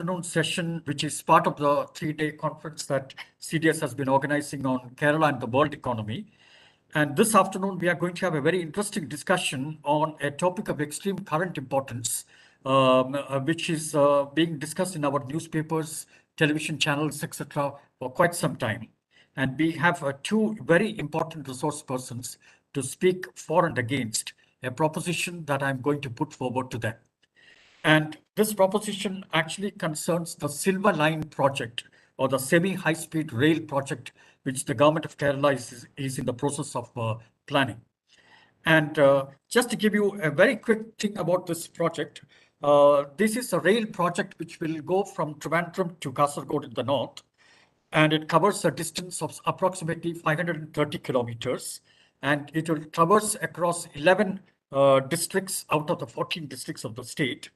afternoon session, which is part of the 3-day conference that CDS has been organizing on Kerala and the world economy. And this afternoon, we are going to have a very interesting discussion on a topic of extreme current importance, which is being discussed in our newspapers, television channels, etc., for quite some time. And we have two very important resource persons to speak for and against a proposition that I'm going to put forward to them. And this proposition actually concerns the Silver Line project or the semi-high-speed rail project, which the government of Kerala is in the process of planning. And just to give you a very quick thing about this project, this is a rail project which will go from Trivandrum to Kasaragod in the north, and it covers a distance of approximately 530 kilometers, and it will traverse across 11 districts out of the 14 districts of the state.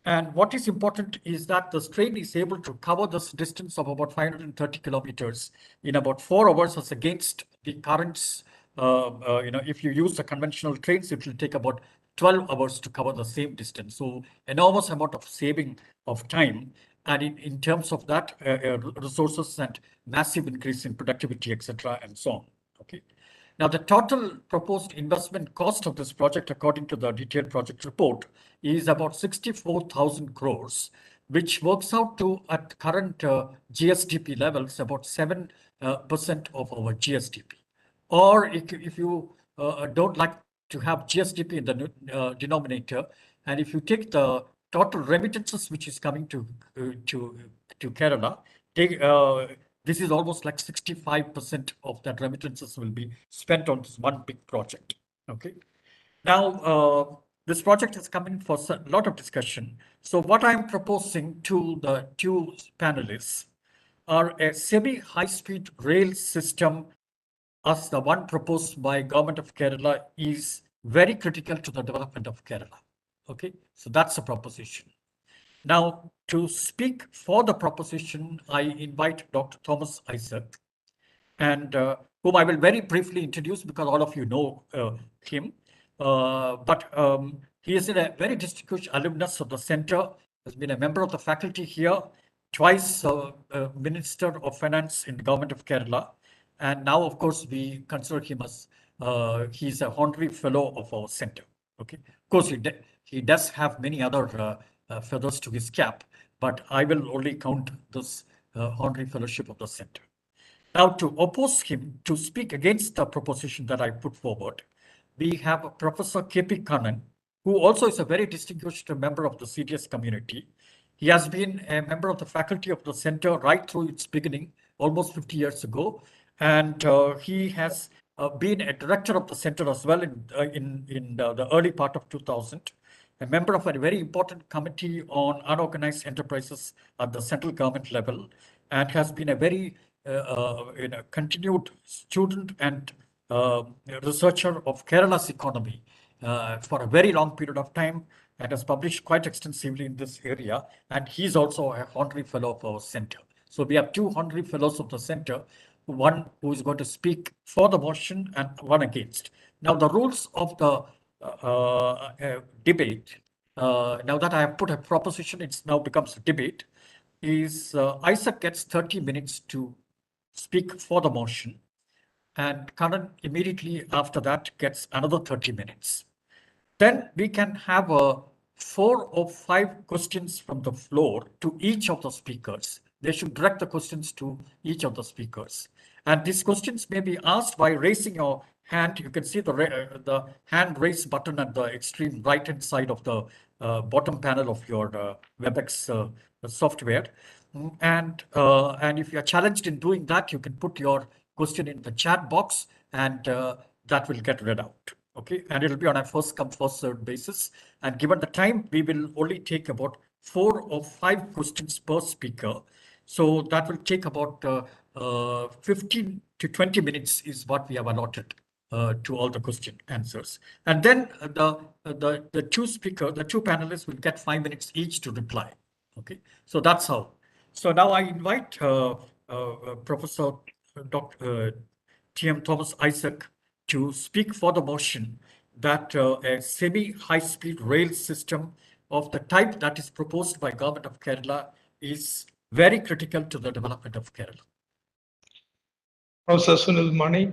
And what is important is that the train is able to cover this distance of about 530 kilometers in about 4 hours as against the currents. If you use the conventional trains, it will take about 12 hours to cover the same distance. So enormous amount of saving of time. And in terms of that, resources and massive increase in productivity, etc., and so on. Okay. Now, the total proposed investment cost of this project, according to the detailed project report, is about 64,000 crores, which works out to, at current GSDP levels, about 7% of our GSDP. Or if you don't like to have GSDP in the denominator, and if you take the total remittances which is coming to Kerala, this is almost like 65% of that remittances will be spent on this one big project. Okay. Now, this project is coming for a lot of discussion. So what I'm proposing to the two panelists are a semi-high-speed rail system as the one proposed by Government of Kerala is very critical to the development of Kerala. Okay, so that's a proposition. Now, to speak for the proposition, I invite Dr. Thomas Isaac, and whom I will very briefly introduce because all of you know him. But he is a very distinguished alumnus of the center, has been a member of the faculty here, twice Minister of Finance in the Government of Kerala. And now, of course, we consider him as he's a honorary fellow of our center. Okay, of course, he does have many other feathers to his cap, but I will only count this honorary fellowship of the center. Now, to oppose him, to speak against the proposition that I put forward, we have Professor K.P. Kannan, who also is a very distinguished member of the CDS community. He has been a member of the faculty of the center right through its beginning, almost 50 years ago. And he has been a director of the center as well in the early part of 2000, a member of a very important committee on unorganized enterprises at the central government level, and has been a very continued student and researcher of Kerala's economy for a very long period of time, and has published quite extensively in this area. And he's also a honorary fellow of our center. So we have two honorary fellows of the center, one who is going to speak for the motion and one against. Now, the rules of the debate, now that I have put a proposition, it now becomes a debate, is Isaac gets 30 minutes to speak for the motion, and Karan immediately after that gets another 30 minutes. Then we can have 4 or 5 questions from the floor to each of the speakers. They should direct the questions to each of the speakers. And these questions may be asked by raising your hand. You can see the hand raise button at the extreme right-hand side of the bottom panel of your WebEx software. And if you are challenged in doing that, you can put your question in the chat box, and that will get read out. Okay, and it'll be on a first come, first served basis. And given the time, we will only take about 4 or 5 questions per speaker. So that will take about 15 to 20 minutes is what we have allotted to all the question answers. And then the two panelists will get 5 minutes each to reply. Okay, so that's how. So now I invite Professor Dr. T.M. Thomas Isaac to speak for the motion that a semi-high-speed rail system of the type that is proposed by Government of Kerala is very critical to the development of Kerala. Professor Sunil Mani,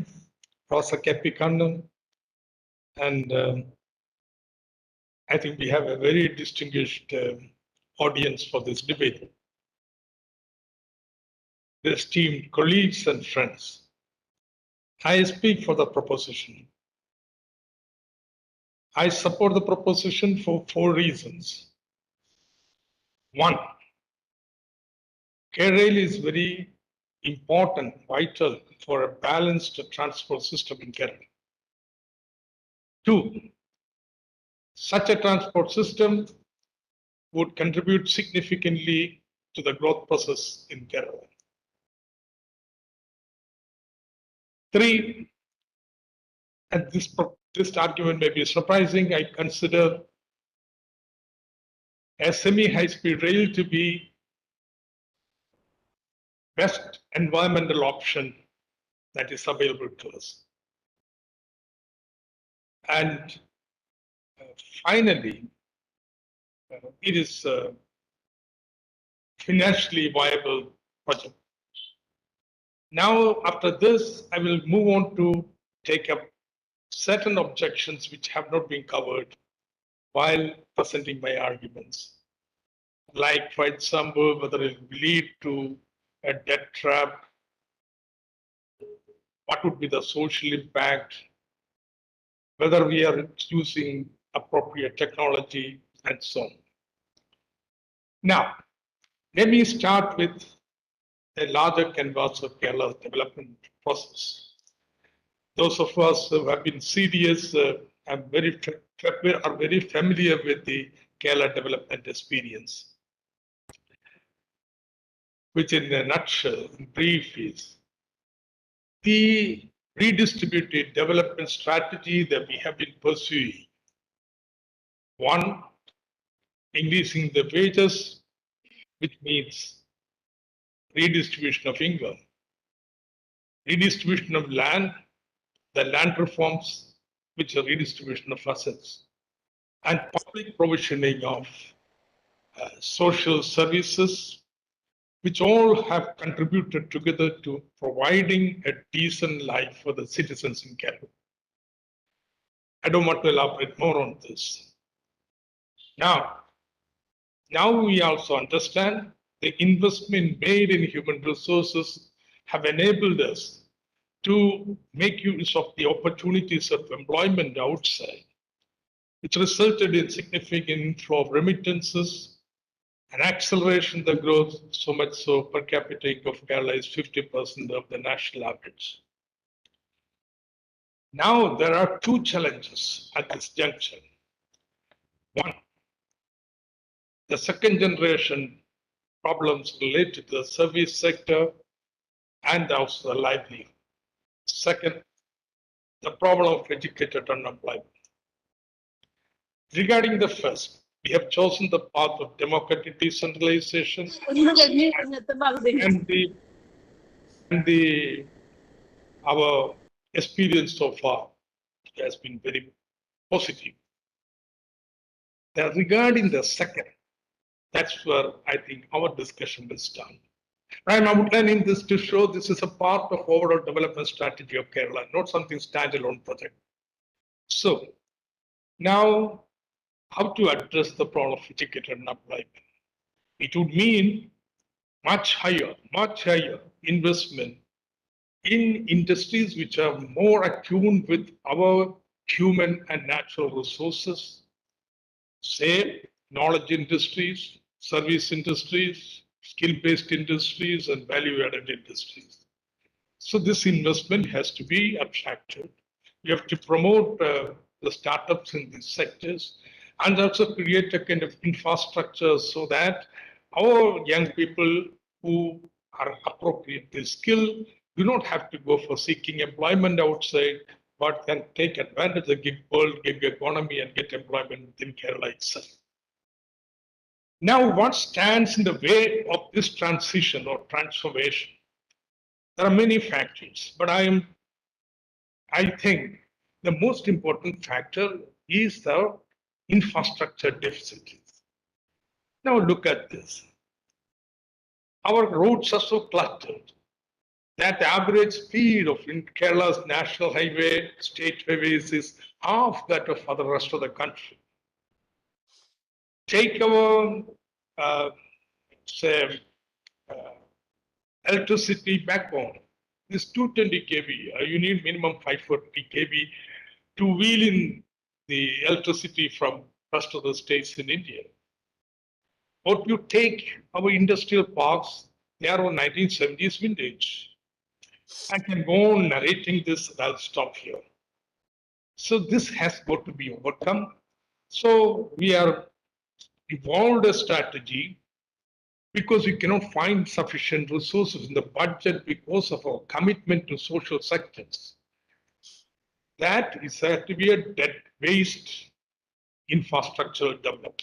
Professor K.P. Kannan, and I think we have a very distinguished audience for this debate. Esteemed colleagues and friends, I speak for the proposition. I support the proposition for 4 reasons. 1, Kerala is very important, vital for a balanced transport system in Kerala. 2, such a transport system would contribute significantly to the growth process in Kerala. 3, and this argument may be surprising, I consider a semi-high-speed rail to be best environmental option that is available to us. And finally, it is a financially viable project. Now, after this, I will move on to take up certain objections which have not been covered while presenting my arguments. Like, for example, whether it will lead to a debt trap, what would be the social impact, whether we are using appropriate technology, and so on. Now, let me start with a larger canvas of Kerala's development process. Those of us who have been serious are very familiar with the Kerala development experience, which in a nutshell, in brief, is the redistributed development strategy that we have been pursuing. 1, increasing the wages, which means redistribution of income, redistribution of land, the land reforms, which are redistribution of assets, and public provisioning of social services, which all have contributed together to providing a decent life for the citizens in Kerala. I don't want to elaborate more on this. Now we also understand the investment made in human resources have enabled us to make use of the opportunities of employment outside, which resulted in significant inflow of remittances and acceleration of the growth, so much so per capita income of Kerala is 50% of the national average. Now there are 2 challenges at this juncture. 1, the second generation problems related to the service sector and also the livelihood. Second, the problem of educated unemployment. Regarding the first, we have chosen the path of democratic decentralization and our experience so far has been very positive. Now, regarding the second, that's where I think our discussion will start. I'm outlining this to show this is a part of overall development strategy of Kerala, not something standalone project. So now, how to address the problem of educated unemployment? It would mean much higher investment in industries which are more attuned with our human and natural resources, say knowledge industries, service industries, skill-based industries, and value-added industries. So this investment has to be attractive. We have to promote the startups in these sectors and also create a kind of infrastructure so that our young people who are appropriately skilled do not have to go for seeking employment outside, but can take advantage of the gig economy and get employment within Kerala itself. Now, what stands in the way of this transition or transformation? There are many factors, but I think the most important factor is the infrastructure deficit. Now look at this. our roads are so cluttered that the average speed of in Kerala's national highway, state highways is half that of other rest of the country. Take our say electricity backbone. This 220 kV, you need minimum 540 kV to wheel in the electricity from rest of the states in India. Or you take our industrial parks, they are on 1970s vintage. I can go on narrating this, and I'll stop here. So this has got to be overcome. So we are evolved a strategy because we cannot find sufficient resources in the budget because of our commitment to social sectors. That is said to be a debt-based infrastructural development.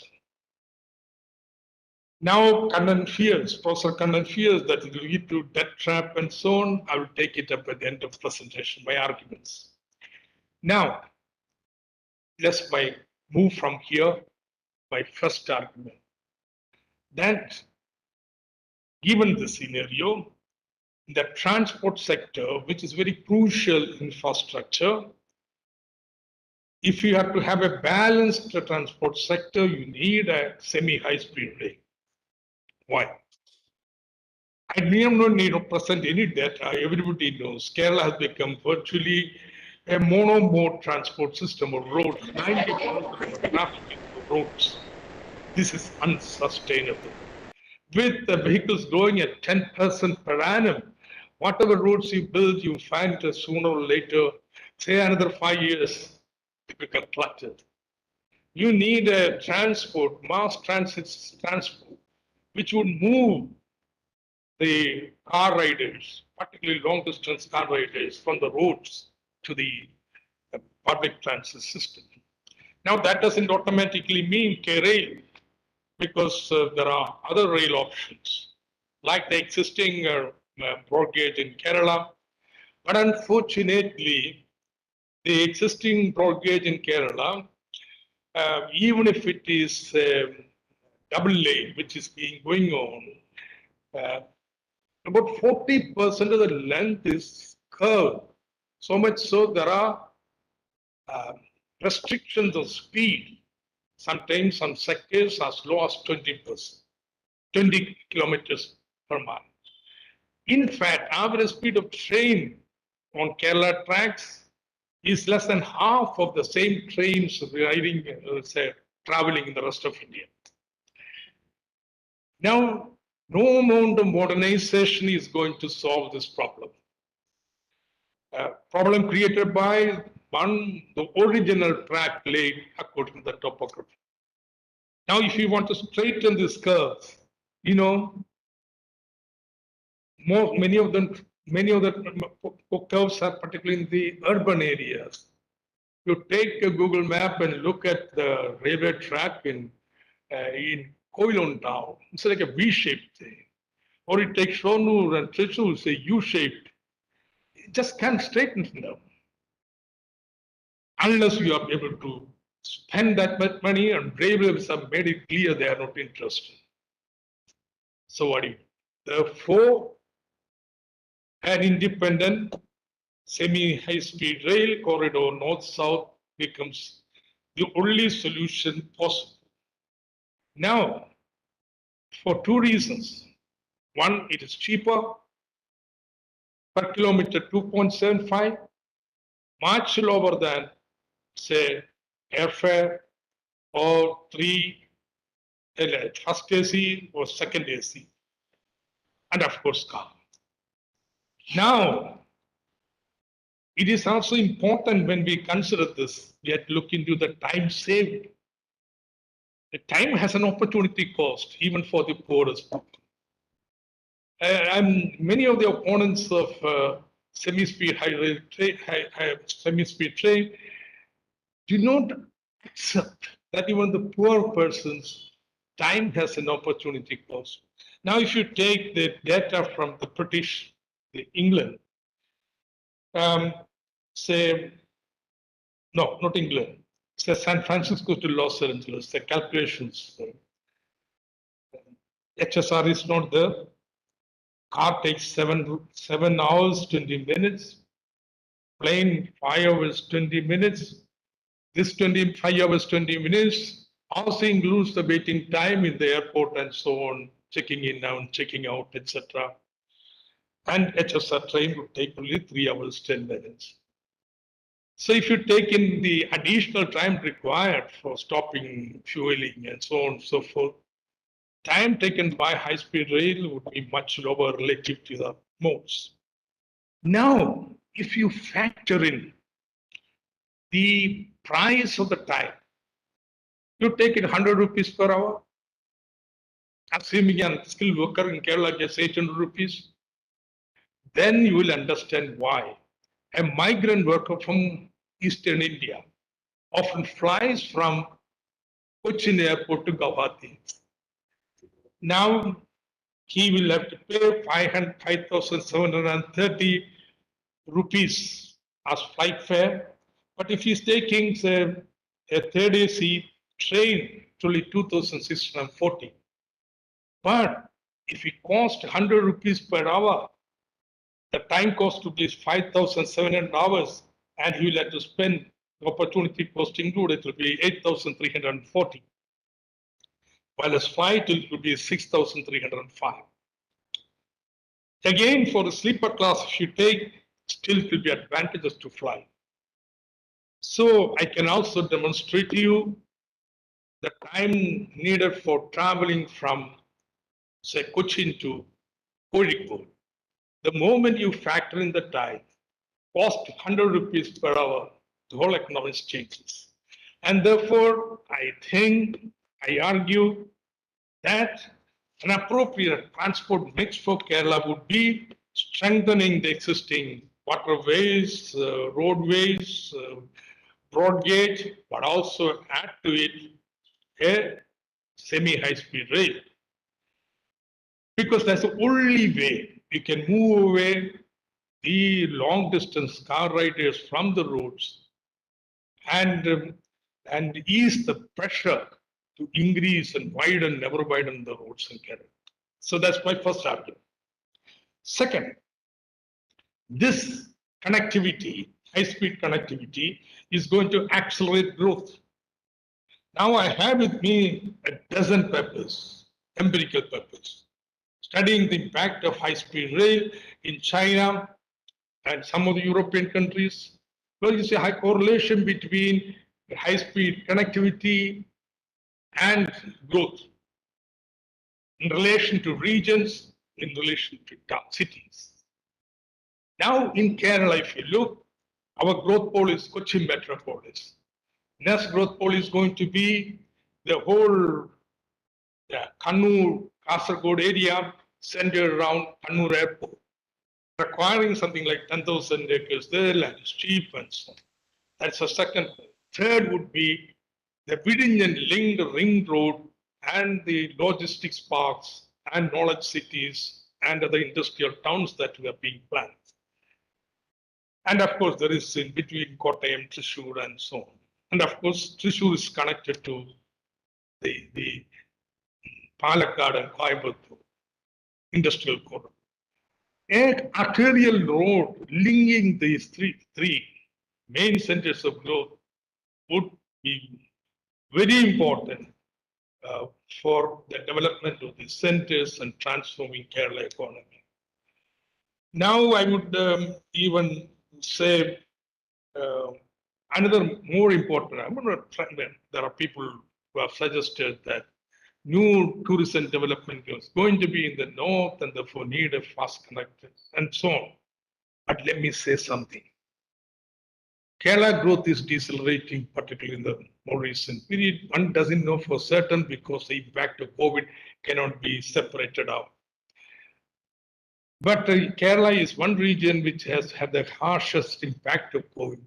Now, Professor Kannan fears that it will lead to debt trap and so on. I will take it up at the end of the presentation, my arguments. Now, let's move from here, my first argument. That given the scenario, the transport sector, which is very crucial infrastructure, if you have to have a balanced transport sector, you need a semi-high-speed rail. Why? I do not need to present any data. Everybody knows Kerala has become virtually a mono-mode transport system of roads. 90% of traffic is roads. This is unsustainable. With the vehicles growing at 10% per annum, whatever roads you build, you find that sooner or later, say another 5 years, it becomes cluttered. You need a transport, mass transit transport, which would move the car riders, particularly long distance car riders, from the roads to the public transit system. Now, that doesn't automatically mean K-rail, because there are other rail options, like the existing broad gauge in Kerala. But unfortunately, the existing broad gauge in Kerala, even if it is double lane, which is going on, about 40% of the length is curved. So much so there are restrictions of speed. Sometimes some sectors as low as 20%, 20 kilometers per mile. In fact, average speed of train on Kerala tracks is less than half of the same trains riding, traveling in the rest of India. Now, no amount of modernization is going to solve this problem. Problem created by the original track laid according to the topography. Now, if you want to straighten this curve, you know, many of the curves are particularly in the urban areas. You take a Google map and look at the railway track in Koilon town. It's like a V-shaped thing. Or you take Shonur and Thrissur, say U-shaped. It just can't straighten them unless you are able to spend that much money, and railways have made it clear they are not interested. So what do you do? Therefore, an independent semi-high-speed rail corridor north-south becomes the only solution possible. Now, for two reasons. One, it is cheaper, per kilometer 2.75, much lower than, say, airfare or first AC or second AC, and of course car. Now, it is also important when we consider this, we have to look into the time saved. The time has an opportunity cost, even for the poorest people. And many of the opponents of semi-speed semi-speed train do not accept that even the poor person's time has an opportunity cost. Now, if you take the data from the British, the England, say, no, not England, say San Francisco to Los Angeles, the calculations. HSR is not there. Car takes 7 hours, 20 minutes. Plane 5 hours, 20 minutes. This 25 hours, 20 minutes also includes the waiting time in the airport and so on, checking in and checking out, etc. And HSR train would take only 3 hours, 10 minutes. So if you take in the additional time required for stopping, fueling, and so on and so forth, time taken by high-speed rail would be much lower relative to the modes. Now, if you factor in the price of the time, you take it 100 rupees per hour, assuming a skilled worker in Kerala gets 800 rupees, then you will understand why a migrant worker from Eastern India often flies from Cochin airport to Guwahati. Now he will have to pay 5,730 rupees as flight fare. But if he's taking, say, a third AC train, it's only 2,640. But if it costs 100 rupees per hour, the time cost would be 5,700 hours, and he will have to spend the opportunity cost included, it will be 8,340. While a flight it would be 6,305. Again, for the sleeper class, if you take, still it will be advantageous to fly. So I can also demonstrate to you the time needed for traveling from, say, Cochin to Kozhikode. The moment you factor in the time, cost 100 rupees per hour, the whole economics changes. And therefore, I argue that an appropriate transport mix for Kerala would be strengthening the existing waterways, roadways, broad gauge, but also add to it a semi-high-speed rail. Because that's the only way we can move away the long-distance car riders from the roads and ease the pressure to increase and never widen the roads in Kerala. So that's my first argument. Second, this connectivity, high-speed connectivity, is going to accelerate growth. Now I have with me a dozen papers, empirical papers, studying the impact of high-speed rail in China and some of the European countries. Well, you see a high correlation between high-speed connectivity and growth in relation to regions, in relation to cities. Now in Kerala, if you look, our growth pole is Cochin metropolis. Next growth pole is going to be the whole Kannur, Kasaragod area centered around Kannur airport, requiring something like 10,000 acres there, land is cheap and so on. That's the second. Third would be the Vidinyan linked ring road and the logistics parks and knowledge cities and other industrial towns that were being planned. And of course, there is in between Kottayam, Thrissur and so on. And of course, Thrissur is connected to the Palakkad and Coimbatore industrial corridor. An arterial road linking these three main centers of growth would be very important for the development of these centers and transforming Kerala economy. Now I would even say another more important, there are people who have suggested that new tourism development is going to be in the north and therefore need a fast connector and so on. But let me say something. Kerala growth is decelerating, particularly in the more recent period. One doesn't know for certain because the impact of COVID cannot be separated out. But Kerala is one region which has had the harshest impact of COVID.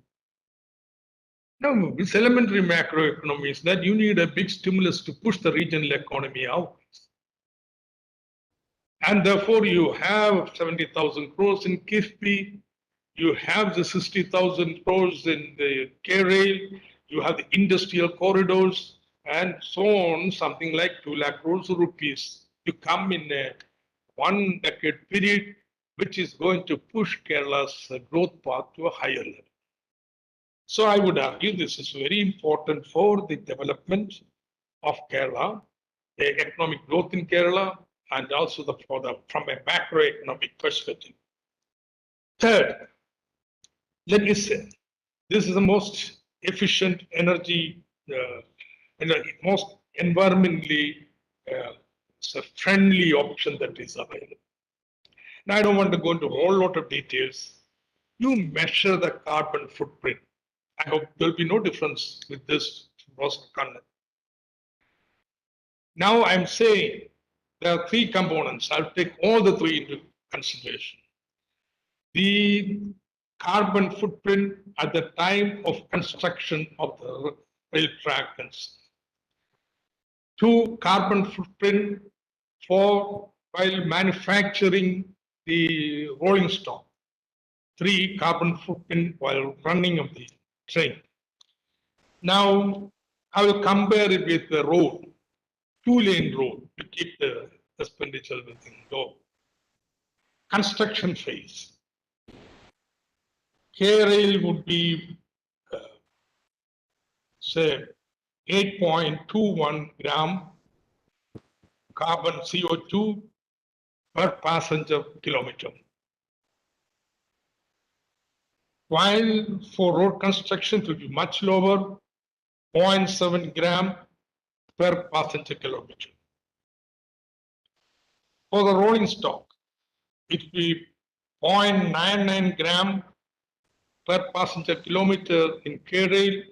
Now, this elementary macroeconomy is that you need a big stimulus to push the regional economy out. And therefore, you have 70,000 crores in KIFBI, you have the 60,000 crores in the K-Rail, you have the industrial corridors, and so on, something like 2 lakh crores of rupees to come in a 1-decade period, which is going to push Kerala's growth path to a higher level. So I would argue this is very important for the development of Kerala, the economic growth in Kerala, and also from a macroeconomic perspective. Third, let me say, this is the most efficient energy, and the most environmentally friendly option that is available. Now, I don't want to go into a whole lot of details. You measure the carbon footprint. I hope there will be no difference with this Kannan. Now I'm saying there are three components. I'll take all the three into consideration. The carbon footprint at the time of construction of the rail track. Two, carbon footprint while manufacturing the rolling stock. Three, carbon footprint while running of the train. Now, I will compare it with the road, two-lane road, to keep the expenditure within low. Construction phase. K-rail would be, say, 8.21 gram carbon CO2 per passenger kilometer. While for road construction it will be much lower, 0.7 gram per passenger kilometer. For the rolling stock, it will be 0.99 gram per passenger kilometer in K-rail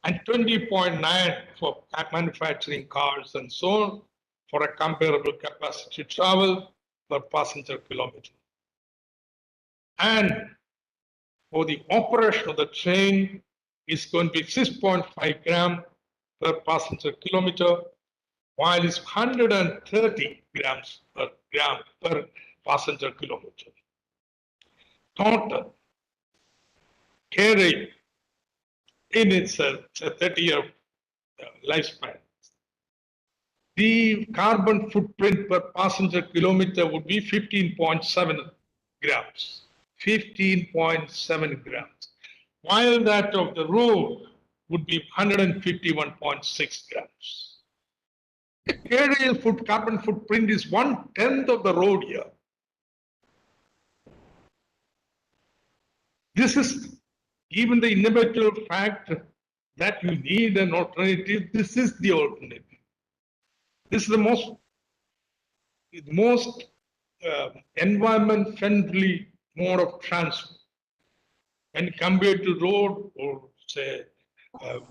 and 20.9 for manufacturing cars and so on for a comparable capacity travel per passenger kilometer. And for the operation of the train is going to be 6.5 gram per passenger kilometer, while it's 130 grams per passenger kilometer. Total K-rail in its 30-year lifespan, the carbon footprint per passenger kilometer would be 15.7 grams. 15.7 grams, while that of the road would be 151.6 grams. The K-rail carbon footprint is 1/10 of the road here. This is even the inevitable fact that you need an alternative. This is the alternative. This is the most environment-friendly mode of transport. And compared to road or say a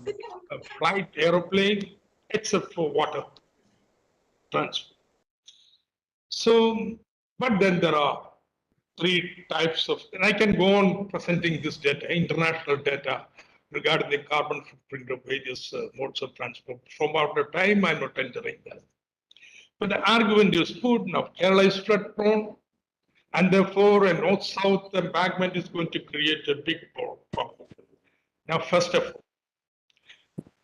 flight aeroplane, except for water transport. So, but then there are three types of, and I can go on presenting this data, international data regarding the carbon footprint of various modes of transport. From out of time, I'm not entering that. But the argument is put now, Kerala is flood prone, and therefore a north-south embankment is going to create a big problem. Now, first of all,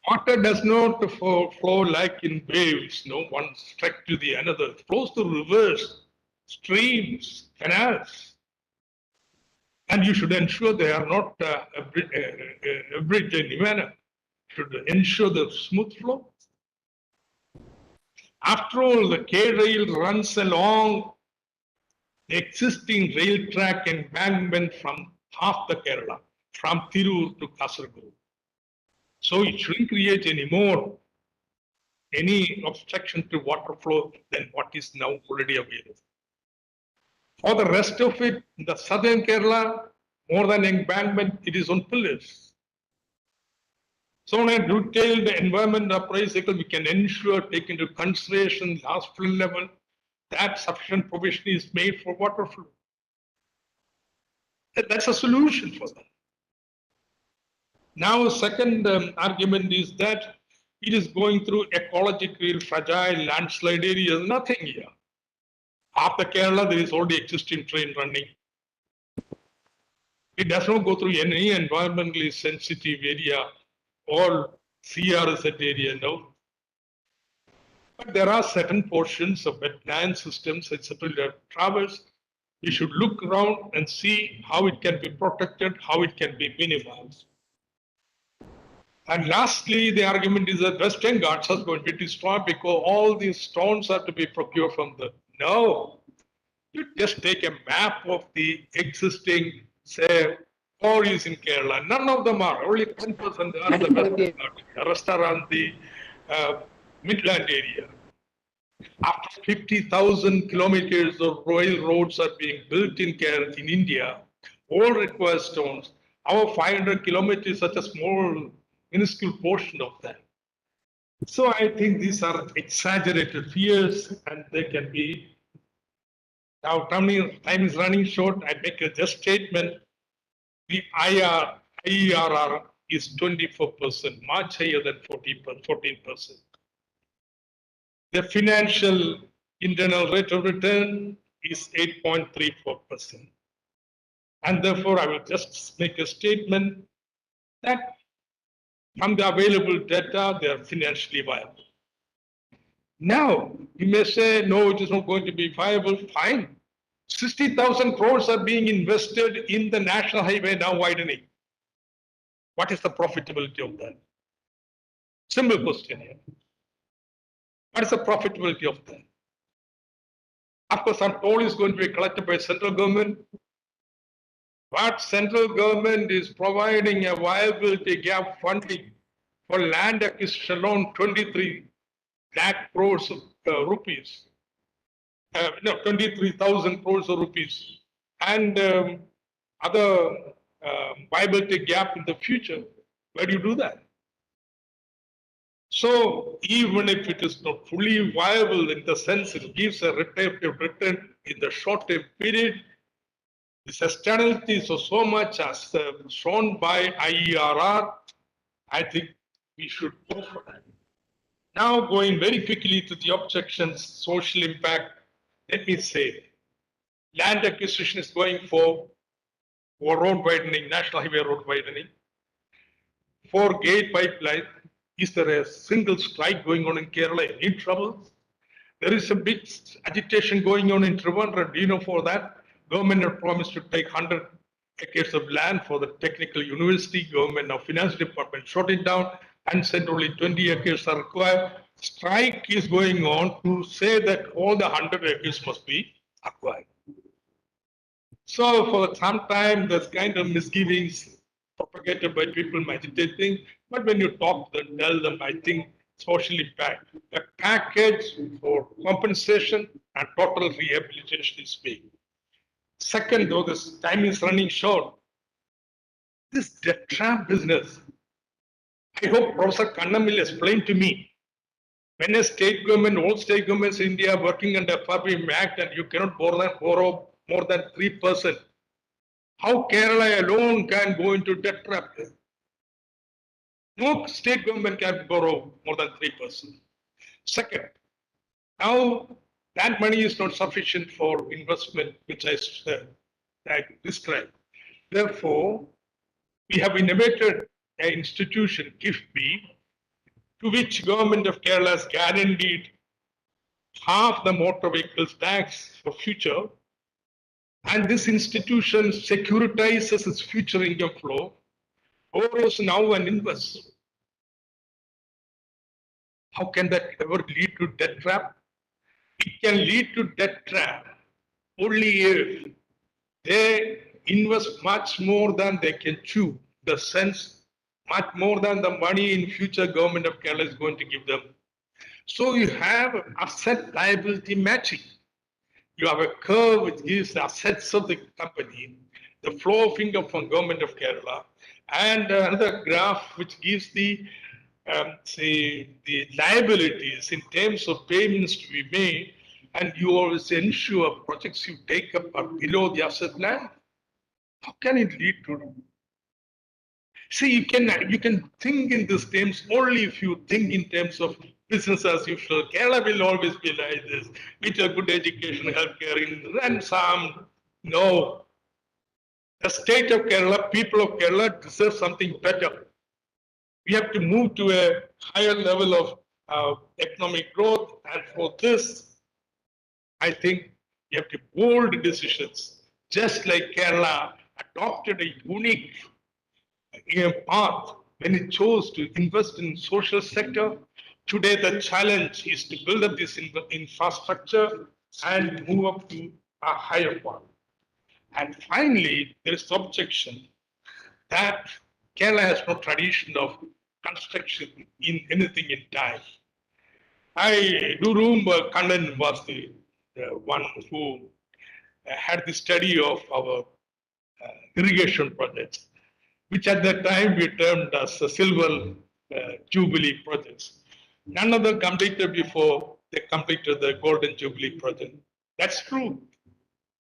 water does not flow like in waves, no one stretch to the another. It flows through rivers, streams, canals. And you should ensure they are not abridged in any manner. You should ensure the smooth flow. After all, the K-rail runs along the existing rail track embankment from half the Kerala, from Tirur to Kasaragod. So it shouldn't create any obstruction to water flow than what is now already available. For the rest of it, in the southern Kerala, more than embankment, it is on pillars. So on a detailed environment appraisal, we can ensure, take into consideration last flood level, that sufficient provision is made for water flow. That's a solution for that. Now, second argument is that it is going through ecologically fragile landslide areas. Nothing here. Half the Kerala, there is already existing train running. It does not go through any environmentally sensitive area or CRZ area, no. But there are certain portions of wetland systems, etc. that traverse. We should look around and see how it can be protected, how it can be minimized. And lastly, the argument is that Western Ghats are going to be destroyed because all these stones are to be procured from the. No, you just take a map of the existing, say, quarries in Kerala. None of them are. Only 10% are in the Western Ghats. The rest are on the Midland area. After 50,000 kilometers of railroads are being built in Kerala, in India, all require stones. Our 500 kilometers is such a small, minuscule portion of that. So I think these are exaggerated fears, and they can be. Now, time is running short. I make a just statement. The IERR is 24%, much higher than 14%. The financial internal rate of return is 8.34%. And therefore, I will just make a statement that from the available data, they are financially viable. Now, you may say, no, it is not going to be viable. Fine. 60,000 crores are being invested in the national highway now widening. What is the profitability of that? Simple question here. What is the profitability of that? Of course, some toll is going to be collected by central government. But central government is providing a viability gap funding for land acquisition alone 23 lakh crores of rupees. 23,000 crores of rupees. And other viability gap in the future. Where do you do that? So even if it is not fully viable in the sense it gives a return in the short-term period, the sustainability is so much as shown by IERR, I think we should go for that. Now going very quickly to the objections, social impact, let me say, land acquisition is going for road widening, national highway road widening. For gate pipeline, is there a single strike going on in Kerala? Any trouble? There is a big agitation going on in Trivandrum. Do you know for that? Government had promised to take 100 acres of land for the technical university. Government now finance department shot it down and said only 20 acres are required. Strike is going on to say that all the 100 acres must be acquired. So for some time, there's kind of misgivings propagated by people agitating. But when you talk to them, tell them, I think social impact, the package for compensation and total rehabilitation is big. Second, though, this time is running short. This debt trap business, I hope Professor Kannam will explain to me. When a state government, all state governments in India are working under FRB Act and you cannot borrow more than 3%, how Kerala alone can go into debt trap? No state government can borrow more than 3%. Second, now that money is not sufficient for investment, which I described. Therefore, we have innovated an institution, KIFBI, to which government of Kerala has guaranteed half the motor vehicles tax for future. And this institution securitizes its future income flow, borrows now and invests. How can that ever lead to debt trap? It can lead to debt trap only if they invest much more than they can chew, the sense much more than the money in future government of Kerala is going to give them. So you have asset liability matching. You have a curve which gives the assets of the company, the flow of income from government of Kerala, and another graph which gives the liabilities in terms of payments to be made, and you always ensure projects you take up are below the asset line. How can it lead to? See, you can think in these terms only if you think in terms of business as usual. Kerala will always be like this, with a good education, healthcare, and some. No. The state of Kerala, people of Kerala deserve something better. We have to move to a higher level of economic growth. And for this, I think you have to bold decisions, just like Kerala adopted a unique path when it chose to invest in social sector. Today, the challenge is to build up this infrastructure and move up to a higher one. And finally, there is objection that Kerala has no tradition of construction in anything in time. I do remember Kannan was the one who had the study of our irrigation projects, which at that time we termed as silver jubilee projects. None of them completed before they completed the golden jubilee project. That's true.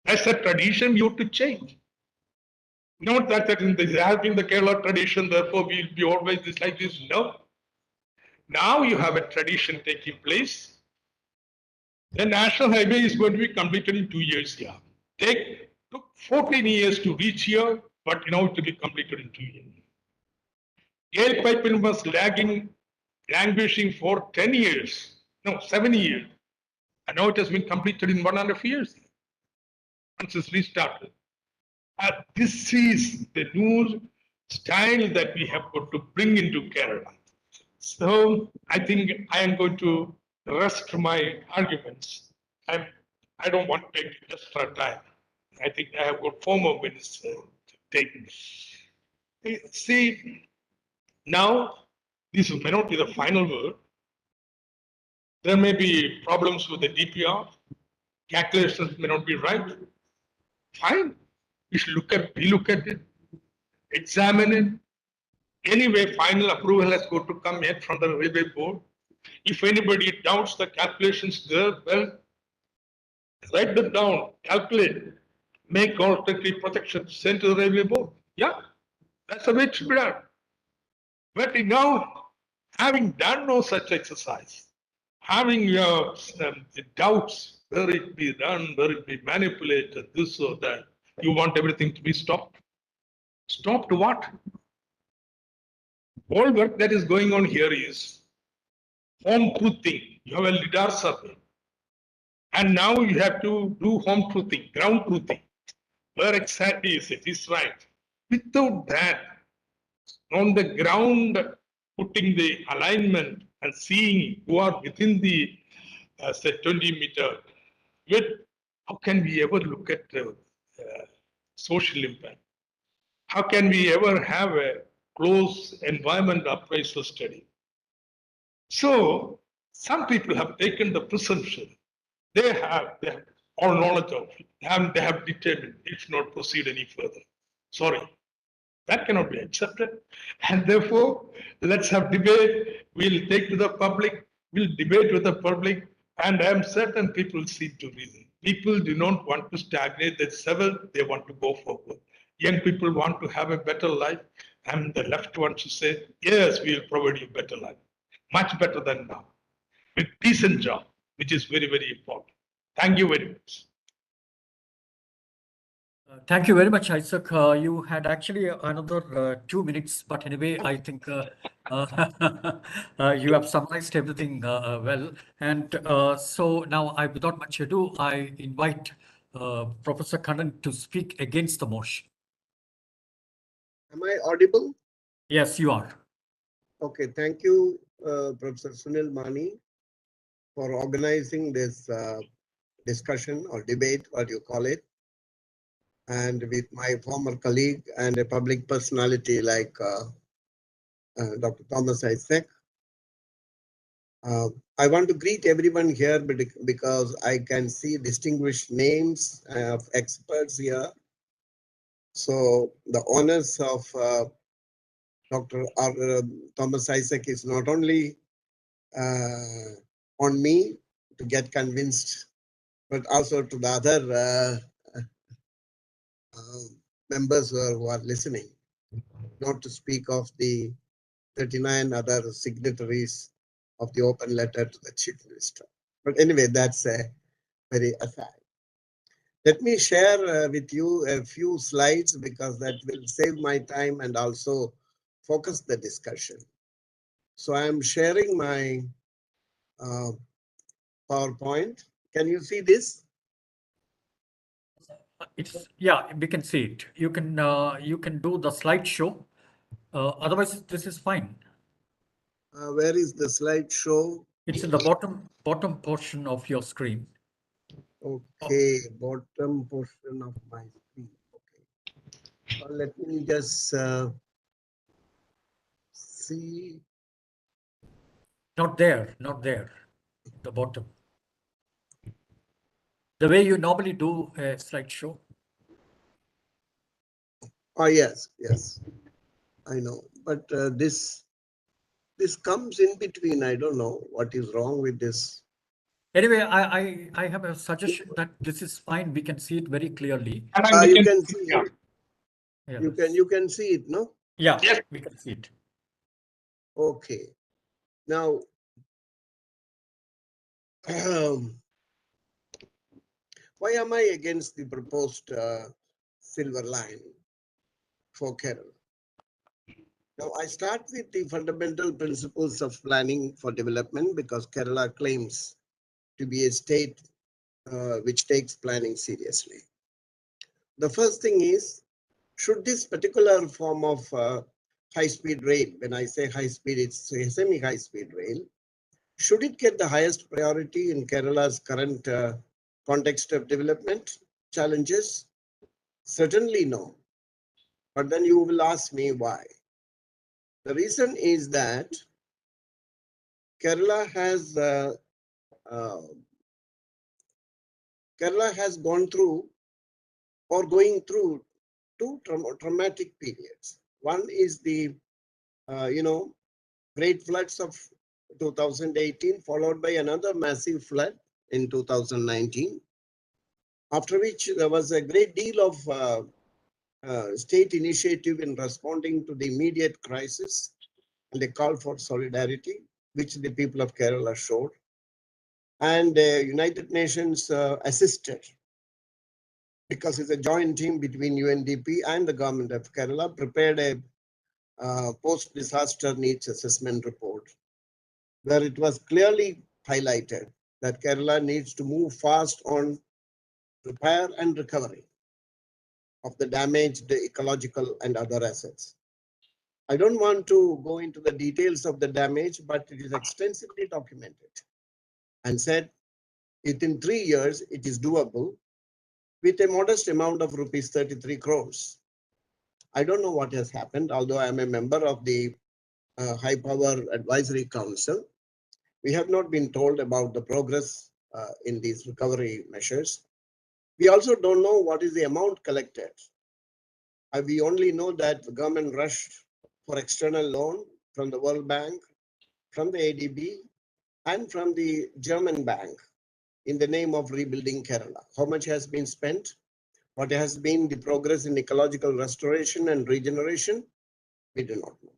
That's a tradition you have to change. Not that this has been the Kerala tradition, therefore we'll be always this like this. No. Now you have a tradition taking place. The national highway is going to be completed in 2 years here. Took 14 years to reach here, but now it will be completed in 2 years. Gale pipeline was languishing for 10 years, no, 7 years. And now it has been completed in 1.5 years. Once it's restarted. This is the new style that we have got to bring into Kerala. So I think I am going to rest my arguments. I don't want to take extra time. I think I have got 4 more minutes to take. See, now this may not be the final word. There may be problems with the DPR. Calculations may not be right. Fine. We should relook at it, examine it. Anyway, final approval has got to come yet from the railway board. If anybody doubts the calculations there, well, write them down, calculate, make alternative protection, send to the railway board. Yeah, that's the way it should be done. But now, having done no such exercise, having doubts, whether it be done, whether it be manipulated, this or that, you want everything to be stopped. Stopped what? All work that is going on here is home truthing. You have a LIDAR survey. And now you have to do home truthing, ground truthing. Where exactly is it? Is right. Without that, on the ground, putting the alignment and seeing who are within the, say, 20-meter width, how can we ever look at social impact? How can we ever have a close environment appraisal study? So some people have taken the presumption they have all knowledge of it, and they have determined it should not proceed any further. Sorry, that cannot be accepted. And therefore, let's have debate. We'll take to the public. We'll debate with the public. And I'm certain people seem to reason. People do not want to stagnate at 7. They want to go forward. Young people want to have a better life. And the left wants to say, yes, we will provide you a better life. Much better than now. With decent job, which is very, very important. Thank you very much. Thank you very much, Isaac. You had actually another 2 minutes, but anyway, I think you have summarized everything well. And so now, without much ado, I invite Professor Kannan to speak against the motion. Am I audible? Yes, you are. Okay, thank you, Professor Sunil Mani, for organizing this discussion or debate, what you call it, and with my former colleague and a public personality like Dr. Thomas Isaac. I want to greet everyone here because I can see distinguished names of experts here. So the honors of Dr. Thomas Isaac is not only on me to get convinced, but also to the other members who are listening, not to speak of the 39 other signatories of the open letter to the Chief Minister. But anyway, that's a very aside. Let me share with you a few slides because that will save my time and also focus the discussion. So I'm sharing my uh, PowerPoint. Can you see this? Yeah, we can see it. You can do the slideshow. Otherwise, this is fine. Where is the slideshow? It's in the bottom portion of your screen. Okay, bottom portion of my screen. Okay. Let me just see. Not there, the bottom. The way you normally do a slideshow. Oh, yes, yes. I know. But this comes in between. I don't know what is wrong with this. Anyway, I have a suggestion that this is fine. We can see it very clearly. We You can see yeah. it. You can see it, no? Yeah, Yes. we can see it. Okay. Now, why am I against the proposed silver line for Kerala? Now, I start with the fundamental principles of planning for development because Kerala claims to be a state which takes planning seriously. The first thing is, should this particular form of high-speed rail, when I say high-speed, it's a semi-high-speed rail, should it get the highest priority in Kerala's current context of development challenges? Certainly no. But then you will ask me why. The reason is that Kerala has gone through or going through two traumatic periods. One is the great floods of 2018, followed by another massive flood in 2019. After which there was a great deal of state initiative in responding to the immediate crisis and a call for solidarity, which the people of Kerala showed. And United Nations assisted because it's a joint team between UNDP and the government of Kerala, prepared a post-disaster needs assessment report, where it was clearly highlighted that Kerala needs to move fast on repair and recovery of the damaged ecological and other assets. I don't want to go into the details of the damage, but it is extensively documented and said within 3 years it is doable with a modest amount of rupees 33 crores. I don't know what has happened, although I am a member of the High Power Advisory Council. We have not been told about the progress in these recovery measures. We also don't know what is the amount collected. We only know that the government rushed for external loan from the World Bank, from the ADB, and from the German bank in the name of rebuilding Kerala. How much has been spent? What has been the progress in ecological restoration and regeneration? We do not know.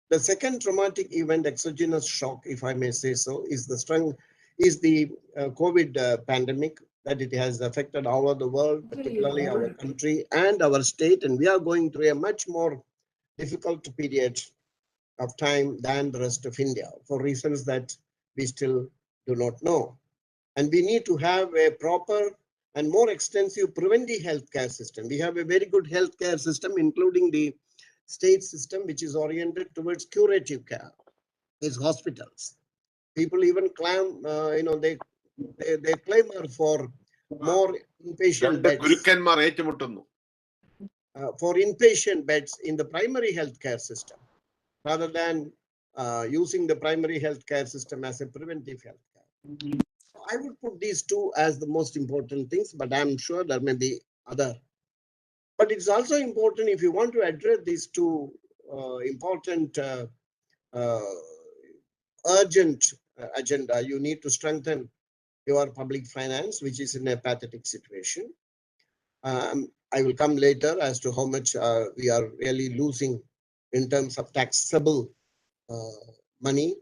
The second traumatic event, exogenous shock, if I may say so, is the COVID pandemic, that it has affected all over the world, particularly our country and our state. And we are going through a much more difficult period of time than the rest of India for reasons that we still do not know. And we need to have a proper and more extensive preventive healthcare system. We have a very good healthcare system, including the state system, which is oriented towards curative care. It's hospitals. People even claim, they clamor for more inpatient beds. For inpatient beds in the primary healthcare system, rather than using the primary healthcare system as a preventive healthcare. I would put these two as the most important things, but I'm sure there may be other. But it's also important, if you want to address these two important urgent agenda, you need to strengthen your public finance, which is in a pathetic situation. I will come later as to how much we are really losing in terms of taxable money,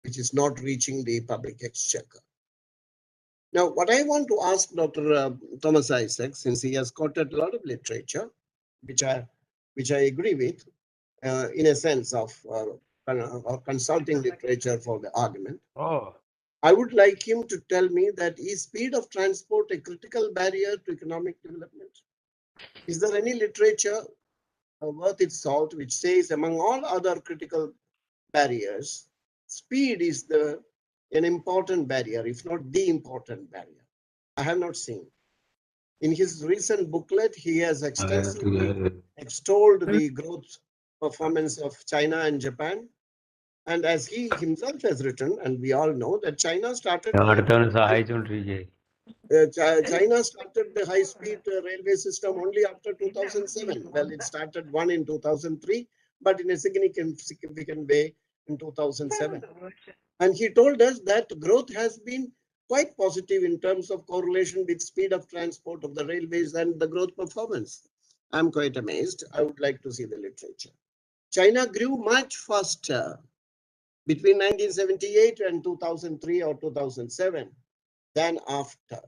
which is not reaching the public exchequer. Now, what I want to ask Dr. Thomas Isaac, since he has quoted a lot of literature, which I agree with, in a sense of or consulting literature for the argument. I would like him to tell me that is speed of transport a critical barrier to economic development? Is there any literature worth its salt which says among all other critical barriers, speed is an important barrier, if not the important barrier? I have not seen. In his recent booklet, he has extensively extolled the growth performance of China and Japan. And as he himself has written, and we all know that China started China started the high-speed railway system only after 2007. Well, it started one in 2003, but in a significant way in 2007. And he told us that growth has been quite positive in terms of correlation with speed of transport of the railways and the growth performance. I'm quite amazed. I would like to see the literature. China grew much faster between 1978 and 2003 or 2007 than after,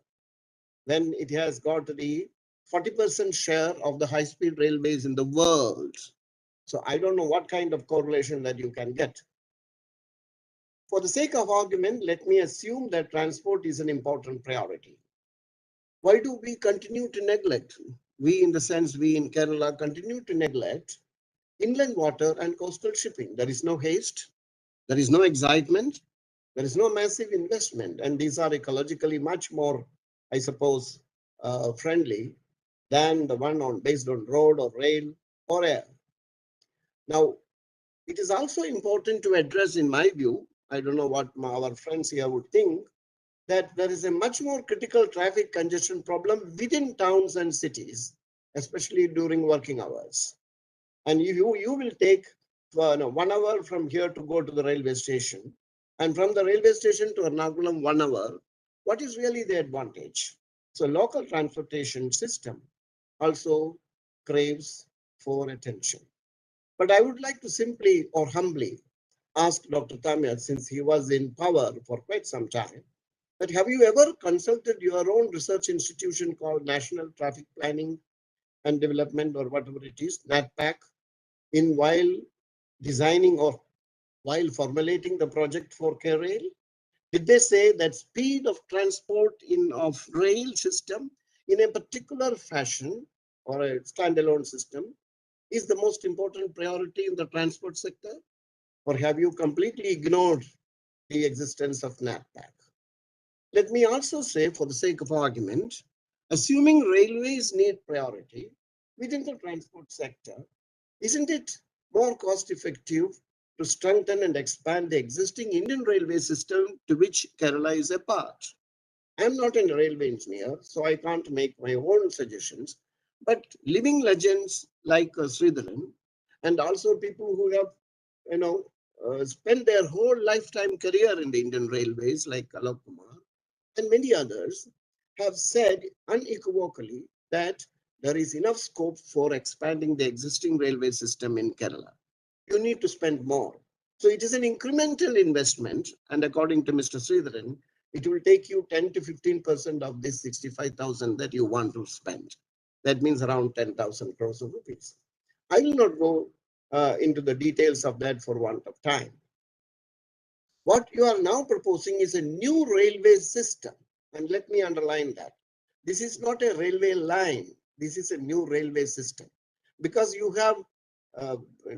when it has got the 40% share of the high-speed railways in the world. So I don't know what kind of correlation that you can get. For the sake of argument, let me assume that transport is an important priority. Why do we continue to neglect? We, in the sense we in Kerala, continue to neglect inland water and coastal shipping. There is no haste, there is no excitement, there is no massive investment, and these are ecologically much more, I suppose, friendly than the one based on road or rail or air. Now, it is also important to address, in my view, I don't know what our friends here would think, that there is a much more critical traffic congestion problem within towns and cities, especially during working hours. And you will take 1 hour from here to go to the railway station, and from the railway station to Ernakulam 1 hour. What is really the advantage? So local transportation system also craves for attention. But I would like to simply or humbly ask Dr. Tamir, since he was in power for quite some time, that have you ever consulted your own research institution called National Traffic Planning and Development, or whatever it is, NATPAC, in while designing or while formulating the project for K-Rail? Did they say that speed of transport of rail system in a particular fashion or a standalone system is the most important priority in the transport sector? Or have you completely ignored the existence of NATPAC? Let me also say, for the sake of argument, assuming railways need priority within the transport sector, isn't it more cost effective to strengthen and expand the existing Indian railway system to which Kerala is a part? I'm not a railway engineer, so I can't make my own suggestions, but living legends like Sridharan, and also people who have spent their whole lifetime career in the Indian railways like Alok Kumar and many others, have said unequivocally that there is enough scope for expanding the existing railway system in Kerala. You need to spend more. So it is an incremental investment, and according to Mr. Sridharan, it will take you 10 to 15% of this 65,000 that you want to spend. That means around 10,000 crores of rupees. I will not go into the details of that for want of time. What you are now proposing is a new railway system. And let me underline that. This is not a railway line. This is a new railway system. Because you have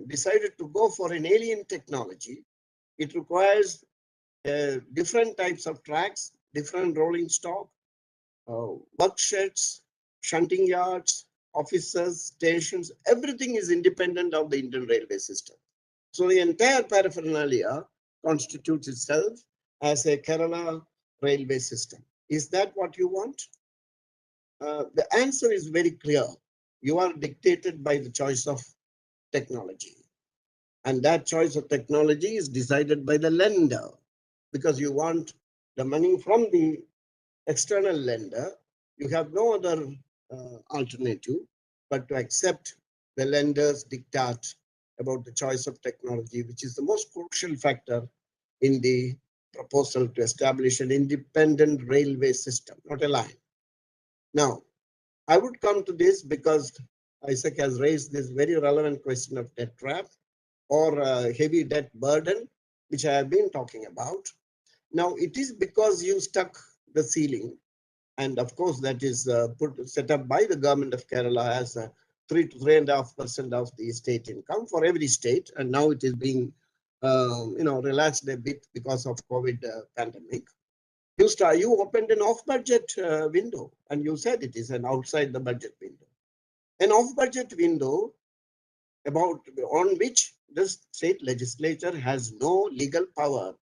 decided to go for an alien technology, it requires different types of tracks, different rolling stock, work sheds, shunting yards, offices, stations, everything is independent of the Indian railway system. So the entire paraphernalia constitutes itself as a Kerala railway system. Is that what you want? The answer is very clear. You are dictated by the choice of technology. And that choice of technology is decided by the lender, because you want the money from the external lender. You have no other alternative but to accept the lender's diktat about the choice of technology, which is the most crucial factor in the proposal to establish an independent railway system, not a line. Now, I would come to this because Isaac has raised this very relevant question of debt trap or heavy debt burden, which I have been talking about. Now, it is because you stuck the ceiling, and of course, that is set up by the government of Kerala as 3 to 3.5% of the state income for every state, and now it is being relaxed a bit because of COVID pandemic. You opened an off-budget window, and you said it is an outside the budget window. An off-budget window on which the state legislature has no legal power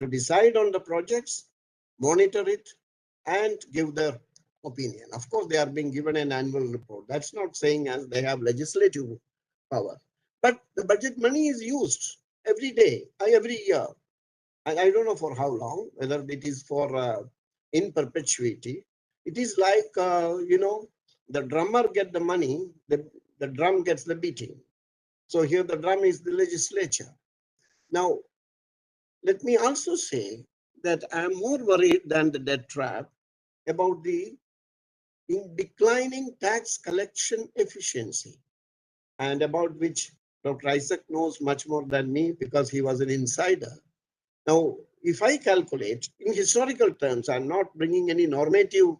to decide on the projects, monitor it, and give their opinion. Of course, they are being given an annual report. That's not saying as they have legislative power. But the budget money is used every day, every year. I don't know for how long, whether it is for in perpetuity. It is like, the drummer gets the money, the drum gets the beating. So here the drum is the legislature. Now, let me also say that I'm more worried than the debt trap about the declining tax collection efficiency, and about which Dr. Isaac knows much more than me because he was an insider. Now, if I calculate in historical terms, I'm not bringing any normative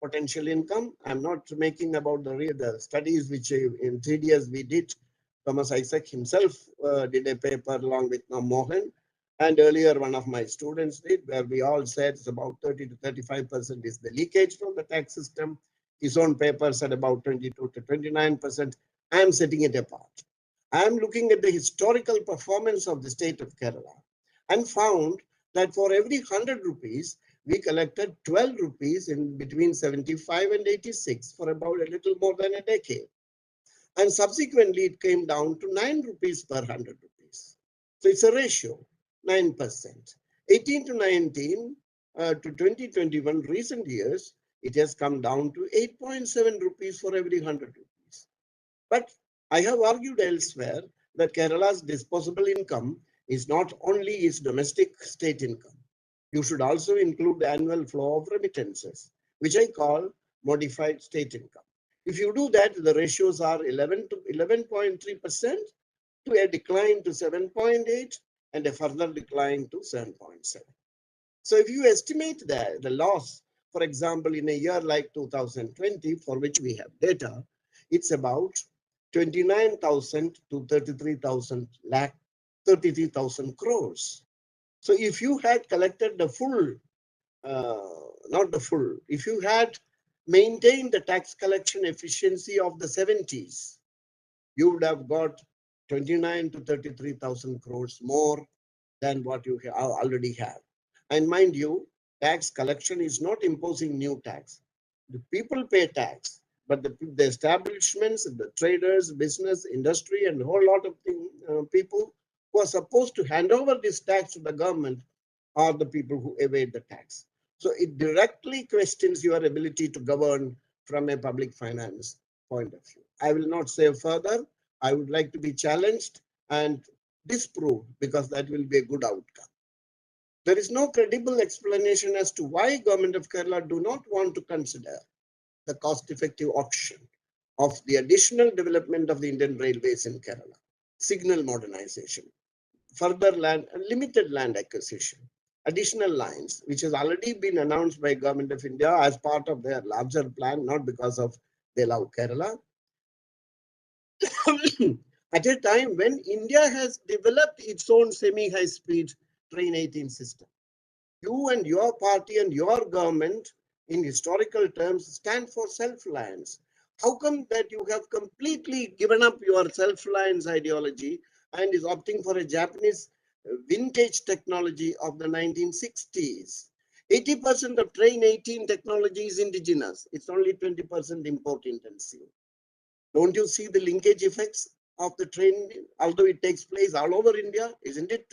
potential income. I'm not making about the studies which in 3 years we did. Thomas Isaac himself did a paper along with Mohan. And earlier, one of my students did, where we all said it's about 30 to 35% is the leakage from the tax system. His own paper said about 22 to 29%. I am setting it apart. I am looking at the historical performance of the state of Kerala and found that for every 100 rupees, we collected 12 rupees in between 75 and 86 for about a little more than a decade. And subsequently, it came down to 9 rupees per 100 rupees. So it's a ratio, 9%. 18 to 19 to 2021 recent years, it has come down to 8.7 rupees for every 100 rupees. But I have argued elsewhere that Kerala's disposable income is not only its domestic state income. You should also include the annual flow of remittances, which I call modified state income. If you do that, the ratios are 11 to 11.3% to a decline to 7.8 and a further decline to 7.7. So if you estimate that the loss, for example, in a year like 2020, for which we have data, it's about 29,000 to 33,000 lakh, 33,000 crores. So if you had collected the full, not the full, if you had maintained the tax collection efficiency of the 70s, you would have got 29 to 33,000 crores more than what you already have. And mind you, tax collection is not imposing new tax. The people pay tax, but the establishments, the traders, business, industry, and a whole lot of people who are supposed to hand over this tax to the government are the people who evade the tax. So it directly questions your ability to govern from a public finance point of view. I will not say further. I would like to be challenged and disproved because that will be a good outcome. There is no credible explanation as to why government of Kerala do not want to consider the cost-effective option of the additional development of the Indian railways in Kerala, signal modernization, further limited land acquisition, additional lines, which has already been announced by Government of India as part of their larger plan, not because of they love Kerala. At a time when India has developed its own semi-high speed train 18 system. You and your party and your government in historical terms stand for self-reliance. How come that you have completely given up your self-reliance ideology and is opting for a Japanese vintage technology of the 1960s? 80% of train 18 technology is indigenous. It's only 20% import intensive. Don't you see the linkage effects of the train, although it takes place all over India? Isn't it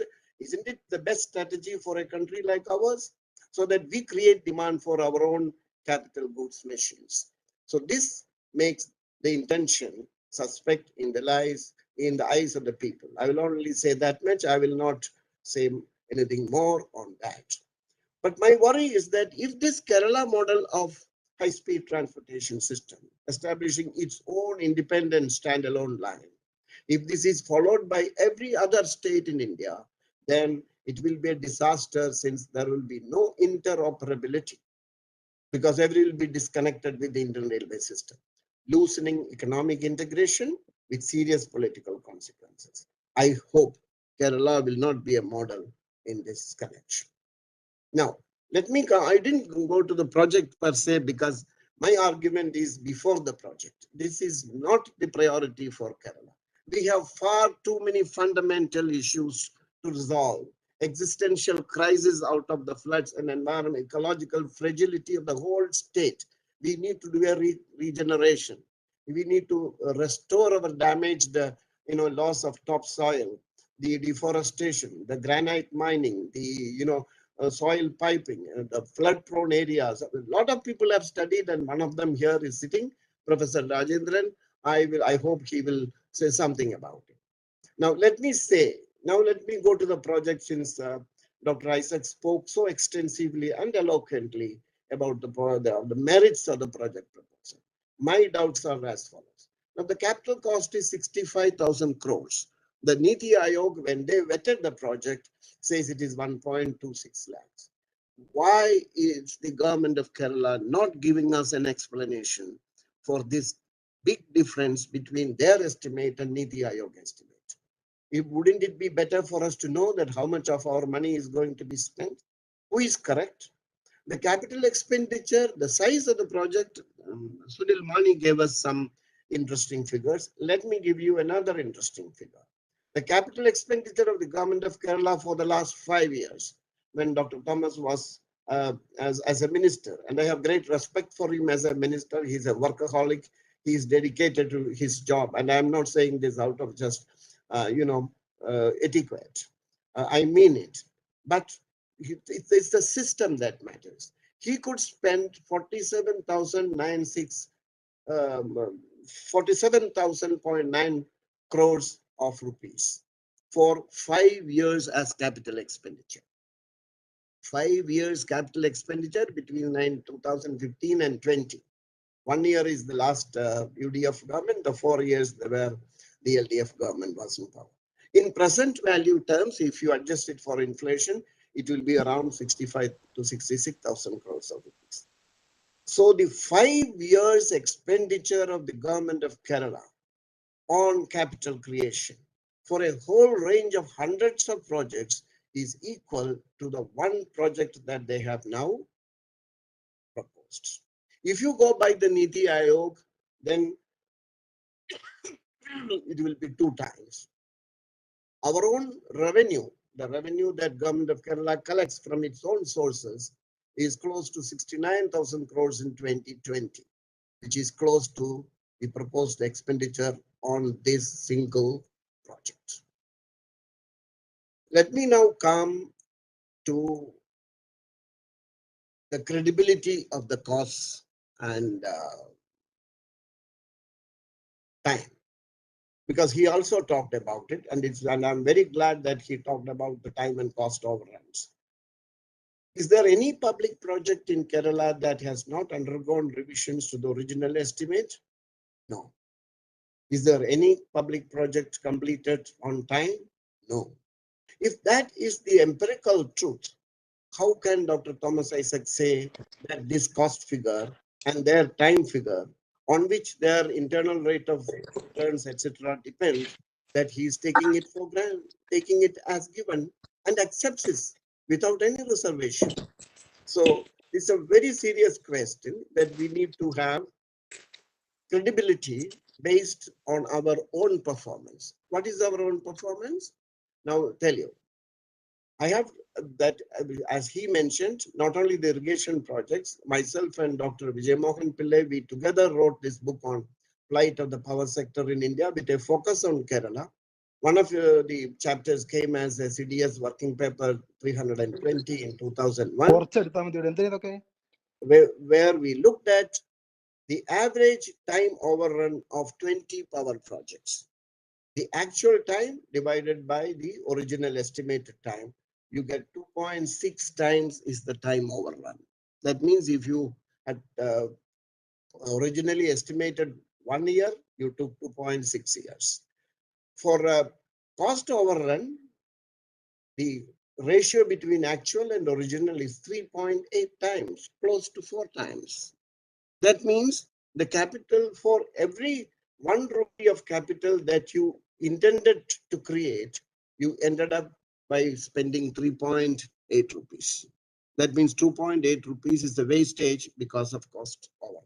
the best strategy for a country like ours? So that we create demand for our own capital goods machines. So this makes the intention suspect in the eyes of the people. I will only say that much. I will not say anything more on that. But my worry is that if this Kerala model of high-speed transportation system, establishing its own independent standalone line, if this is followed by every other state in India, then it will be a disaster since there will be no interoperability because every will be disconnected with the Indian railway system, loosening economic integration with serious political consequences. I hope Kerala will not be a model in this connection. Now, let me go. I didn't go to the project per se because my argument is before the project. This is not the priority for Kerala. We have far too many fundamental issues to resolve. Existential crisis out of the floods and environment, ecological fragility of the whole state. We need to do a regeneration. We need to restore our damaged, loss of topsoil, the deforestation, the granite mining, the, soil piping, the flood-prone areas. A lot of people have studied, and one of them here is sitting, Professor Rajendran. I hope he will say something about it. Now, let me go to the project since Dr. Isaac spoke so extensively and eloquently about the merits of the project proposal. My doubts are as follows. Now, the capital cost is 65,000 crores. The Niti Aayog, when they vetted the project, says it is 1.26 lakhs. Why is the government of Kerala not giving us an explanation for this big difference between their estimate and Niti Aayog estimate? Wouldn't it be better for us to know that how much of our money is going to be spent? Who is correct? The capital expenditure, the size of the project, Sunil Mani gave us some interesting figures. Let me give you another interesting figure. The capital expenditure of the government of Kerala for the last 5 years, when Dr. Thomas was as a minister, and I have great respect for him as a minister. He's a workaholic. He is dedicated to his job. And I'm not saying this out of just, etiquette. I mean it. But it's the system that matters. He could spend 47,000.9 crores of rupees for 5 years as capital expenditure. 5 years capital expenditure between 2015 and 20. 1 year is the last UDF government, the 4 years where the LDF government was in power. In present value terms, if you adjust it for inflation, it will be around 65 to 66,000 crores of rupees. So the 5 years expenditure of the government of Kerala on capital creation for a whole range of hundreds of projects is equal to the one project that they have now proposed. If you go by the Niti Aayog, then it will be 2 times. Our own revenue, the revenue that government of Kerala collects from its own sources, is close to 69,000 crores in 2020, which is close to the proposed expenditure on this single project. Let me now come to the credibility of the costs and time, because he also talked about it, and I'm very glad that he talked about the time and cost overruns. Is there any public project in Kerala that has not undergone revisions to the original estimate? No. Is there any public project completed on time? No. If that is the empirical truth, how can Dr. Thomas Isaac say that this cost figure and their time figure, on which their internal rate of returns, etc., depends, that he is taking it for granted, taking it as given, and accepts this without any reservation? So it's a very serious question that we need to have credibility based on our own performance. What is our own performance? Now, tell you. I have that, as he mentioned, not only the irrigation projects, myself and Dr. Vijay Mohan Pillai, we together wrote this book on plight of the power sector in India with a focus on Kerala. One of the chapters came as a CDS working paper 320 in 2001, where we looked at the average time overrun of 20 power projects. The actual time divided by the original estimated time, you get 2.6 times is the time overrun. That means if you had originally estimated 1 year, you took 2.6 years. For cost overrun, the ratio between actual and original is 3.8 times, close to 4 times. That means the capital for every 1 rupee of capital that you intended to create, you ended up by spending 3.8 rupees. That means 2.8 rupees is the wastage because of cost overrun.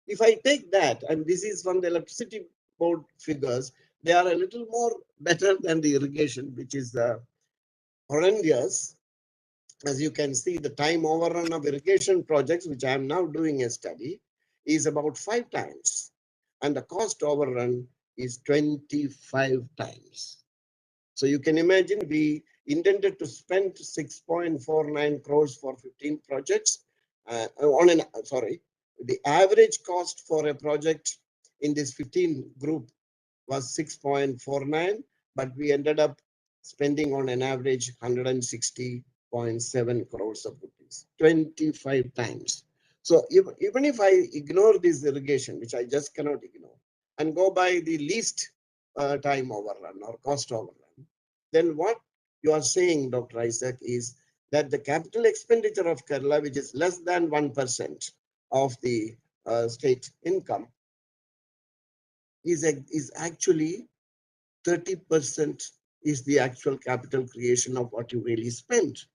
If I take that, and this is from the electricity board figures, they are a little more better than the irrigation, which is horrendous. As you can see, the time overrun of irrigation projects, which I am now doing a study, is about 5 times. And the cost overrun is 25 times. So you can imagine we intended to spend 6.49 crores for 15 projects. The average cost for a project in this 15 group was 6.49, but we ended up spending on an average 160.7 crores of rupees, 25 times. So even if I ignore this irrigation, which I just cannot ignore, and go by the least time overrun or cost overrun, then what you are saying, Dr. Isaac, is that the capital expenditure of Kerala, which is less than 1% of the state income, is actually 30% is the actual capital creation of what you really spent.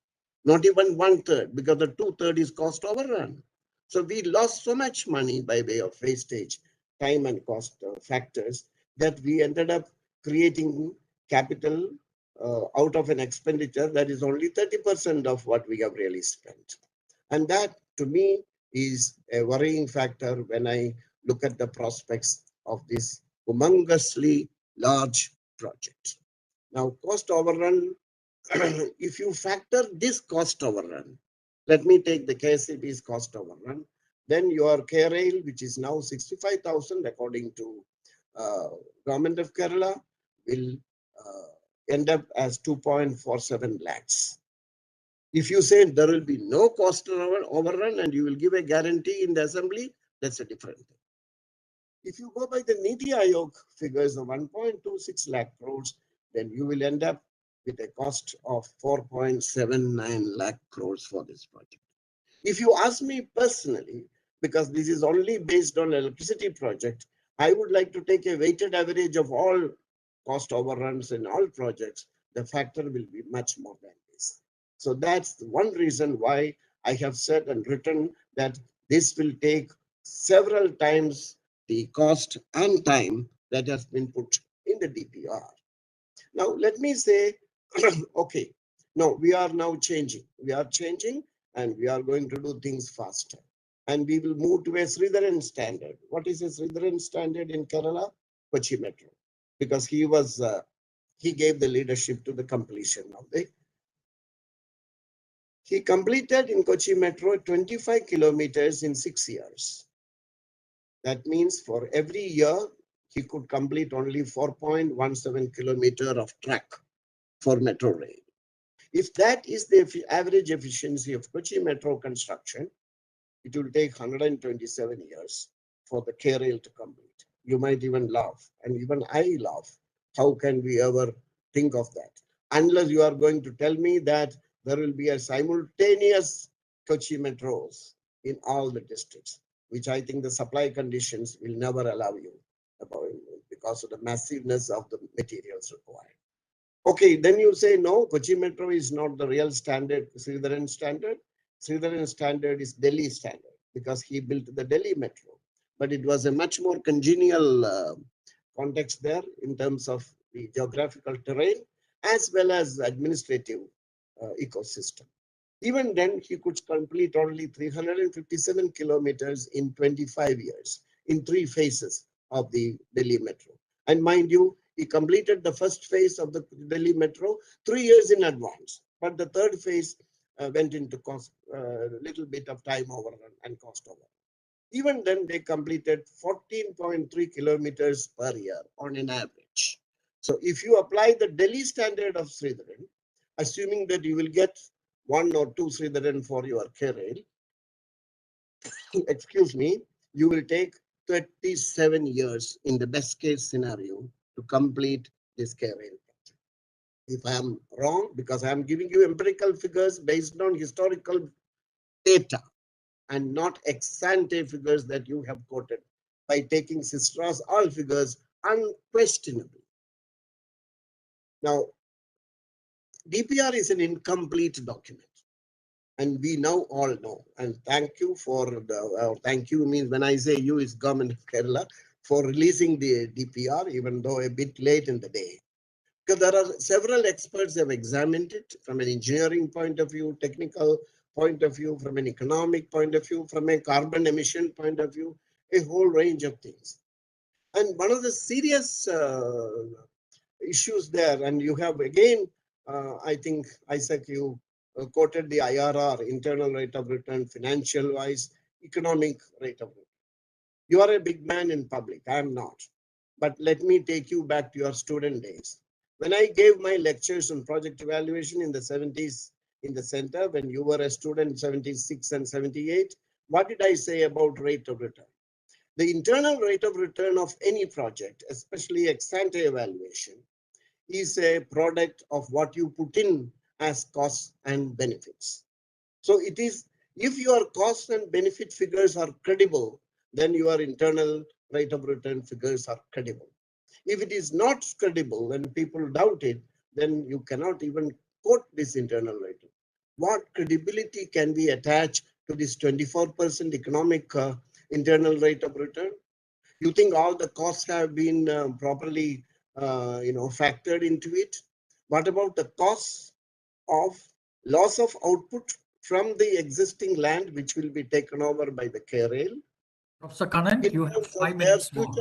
Not even 1/3, because the 2/3 is cost overrun. So we lost so much money by way of wastage, time and cost factors, that we ended up creating capital out of an expenditure that is only 30% of what we have really spent. And that, to me, is a worrying factor when I look at the prospects of this humongously large project. Now, cost overrun, if you factor this cost overrun, let me take the KSCB's cost overrun, then your K-Rail, which is now 65,000 according to Government of Kerala, will end up as 2.47 lakhs. If you say there will be no cost overrun and you will give a guarantee in the assembly, that's a different thing. If you go by the Niti Aayog figures of 1.26 lakh crores, then you will end up with a cost of 4.79 lakh crores for this project. If you ask me personally, because this is only based on electricity project, I would like to take a weighted average of all cost overruns in all projects. The factor will be much more than this. So that's one reason why I have said and written that this will take several times the cost and time that has been put in the DPR. Now, let me say, okay, no, we are now changing. We are changing and we are going to do things faster. And we will move to a Sridharan standard. What is a Sridharan standard in Kerala? Kochi Metro. Because he gave the leadership to the completion of it. He completed in Kochi Metro 25 kilometers in 6 years. That means for every year, he could complete only 4.17 kilometers of track for metro rail. If that is the average efficiency of Kochi Metro construction, it will take 127 years for the K-Rail to complete. You might even laugh, and even I laugh. How can we ever think of that? Unless you are going to tell me that there will be a simultaneous Kochi Metros in all the districts, which I think the supply conditions will never allow you because of the massiveness of the materials required. Okay, then you say, no, Kochi Metro is not the real standard, Sridharan standard. Sridharan standard is Delhi standard because he built the Delhi Metro. But it was a much more congenial context there in terms of the geographical terrain as well as administrative ecosystem. Even then, he could complete only 357 kilometers in 25 years in 3 phases of the Delhi Metro. And mind you, he completed the first phase of the Delhi Metro 3 years in advance. But the third phase went into cost, little bit of time overrun and cost overrun. Even then, they completed 14.3 kilometers per year on an average. So if you apply the Delhi standard of Sridharan, assuming that you will get 1 or 2 Sridharan for your K-Rail, excuse me, you will take 37 years in the best case scenario to complete this K-Rail project. If I am wrong, because I am giving you empirical figures based on historical data and not ex ante figures that you have quoted by taking Sistra's all figures unquestionably. Now, DPR is an incomplete document. And we now all know, and thank you for the, thank you means when I say you is government of Kerala for releasing the DPR, even though a bit late in the day. Because there are several experts who have examined it from an engineering point of view, technical point of view, from an economic point of view, from a carbon emission point of view, a whole range of things. And one of the serious issues there, and you have again, I think, Isaac, you quoted the IRR, internal rate of return, financial wise, economic rate of return. You are a big man in public, I am not. But let me take you back to your student days. When I gave my lectures on project evaluation in the 70s in the center, when you were a student, 76 and 78, what did I say about rate of return? The internal rate of return of any project, especially ex ante evaluation, is a product of what you put in as costs and benefits. So it is, if your cost and benefit figures are credible, then your internal rate of return figures are credible. If it is not credible and people doubt it, then you cannot even quote this internal rate. What credibility can we attach to this 24% economic internal rate of return? You think all the costs have been properly factored into it? What about the costs of loss of output from the existing land, which will be taken over by the KRail? Professor Kannan, you have 5 minutes more.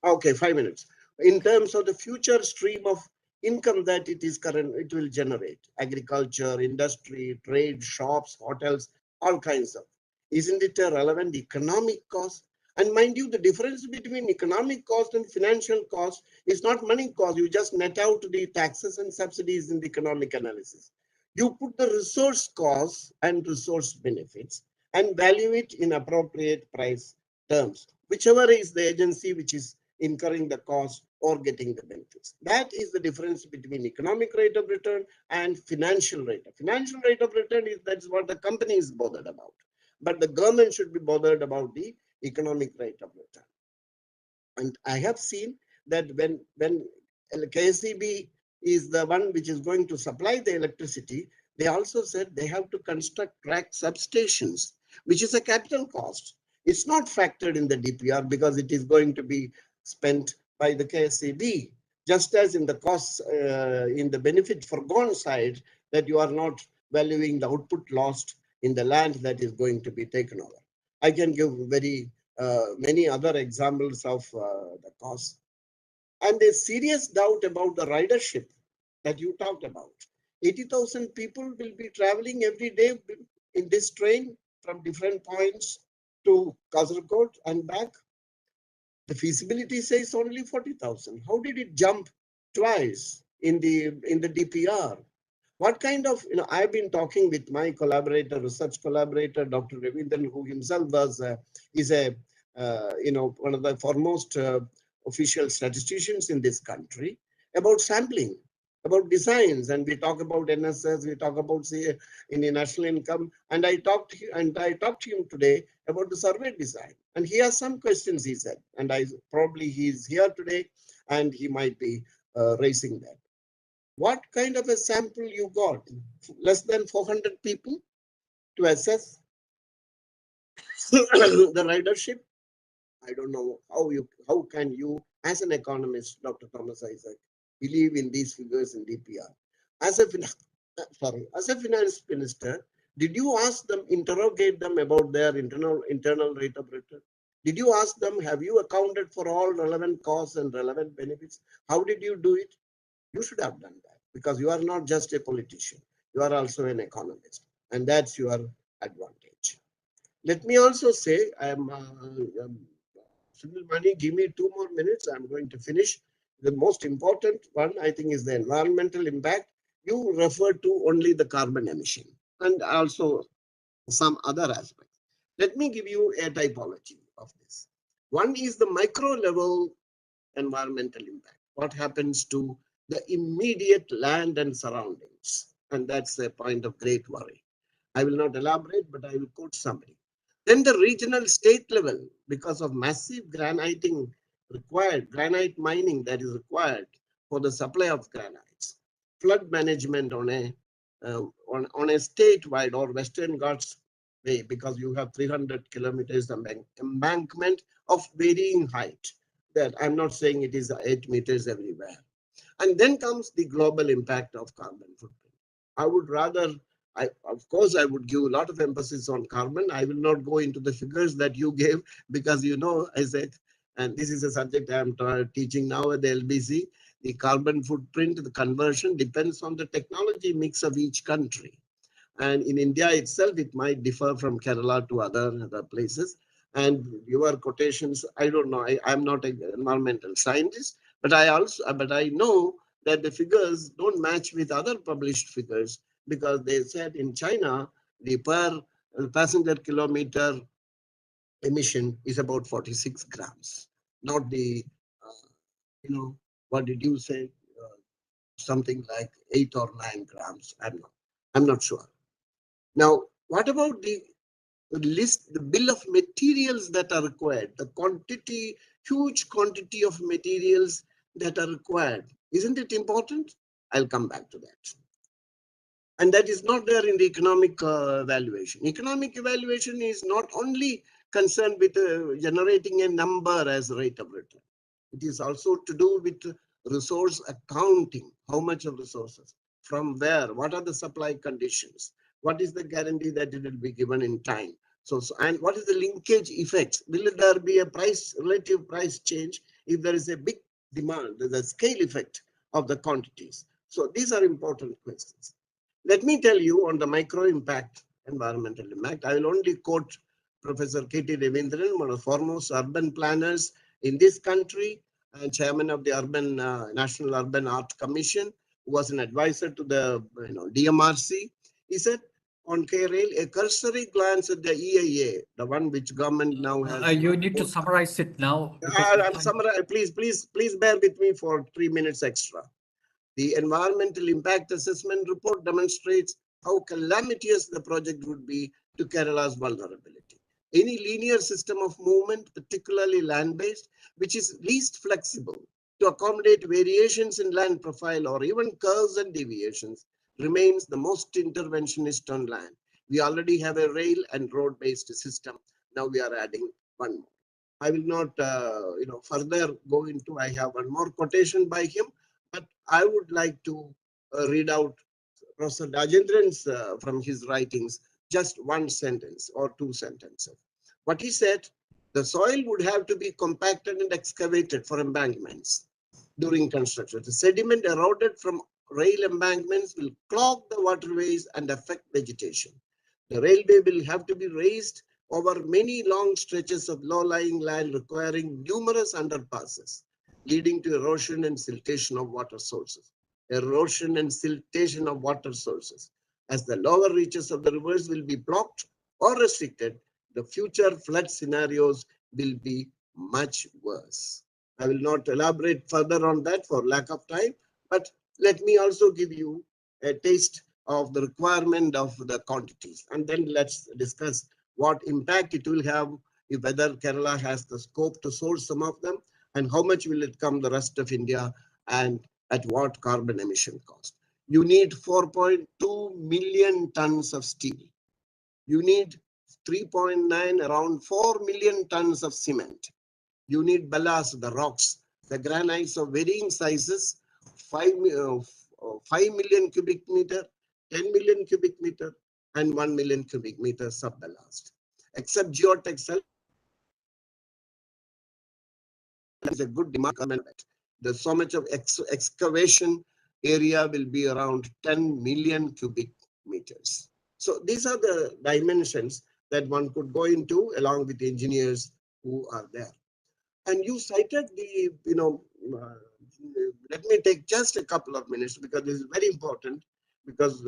Okay, 5 minutes. In terms of the future stream of income that it will generate, agriculture, industry, trade, shops, hotels, all kinds of. Isn't it a relevant economic cost? And mind you, the difference between economic cost and financial cost is not money cost. You just net out the taxes and subsidies in the economic analysis. You put the resource costs and resource benefits and value it in appropriate price terms, whichever is the agency which is incurring the cost or getting the benefits. That is the difference between economic rate of return and financial rate. Financial rate of return is that's what the company is bothered about. But the government should be bothered about the economic rate of return. And I have seen that when KSEB is the one which is going to supply the electricity, they also said they have to construct track substations, which is a capital cost. It's not factored in the DPR because it is going to be spent by the KSEB, just as in the costs, in the benefit forgone side, that you are not valuing the output lost in the land that is going to be taken over. I can give very many other examples of the cost. And a serious doubt about the ridership that you talked about. 80,000 people will be traveling every day in this train from different points to Kasaragod and back. The feasibility says only 40,000. How did it jump twice in the DPR? What kind of, I've been talking with my collaborator, research collaborator, Dr. Ravindran, who himself is one of the foremost official statisticians in this country, about sampling, about designs, and we talk about NSS, we talk about in the national income, and I talked to him today about the survey design, and he has some questions, he said, and he's here today, and he might be raising that. What kind of a sample you got? Less than 400 people to assess the ridership? I don't know how can you, as an economist, Dr. Thomas Isaac, believe in these figures in DPR? As a finance minister, did you ask them, interrogate them about their internal rate of return? Did you ask them, have you accounted for all relevant costs and relevant benefits? How did you do it? You should have done that because you are not just a politician. You are also an economist, and that's your advantage. Let me also say, Sunil Mani, give me 2 more minutes. I'm going to finish. The most important one, I think, is the environmental impact. You refer to only the carbon emission and also some other aspects. Let me give you a typology of this. One is the micro level environmental impact. What happens to the immediate land and surroundings. And that's a point of great worry. I will not elaborate, but I will quote summary. Then the regional state level, because of massive graniting required, granite mining that is required for the supply of granites, flood management on a statewide or Western Ghats way, because you have 300 kilometers embankment of varying height. That I'm not saying it is 8 meters everywhere. And then comes the global impact of carbon footprint. I would rather, of course, I would give a lot of emphasis on carbon. I will not go into the figures that you gave because I said, and this is a subject I'm teaching now at the LBC. The carbon footprint, the conversion depends on the technology mix of each country. And in India itself, it might differ from Kerala to other places. And your quotations, I don't know. I'm not an environmental scientist, but I know that the figures don't match with other published figures, because they said in China the per passenger kilometer emission is about 46 grams, not the what did you say? Something like 8 or 9 grams. I'm not sure. Now, what about the list, the bill of materials that are required, the quantity, huge quantity of materials that are required? Isn't it important? I'll come back to that. And that is not there in the economic evaluation. Economic evaluation is not only concerned with generating a number as rate of return. It is also to do with resource accounting. How much of resources? From where? What are the supply conditions? What is the guarantee that it will be given in time? And what is the linkage effects? Will there be a relative price change if there is a big demand, the scale effect of the quantities? So these are important questions. Let me tell you on the micro impact, environmental impact. I will only quote Professor K.T. Ravindran, one of the foremost urban planners in this country, and chairman of the National Urban Art Commission, who was an advisor to the DMRC. He said, on K-Rail, a cursory glance at the EIA, the one which government now has. You need to summarize it now. I'm summarizing. Please bear with me for 3 minutes extra. The environmental impact assessment report demonstrates how calamitous the project would be to Kerala's vulnerability. Any linear system of movement, particularly land-based, which is least flexible to accommodate variations in land profile or even curves and deviations, remains the most interventionist on land. We already have a rail and road-based system. Now we are adding one more. I will not further go into, I have one more quotation by him, but I would like to read out Professor Rajendran's from his writings, just one sentence or 2 sentences. What he said, the soil would have to be compacted and excavated for embankments during construction. The sediment eroded from rail embankments will clog the waterways and affect vegetation. The railway will have to be raised over many long stretches of low-lying land requiring numerous underpasses, leading to erosion and siltation of water sources. Erosion and siltation of water sources. As the lower reaches of the rivers will be blocked or restricted, the future flood scenarios will be much worse. I will not elaborate further on that for lack of time, but let me also give you a taste of the requirement of the quantities, and then let's discuss what impact it will have, if whether Kerala has the scope to source some of them, and how much will it come the rest of India, and at what carbon emission cost. You need 4.2 million tons of steel. You need 3.9, around 4 million tons of cement. You need ballast, the rocks, the granites of varying sizes, 5 million cubic meter, 10 million cubic meter, and 1 million cubic meter sub-ballast. Except geotextile, is a good demand. There's so much of excavation area will be around 10 million cubic meters. So these are the dimensions that one could go into along with the engineers who are there. And you cited the, let me take just a couple of minutes because this is very important, because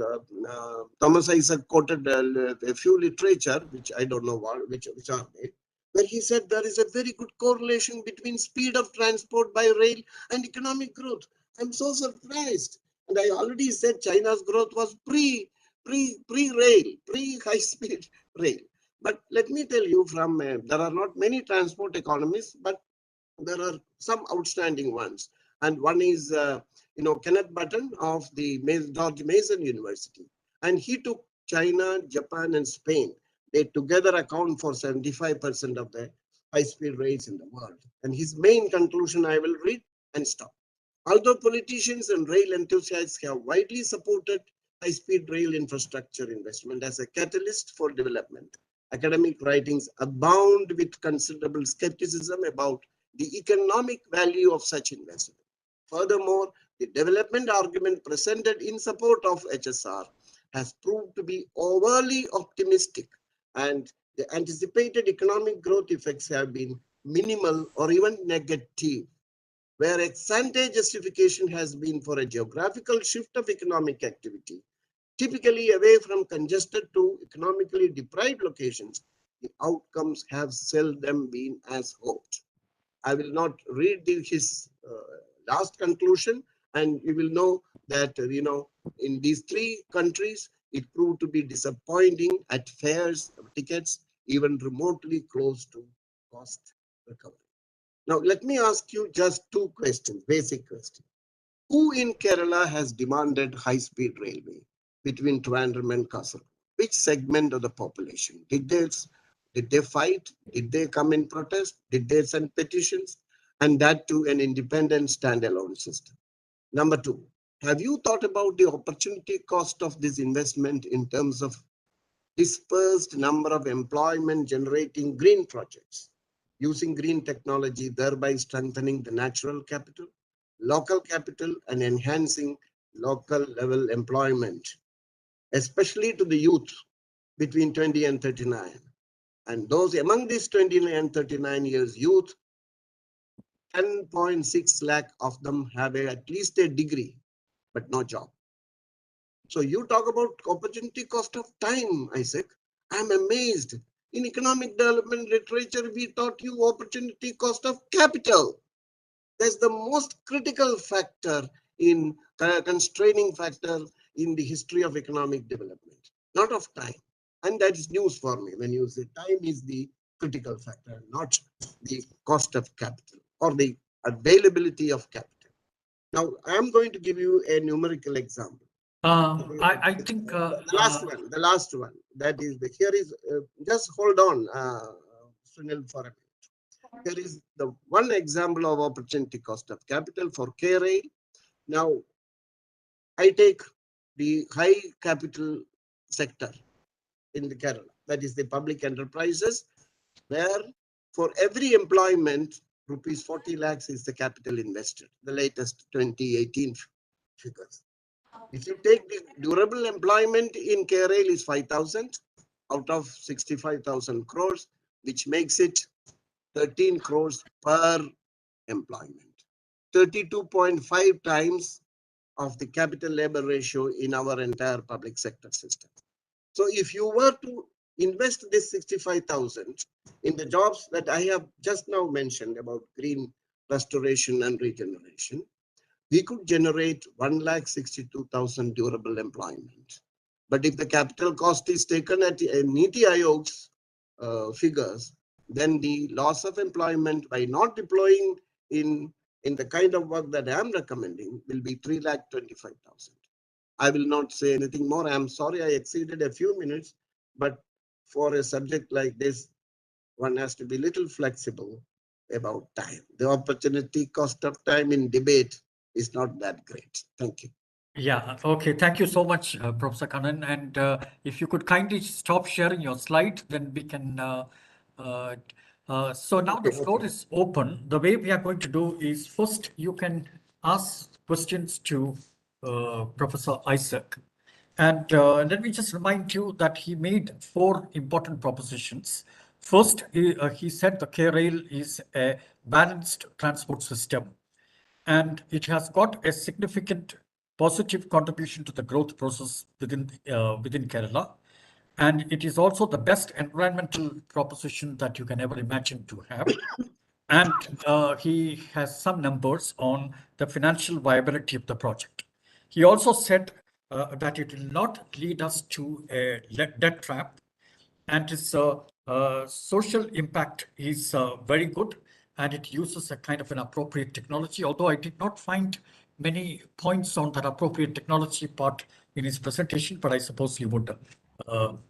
Thomas Isaac quoted a few literature, which I don't know which are they, where he said there is a very good correlation between speed of transport by rail and economic growth. I'm so surprised. And I already said China's growth was pre-rail, pre-high speed rail. But let me tell you from, there are not many transport economies, but there are some outstanding ones. And one is, Kenneth Button of the George Mason University. And he took China, Japan, and Spain. They together account for 75% of the high-speed rails in the world. And his main conclusion I will read and stop. Although politicians and rail enthusiasts have widely supported high-speed rail infrastructure investment as a catalyst for development, academic writings abound with considerable skepticism about the economic value of such investment. Furthermore, the development argument presented in support of HSR has proved to be overly optimistic, and the anticipated economic growth effects have been minimal or even negative, where ex-ante justification has been for a geographical shift of economic activity, typically away from congested to economically deprived locations. The outcomes have seldom been as hoped. I will not read his last conclusion, and you will know that, in these three countries, it proved to be disappointing at fares, tickets, even remotely close to cost recovery. Now, let me ask you just two questions, basic questions. Who in Kerala has demanded high-speed railway between Trivandrum and Kasaragod? Which segment of the population? Did they fight? Did they come in protest? Did they send petitions? And that to an independent standalone system. Number two, have you thought about the opportunity cost of this investment in terms of dispersed number of employment generating green projects, using green technology, thereby strengthening the natural capital, local capital, and enhancing local level employment, especially to the youth between 20 and 39. And those among these 20 and 39 years youth, 10.6 lakh of them have at least a degree, but no job. So you talk about opportunity cost of time, Isaac. I'm amazed. In economic development literature, we taught you opportunity cost of capital. That's the most critical factor in constraining factor in the history of economic development, not of time. And that is news for me when you say time is the critical factor, not the cost of capital or the availability of capital. Now, I'm going to give you a numerical example. I think The last one. That is here is just hold on, Sunil, for a minute. Here is the one example of opportunity cost of capital for K-Rail. Now, I take the high capital sector in the Kerala, that is the public enterprises, where for every employment, rupees 40 lakhs is the capital invested, the latest 2018 figures. If you take the durable employment in K-Rail is 5,000 out of 65,000 crores, which makes it 13 crores per employment. 32.5 times of the capital labor ratio in our entire public sector system. So if you were to invest this 65,000 in the jobs that I have just now mentioned about green restoration and regeneration, we could generate 1,62,000 durable employment. But if the capital cost is taken at Niti Aayog's figures, then the loss of employment by not deploying in the kind of work that I am recommending will be 3,25,000. I will not say anything more. I'm sorry I exceeded a few minutes, but for a subject like this, one has to be little flexible about time. The opportunity cost of time in debate is not that great. Thank you. Yeah, okay. Thank you so much, Professor Kannan. And if you could kindly stop sharing your slide, then we can. So now the floor is open. The way we are going to do is first you can ask questions to Professor Isaac. And let me just remind you that he made 4 important propositions. First, he said the K-Rail is a balanced transport system, and it has got a significant positive contribution to the growth process within Kerala. And it is also the best environmental proposition that you can ever imagine to have. And he has some numbers on the financial viability of the project. He also said that it will not lead us to a debt trap, and its social impact is very good, and it uses a kind of an appropriate technology, although I did not find many points on that appropriate technology part in his presentation, but I suppose he would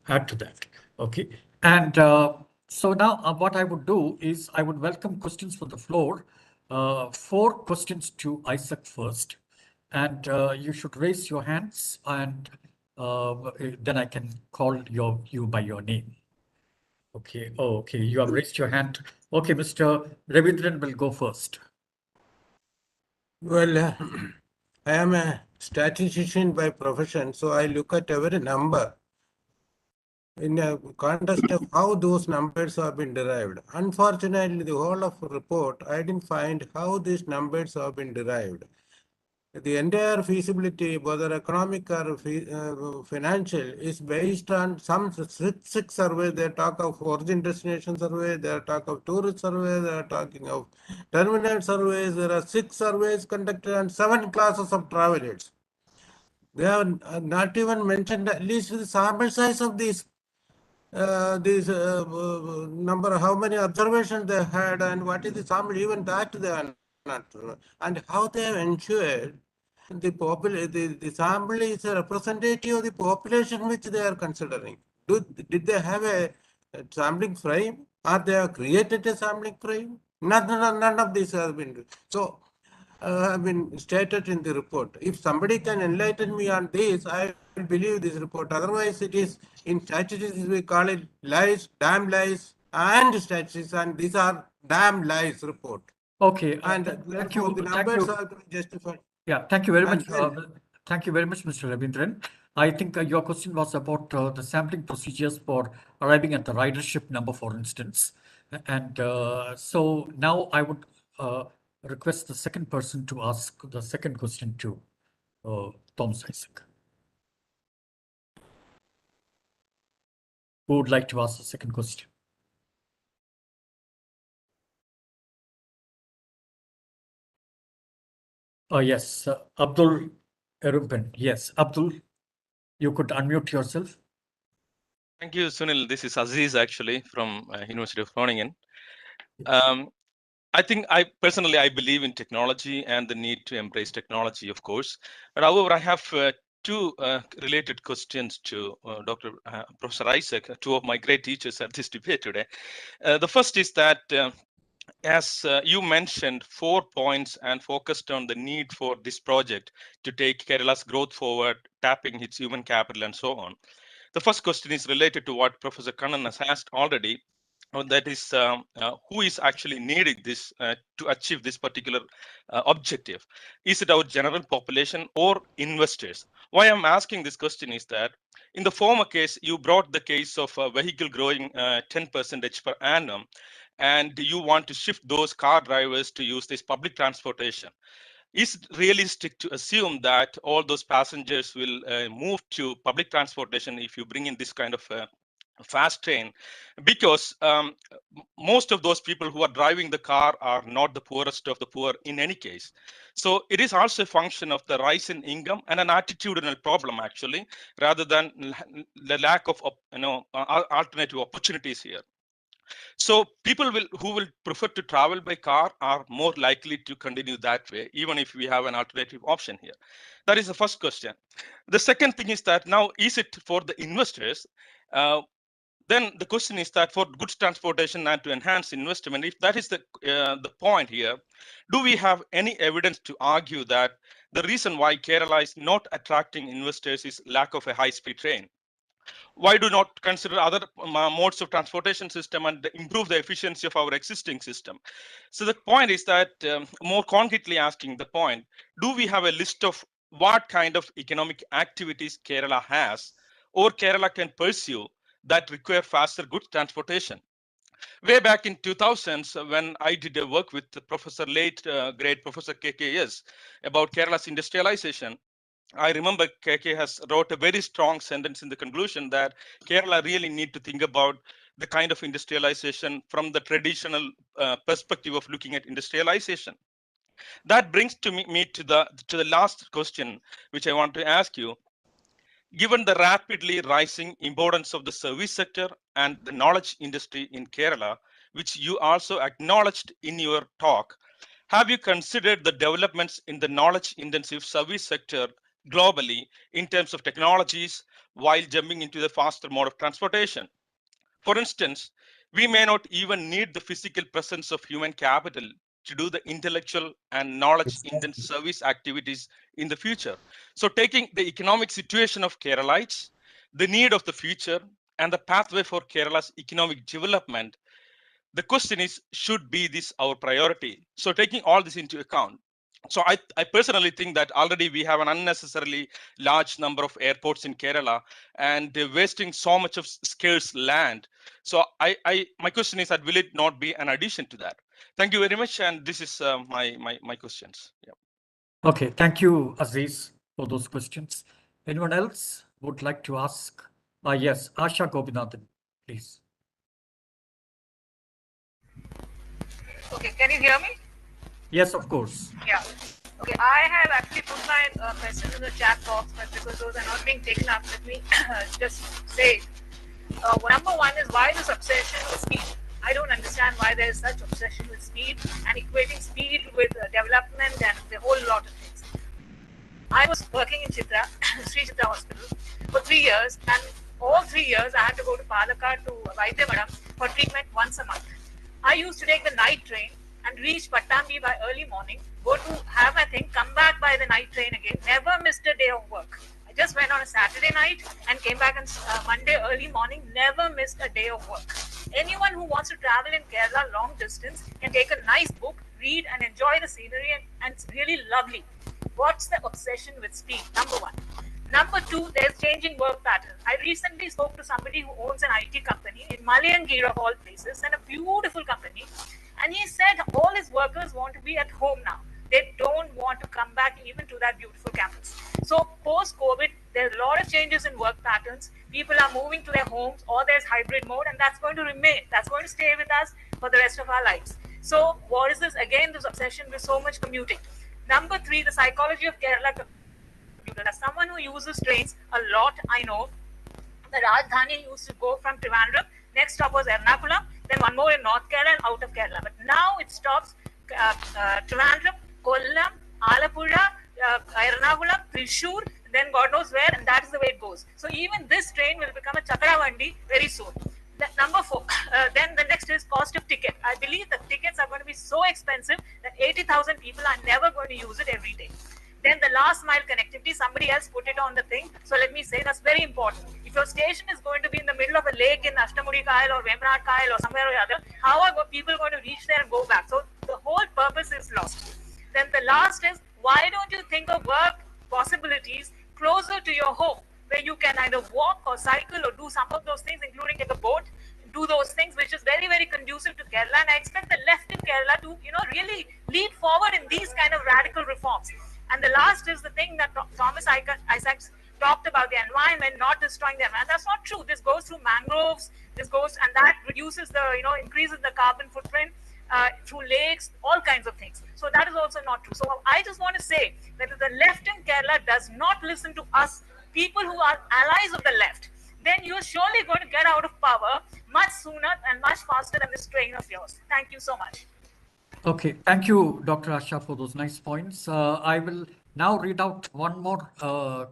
add to that. Okay. And so now what I would do is I would welcome questions from the floor. 4 questions to Isaac first. And you should raise your hands, and then I can call you by your name. Okay. Oh, okay. You have raised your hand. Okay, Mr. Ravindran will go first. Well, I am a statistician by profession, so I look at every number in a context of how those numbers have been derived. Unfortunately, the whole of the report, I didn't find how these numbers have been derived. The entire feasibility, whether economic or financial, is based on some six surveys. They talk of origin destination survey, they talk of tourist survey, they are talking of terminal surveys. There are 6 surveys conducted on 7 classes of travelers. They have not even mentioned at least the sample size of these number, how many observations they had, and what is the sample, even that they are not, and how they have ensured the sample is a representative of the population which they are considering. Did they have a sampling frame, or they have created a sampling frame? None of this has been. So have been stated in the report. If somebody can enlighten me on this, I will believe this report. Otherwise, it is in statistics we call it lies, damn lies, and statistics, and these are damn lies report. Okay. And thank therefore, you. the numbers are to be justified. Yeah, thank you very much. And Thank you very much, Mr. Ravindran. I think your question was about the sampling procedures for arriving at the ridership number, for instance. And so now I would request the second person to ask the second question to Thomas Isaac. Who would like to ask the second question? Yes, Abdul Erumpan. Yes, Abdul, you could unmute yourself. Thank you, Sunil. This is Aziz, actually, from University of Groningen. Yes. I think I believe in technology and the need to embrace technology, of course. But however, I have 2 related questions to Dr. Professor Isaac, 2 of my great teachers at this debate today. The first is that as you mentioned 4 points and focused on the need for this project to take Kerala's growth forward, tapping its human capital and so on. The first question is related to what Professor Kannan has asked already. That is, who is actually needing this to achieve this particular objective? Is it our general population or investors? Why I'm asking this question is that in the former case, you brought the case of a vehicle growing 10% per annum, and you want to shift those car drivers to use this public transportation. Is it realistic to assume that all those passengers will move to public transportation if you bring in this kind of fast train? Because most of those people who are driving the car are not the poorest of the poor in any case. So it is also a function of the rise in income and an attitudinal problem, actually, rather than the lack of alternative opportunities here. So people who will prefer to travel by car are more likely to continue that way, even if we have an alternative option here. That is the first question. The second thing is that now, is it for the investors? Then the question is that for goods transportation and to enhance investment, if that is the point here, do we have any evidence to argue that the reason why Kerala is not attracting investors is lack of a high-speed train? Why do not consider other modes of transportation system and improve the efficiency of our existing system? So the point is that more concretely asking the point, do we have a list of what kind of economic activities Kerala has or Kerala can pursue that require faster goods transportation? Way back in 2000s, when I did a work with the great Professor KKS about Kerala's industrialization, I remember KK has wrote a very strong sentence in the conclusion that Kerala really need to think about the kind of industrialization from the traditional perspective of looking at industrialization. That brings me to the last question, which I want to ask you. Given the rapidly rising importance of the service sector and the knowledge industry in Kerala, which you also acknowledged in your talk, have you considered the developments in the knowledge-intensive service sector globally in terms of technologies while jumping into the faster mode of transportation? For instance, we may not even need the physical presence of human capital to do the intellectual and knowledge-intensive service activities in the future. So taking the economic situation of Keralites, the need of the future, and the pathway for Kerala's economic development, the question is, should be this our priority? So taking all this into account, so I personally think that already we have an unnecessarily large number of airports in Kerala, and they're wasting so much of scarce land. So my question is that will it not be an addition to that? Thank you very much, and this is my questions. Yeah. Okay, thank you, Aziz, for those questions. Anyone else would like to ask? Yes, Asha Gopinathan, please. Okay, can you hear me? Yes, of course. Yeah. Okay, I have actually put my questions in the chat box, but because those are not being taken up, let me just say. Number one is, why this obsession with speed? I don't understand why there is such obsession with speed and equating speed with development and the whole lot of things. I was working in Chitra, Sri Chitra Hospital, for 3 years, and all 3 years I had to go to Palakkad to Vaidyamadam for treatment once a month. I used to take the night train and reach Pattambi by early morning, go to have my thing, come back by the night train again, never missed a day of work. I just went on a Saturday night and came back on Monday early morning, never missed a day of work. Anyone who wants to travel in Kerala long distance can take a nice book, read and enjoy the scenery, and it's really lovely. What's the obsession with speed? Number one. Number two, there's changing work pattern. I recently spoke to somebody who owns an IT company in Malayangira of all places, and a beautiful company. And he said all his workers want to be at home now. They don't want to come back even to that beautiful campus. So post-COVID, there's a lot of changes in work patterns. People are moving to their homes, or there's hybrid mode, and that's going to remain. That's going to stay with us for the rest of our lives. So what is this? Again, this obsession with so much commuting. Number three, the psychology of Kerala commuter. As someone who uses trains a lot, I know the Rajdhani used to go from Trivandrum. Next stop was Ernakulam, then one more in North Kerala and out of Kerala. But now it stops Trivandrum, Kollam, Alappuzha, Ernakulam, Thrissur, then God knows where, and that is the way it goes. So even this train will become a Chakravandi very soon. Number four, then the next is cost of ticket. I believe the tickets are going to be so expensive that 80,000 people are never going to use it every day. Then the last mile connectivity, somebody else put it on the thing. So let me say that's very important. If your station is going to be in the middle of a lake in Ashtamudi Kyle or Vemrad Kyle or somewhere or other, how are people going to reach there and go back? So the whole purpose is lost. Then the last is, why don't you think of work possibilities closer to your home, where you can either walk or cycle or do some of those things, including take a boat, do those things, which is very, very conducive to Kerala. And I expect the left in Kerala to, really lead forward in these kind of radical reforms. And the last is the thing that Thomas Isaacs talked about, the environment, not destroying them. And that's not true. This goes through mangroves, and that reduces the, increases the carbon footprint through lakes, all kinds of things. So that is also not true. So I just want to say that if the left in Kerala does not listen to us, people who are allies of the left, then you're surely going to get out of power much sooner and much faster than this train of yours. Thank you so much. Okay, thank you, Dr. Asha, for those nice points. I will now read out one more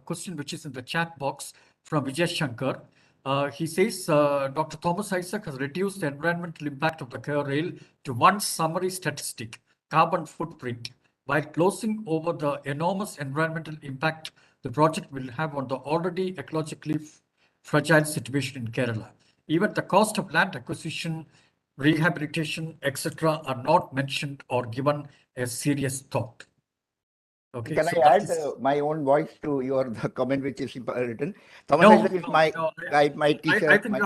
question, which is in the chat box from Vijay Shankar. He says, Dr. Thomas Isaac has reduced the environmental impact of the Kerala Rail to one summary statistic, carbon footprint, while glossing over the enormous environmental impact the project will have on the already ecologically fragile situation in Kerala. Even the cost of land acquisition, rehabilitation, etc., are not mentioned or given a serious thought. Okay, can so I add my own voice to the comment which is written? Thomas no, Isaac is my guide, my teacher. I think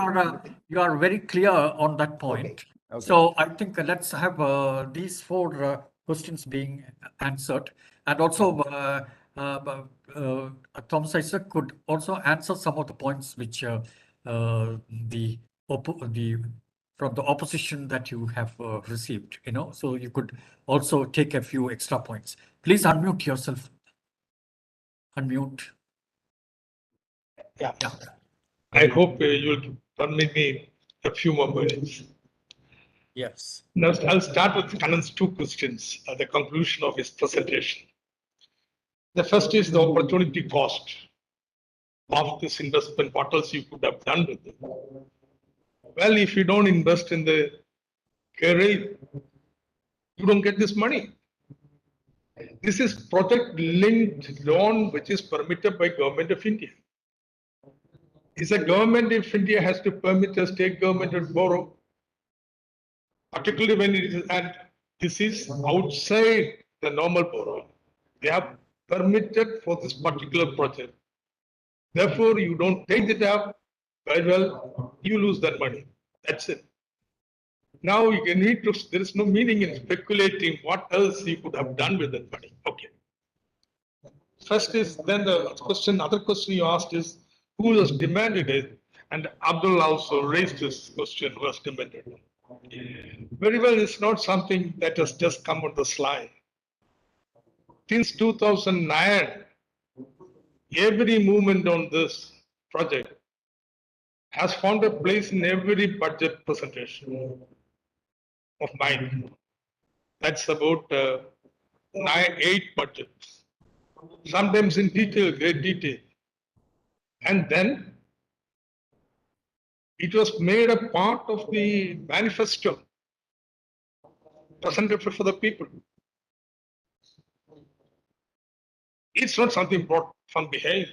you are very clear on that point. Okay. Okay. So I think let's have these four questions being answered, and also Thomas Isaac could also answer some of the points which the from the opposition that you have received, so you could also take a few extra points. Please unmute yourself. Unmute. Yeah. I hope you'll permit me a few more minutes. Yes. Now, I'll start with Kanan's two questions at the conclusion of his presentation. The first is the opportunity cost of this investment. What else you could have done with it? Well, if you don't invest in the career, you don't get this money. This is project-linked loan which is permitted by Government of India. Is a Government of India has to permit a state government to borrow, particularly when it is, and this is outside the normal borrowing. They have permitted for this particular project. Therefore, you don't take it up, very well, you lose that money. That's it. Now you can need to, there is no meaning in speculating what else you could have done with that money. Okay. First is, then the question, other question you asked is, who has demanded it? And Abdul also raised this question, who has demanded it? Very well, it's not something that has just come on the slide. Since 2009, every movement on this project has found a place in every budget presentation of mine. That's about 8 budgets, sometimes in detail, great detail. And then it was made a part of the manifesto presented for the people. It's not something brought from behind.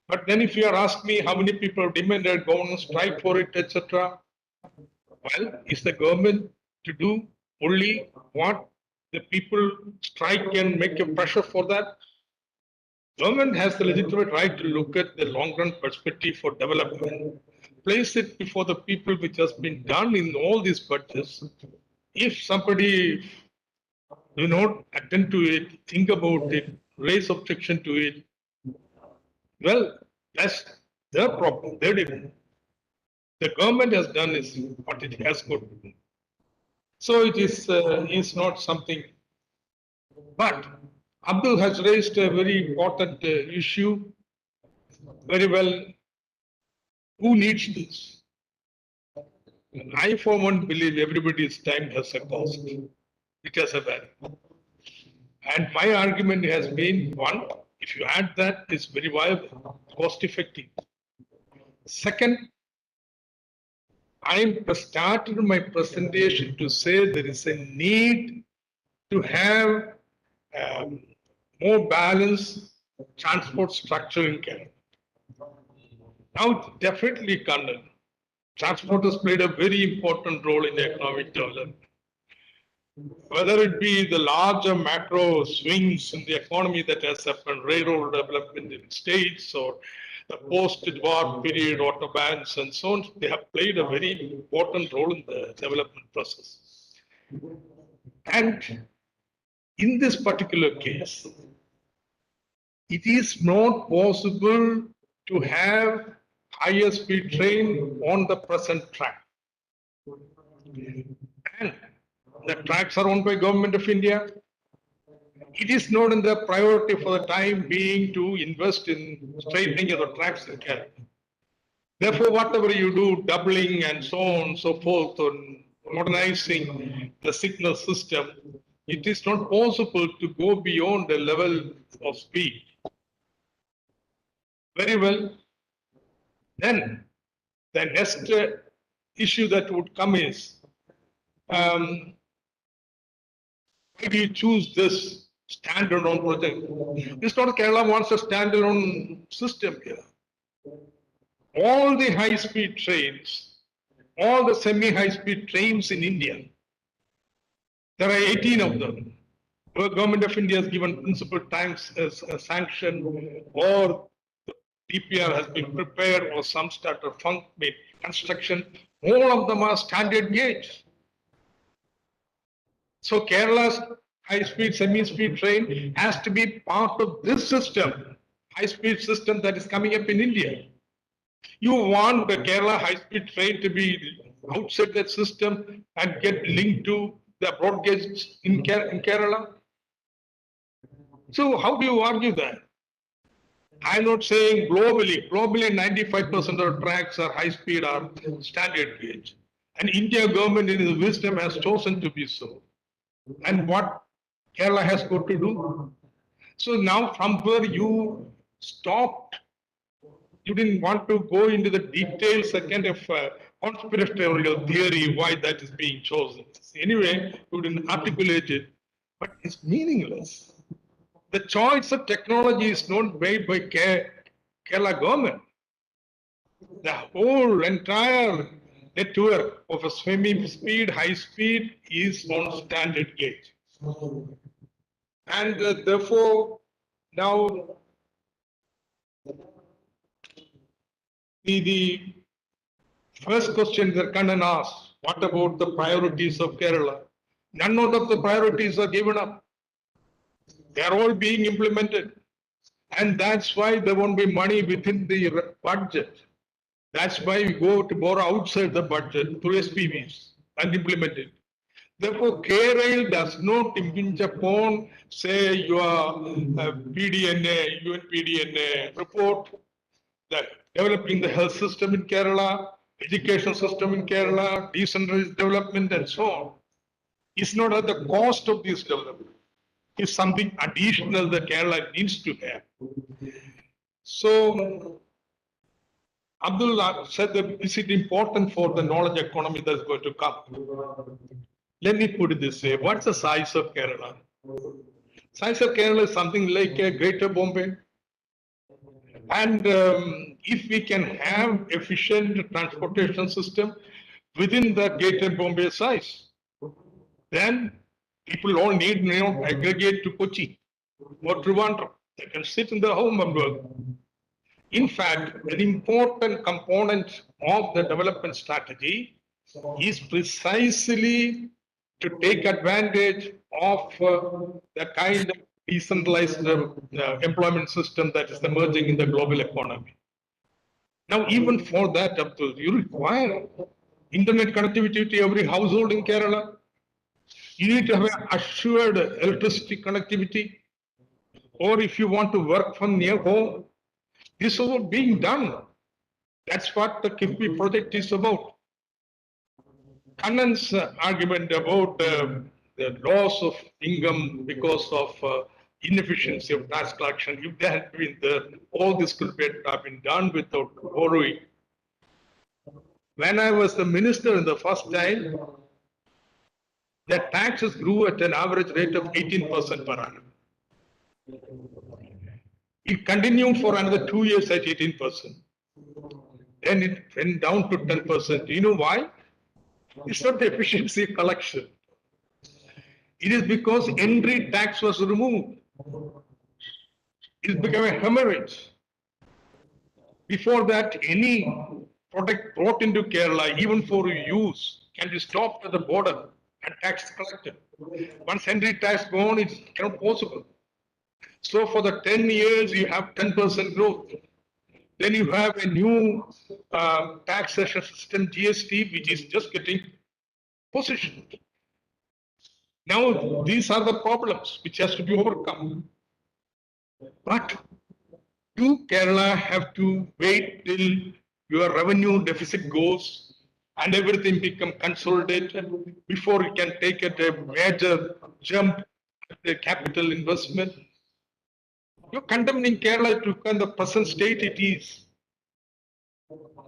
But then if you are asking me how many people demanded, go on strike for it, etc. Well, is the government to do only what the people strike and make a pressure for that? Government has the legitimate right to look at the long-run perspective for development, place it before the people, which has been done in all these budgets. If somebody do not attend to it, think about it, raise objection to it, well, that's their problem. They didn't. The government has done is what it has got to do. So it is not something. But Abdul has raised a very important issue. Very well, who needs this? I, for one, believe everybody's time has a cost. It has a value. And my argument has been, one, if you add that, it's very viable, cost effective. Second, I started my presentation to say there is a need to have more balanced transport structure in Canada. Now, definitely, Kannan, transport has played a very important role in economic development. Whether it be the larger macro swings in the economy that has happened, railroad development in states, or the post-war period autobahns and so on, they have played a very important role in the development process. And in this particular case, it is not possible to have higher speed train on the present track. And the tracks are owned by Government of India. It is not in the priority for the time being to invest in straightening of the tracks in Canada. Therefore, whatever you do, doubling and so on and so forth, on modernizing the signal system, it is not possible to go beyond the level of speed. Very well. Then the next issue that would come is, why do you choose this standalone project? It's not Kerala wants a standalone system here. All the high-speed trains, all the semi-high-speed trains in India, there are 18 of them. The Government of India has given principal times as a sanction, or the DPR has been prepared, or some start of construction. All of them are standard gauge. So Kerala's high-speed, semi-speed train has to be part of this system, high-speed system that is coming up in India. You want the Kerala high-speed train to be outside that system and get linked to the broad gauge in Kerala? So how do you argue that? I'm not saying globally. Globally, 95% of tracks are high-speed or standard gauge. And India government in its wisdom has chosen to be so. And what Kerala has got to do? So now from where you stopped, you didn't want to go into the details, a kind of conspiratorial theory why that is being chosen. Anyway, you didn't articulate it, but it's meaningless. The choice of technology is not made by Kerala government. The whole entire network of a swimming speed, high speed is on standard gauge. And therefore, now the first question that Kannan asked, what about the priorities of Kerala? None of the priorities are given up. They are all being implemented. And that's why there won't be money within the budget. That's why we go to borrow outside the budget through SPVs and implement it. Therefore, KRail does not impinge upon, say, your PDNA, UNPDNA report, that developing the health system in Kerala, education system in Kerala, decentralized development, and so on. It's not at the cost of this development. It's something additional that Kerala needs to have. So, Abdullah said that is it important for the knowledge economy that's going to come? Let me put it this way. What's the size of Kerala? Size of Kerala is something like a Greater Bombay. And if we can have efficient transportation system within the Greater Bombay size, then people all need aggregate to Kochi or Trivandrum. They can sit in their home and work. In fact, an important component of the development strategy is precisely to take advantage of the kind of decentralized employment system that is emerging in the global economy. Now, even for that, Abdul, you require internet connectivity to every household in Kerala. You need to have assured electricity connectivity. Or if you want to work from near home, this is all being done. That's what the KIFBI project is about. Kannan's argument about the loss of income because of inefficiency of tax collection, if there had been all this could have been done without borrowing. When I was the minister in the first time, the taxes grew at an average rate of 18% per annum. It continued for another 2 years at 18%. Then it went down to 10%. Do you know why? It's not the efficiency of collection. It is because entry tax was removed. It became a hemorrhage. Before that, any product brought into Kerala, even for use, can be stopped at the border and tax collected. Once entry tax gone, it's not possible. So for the 10 years, you have 10% growth. Then you have a new taxation system, GST, which is just getting positioned. Now, these are the problems which has to be overcome. But do Kerala have to wait till your revenue deficit goes and everything become consolidated before you can take it a major jump at the capital investment? You're condemning Kerala to kind of the present state it is.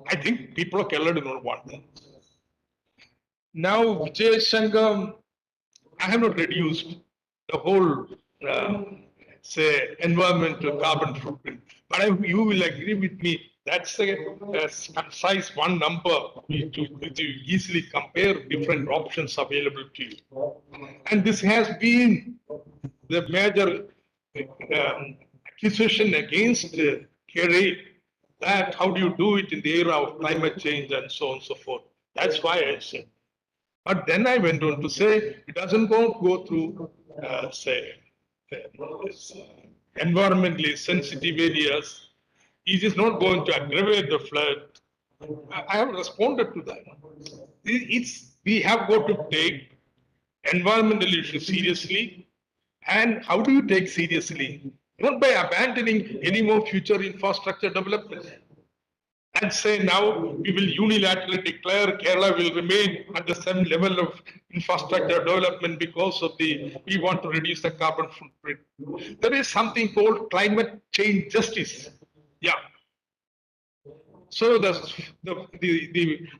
I think people of Kerala do not want that. Now, Vijay Shankar, I have not reduced the whole, say, environmental carbon footprint, but you will agree with me that's a concise one number to easily compare different options available to you. And this has been the major accusation against Kerala, that how do you do it in the era of climate change and so on and so forth. That's why I said. But then I went on to say it doesn't go through, say, environmentally sensitive areas. It is not going to aggravate the flood. I have responded to that. We have got to take environmental issues seriously. And how do you take seriously? Not by abandoning any more future infrastructure development. And say now we will unilaterally declare Kerala will remain at the same level of infrastructure development because of we want to reduce the carbon footprint. There is something called climate change justice. Yeah. So the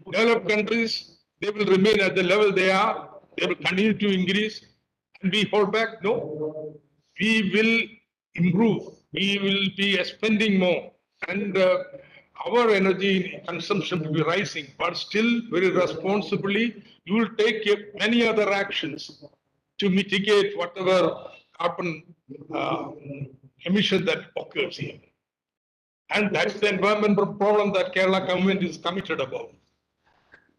developed countries, they will remain at the level they are. They will continue to increase. And we hold back? No. We will improve. We will be spending more. And our energy consumption will be rising. But still, very responsibly, you will take many other actions to mitigate whatever carbon emission that occurs here. And that's the environmental problem that Kerala government is committed about.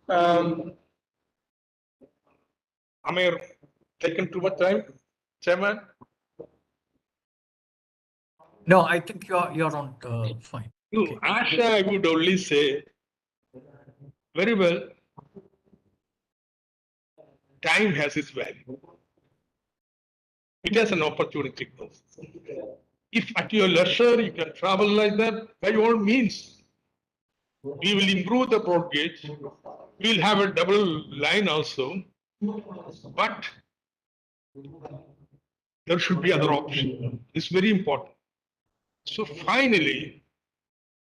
Am I taken too much time, Chairman? No, I think you're on fine. To Asha, I would only say, very well, time has its value. It has an opportunity cost. If at your leisure you can travel like that, by all means, we will improve the broad gauge. We will have a double line also, but there should be other option. It's very important. So finally,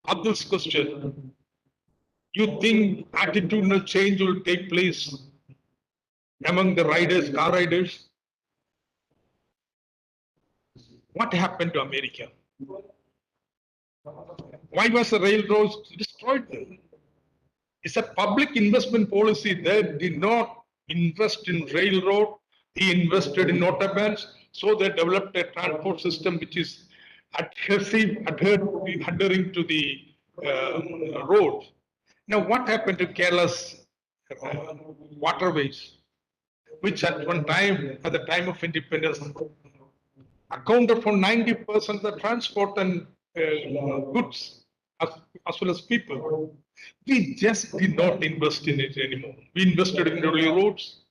Abdul's question, you think attitudinal change will take place among the riders, car riders? What happened to America? Why was the railroads destroyed there? It's a public investment policy. They did not invest in railroad. They invested in autobahns. So they developed a transport system which is adhering to the road. Now, what happened to Kerala's waterways, which at one time, at the time of independence, accounted for 90% of the transport and goods as well as people. We just did not invest in it anymore. We invested in early roads.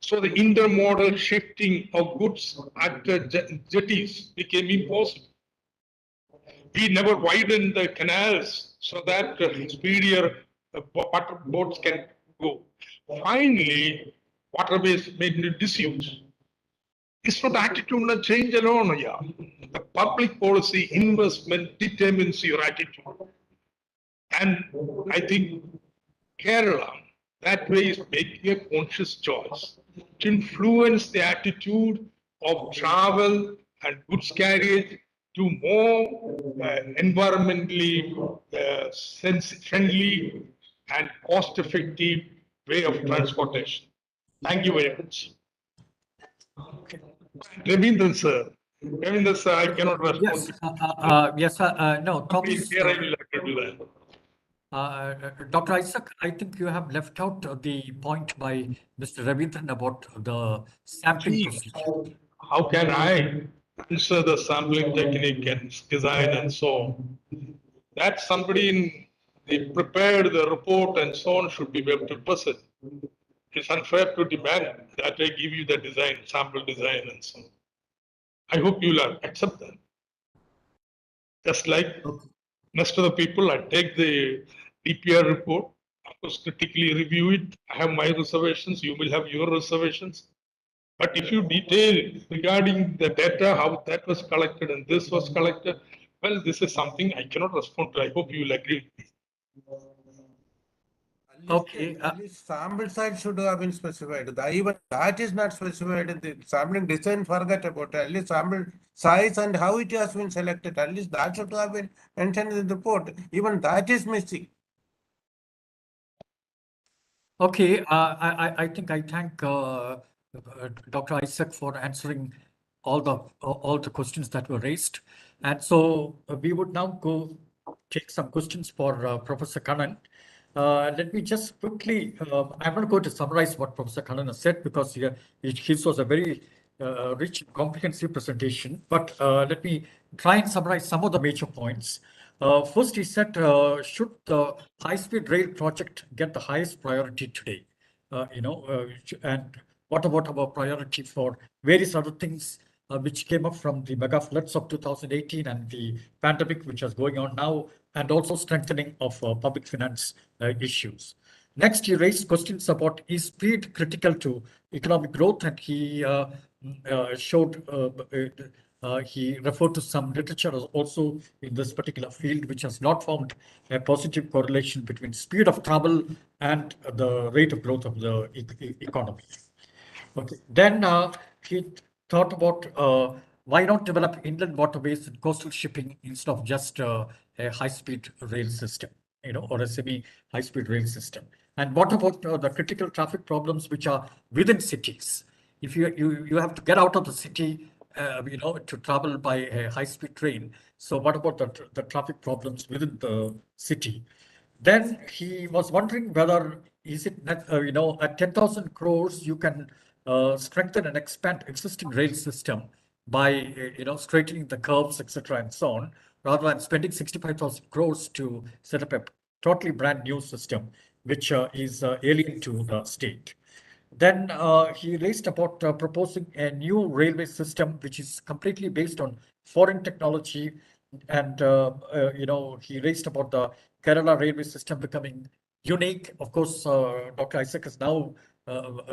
So the intermodal shifting of goods at the jetties became impossible. We never widened the canals so that speedier boats can go. Finally, waterways made into disuse. It's not attitudinal change alone. Yeah. The public policy investment determines your attitude. And I think Kerala, that way, is making a conscious choice to influence the attitude of travel and goods carriage to more environmentally friendly and cost-effective way of transportation. Thank you very much. Ravindran sir, I cannot respond. Yes, no, Thomas. Here I will have to do that. Dr. Isaac, I think you have left out the point by Mr. Ravindran about the sampling procedure. How can I answer the sampling technique and design and so on? That somebody prepared the report and so on should be able to present. It's unfair to demand that I give you the design, sample design and so on. I hope you will accept that. Just like most of the people, I take the DPR report, of course, critically review it. I have my reservations, you will have your reservations. But if you detail regarding the data, how that was collected and this was collected, well, this is something I cannot respond to. I hope you will agree with me. Okay. At least sample size should have been specified. Even that is not specified in the sampling design, forget about it. At least sample size and how it has been selected. At least that should have been mentioned in the report. Even that is missing. Okay, I think I thank Dr. Isaac for answering all the questions that were raised. And so we would now go take some questions for Professor Kannan. Let me just quickly, I'm not going to summarize what Professor Kannan has said because his was a very rich, comprehensive presentation. But let me try and summarize some of the major points. First, he said, should the high-speed rail project get the highest priority today? And what about our priority for various other things which came up from the mega floods of 2018 and the pandemic which is going on now, and also strengthening of public finance issues. Next, he raised questions about is speed critical to economic growth, and he he referred to some literature also in this particular field, which has not found a positive correlation between speed of travel and the rate of growth of the economy. Okay. Then he thought about why not develop inland waterways and coastal shipping instead of just a high-speed rail system, or a semi-high-speed rail system. And what about the critical traffic problems which are within cities? If you have to get out of the city, to travel by a high-speed train. So what about the traffic problems within the city? Then he was wondering whether is it at 10,000 crores you can strengthen and expand existing rail system by straightening the curves, etc., and so on, rather than spending 65,000 crores to set up a totally brand new system, which is alien to the state. Then he raised about proposing a new railway system which is completely based on foreign technology, and he raised about the Kerala railway system becoming unique. Of course, Dr. Isaac has now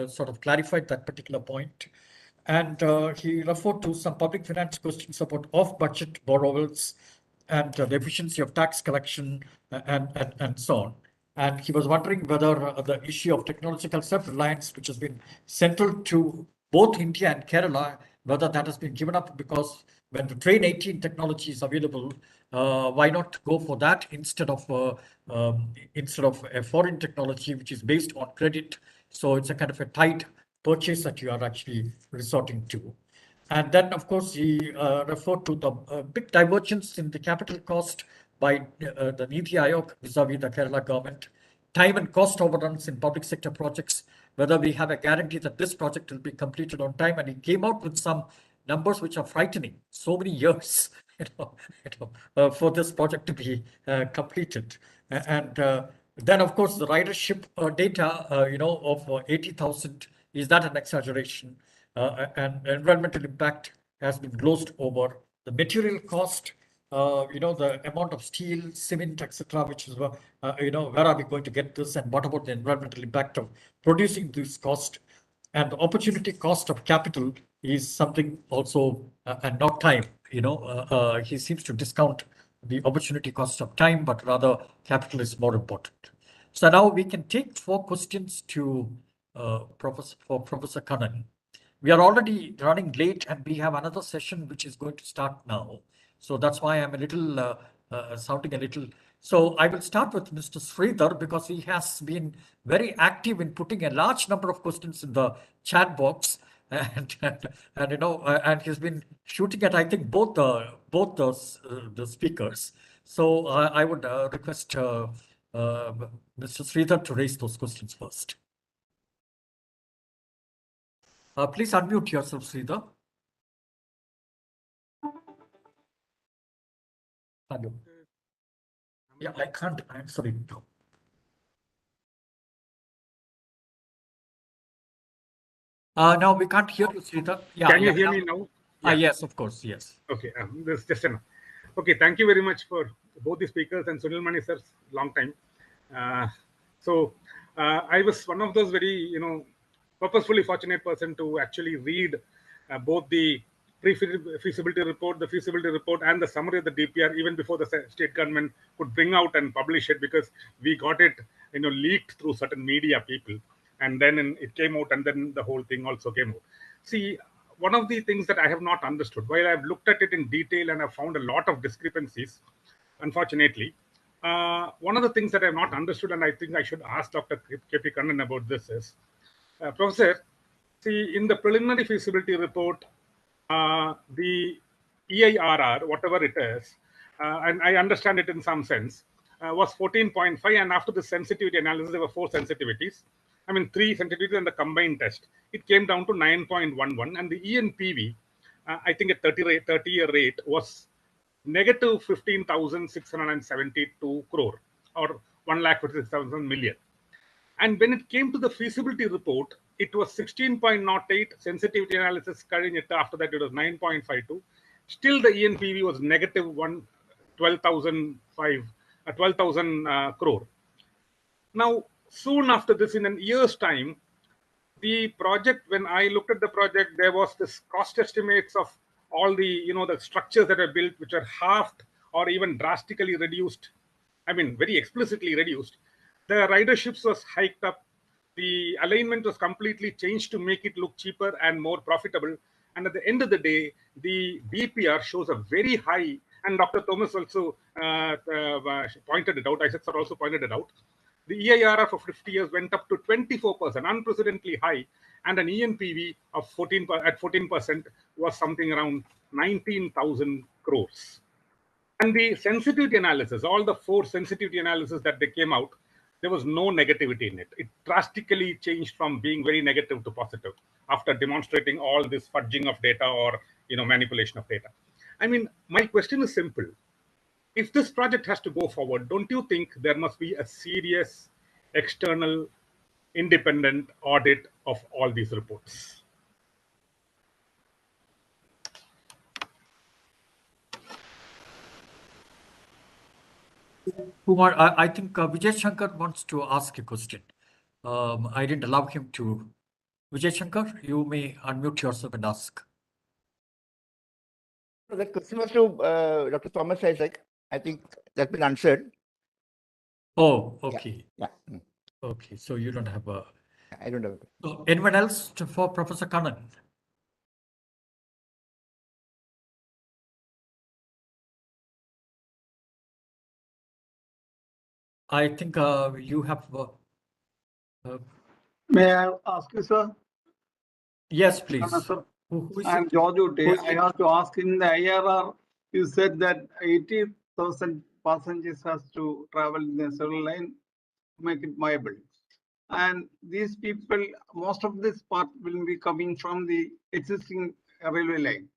sort of clarified that particular point. And he referred to some public finance questions about off-budget borrowals and the efficiency of tax collection and so on. And he was wondering whether the issue of technological self-reliance, which has been central to both India and Kerala, whether that has been given up, because when the Train 18 technology is available, why not go for that instead of a foreign technology which is based on credit? So it's a kind of a tight purchase that you are actually resorting to. And then, of course, he referred to the big divergence in the capital cost by the Niti Aayog vis-a-vis the Kerala government, time and cost overruns in public sector projects, whether we have a guarantee that this project will be completed on time. And he came out with some numbers which are frightening. So many years for this project to be completed. And then, of course, the ridership data, of 80,000, is that an exaggeration? And environmental impact has been glossed over. The material cost, the amount of steel, cement, etc., which is, where are we going to get this, and what about the environmental impact of producing this cost? And the opportunity cost of capital is something also, and not time. He seems to discount the opportunity cost of time, but rather capital is more important. So now we can take 4 questions to Professor Kannan. We are already running late, and we have another session which is going to start now. So that's why I'm a little sounding a little. So I will start with Mr. Sridhar, because he has been very active in putting a large number of questions in the chat box, and he's been shooting at, I think, both the speakers. So I would request Mr. Sridhar to raise those questions first. Please unmute yourself, Sridhar. Hello. Yeah, I can't answer it now. No, we can't hear you, Sridhar. Yeah, Can you hear me now? Yeah. Yes, of course, yes. Okay, this is just enough. Okay, thank you very much for both the speakers and Sunil Mani sir, long time. I was one of those very, purposefully fortunate person to actually read both the pre-feasibility report, the feasibility report, and the summary of the DPR even before the state government could bring out and publish it, because we got it, leaked through certain media people, and then it came out, and then the whole thing also came out. See, one of the things that I have not understood, while I've looked at it in detail and I've found a lot of discrepancies, unfortunately, one of the things that I've not understood, and I think I should ask Dr. K.P. Kannan about this is, Professor, see, in the preliminary feasibility report, the EIRR, whatever it is, and I understand it in some sense, was 14.5, and after the sensitivity analysis, there were 4 sensitivities. I mean, 3 sensitivities and the combined test. It came down to 9.11, and the ENPV, I think a 30-year rate was negative 15,672 crore, or 1,56,000 million. And when it came to the feasibility report, it was 16.08, sensitivity analysis after that it was 9.52. Still the ENPV was negative 12,000 crore. Now, soon after this, in a year's time, the project, when I looked at the project, there was this cost estimates of all the, the structures that are built, which are halved or even drastically reduced. I mean, very explicitly reduced. The riderships was hiked up. The alignment was completely changed to make it look cheaper and more profitable. And at the end of the day, the DPR shows a very high, and Dr. Thomas also pointed it out, Isaac sir also pointed it out. The EIRR for 50 years went up to 24%, unprecedentedly high, and an ENPV of 14% was something around 19,000 crores. And the sensitivity analysis, all the 4 sensitivity analysis that they came out, there was no negativity in it. It drastically changed from being very negative to positive after demonstrating all this fudging of data or manipulation of data. I mean, my question is simple. If this project has to go forward, don't you think there must be a serious external independent audit of all these reports? Kumar, I think Vijay Shankar wants to ask a question. I didn't allow him to. Vijay Shankar, you may unmute yourself and ask. The question was to Dr. Thomas Isaac. I think that's been answered. Oh, okay. Yeah. Okay, so you don't have a... I don't have. So anyone else for Professor Kannan? I think you have... May I ask you, sir? Yes, please. Sir. Who is I'm it? George Utte. I have to ask, in the IRR, you said that 80,000 passengers has to travel in the Circle Line to make it viable. And these people, most of this part will be coming from the existing railway line,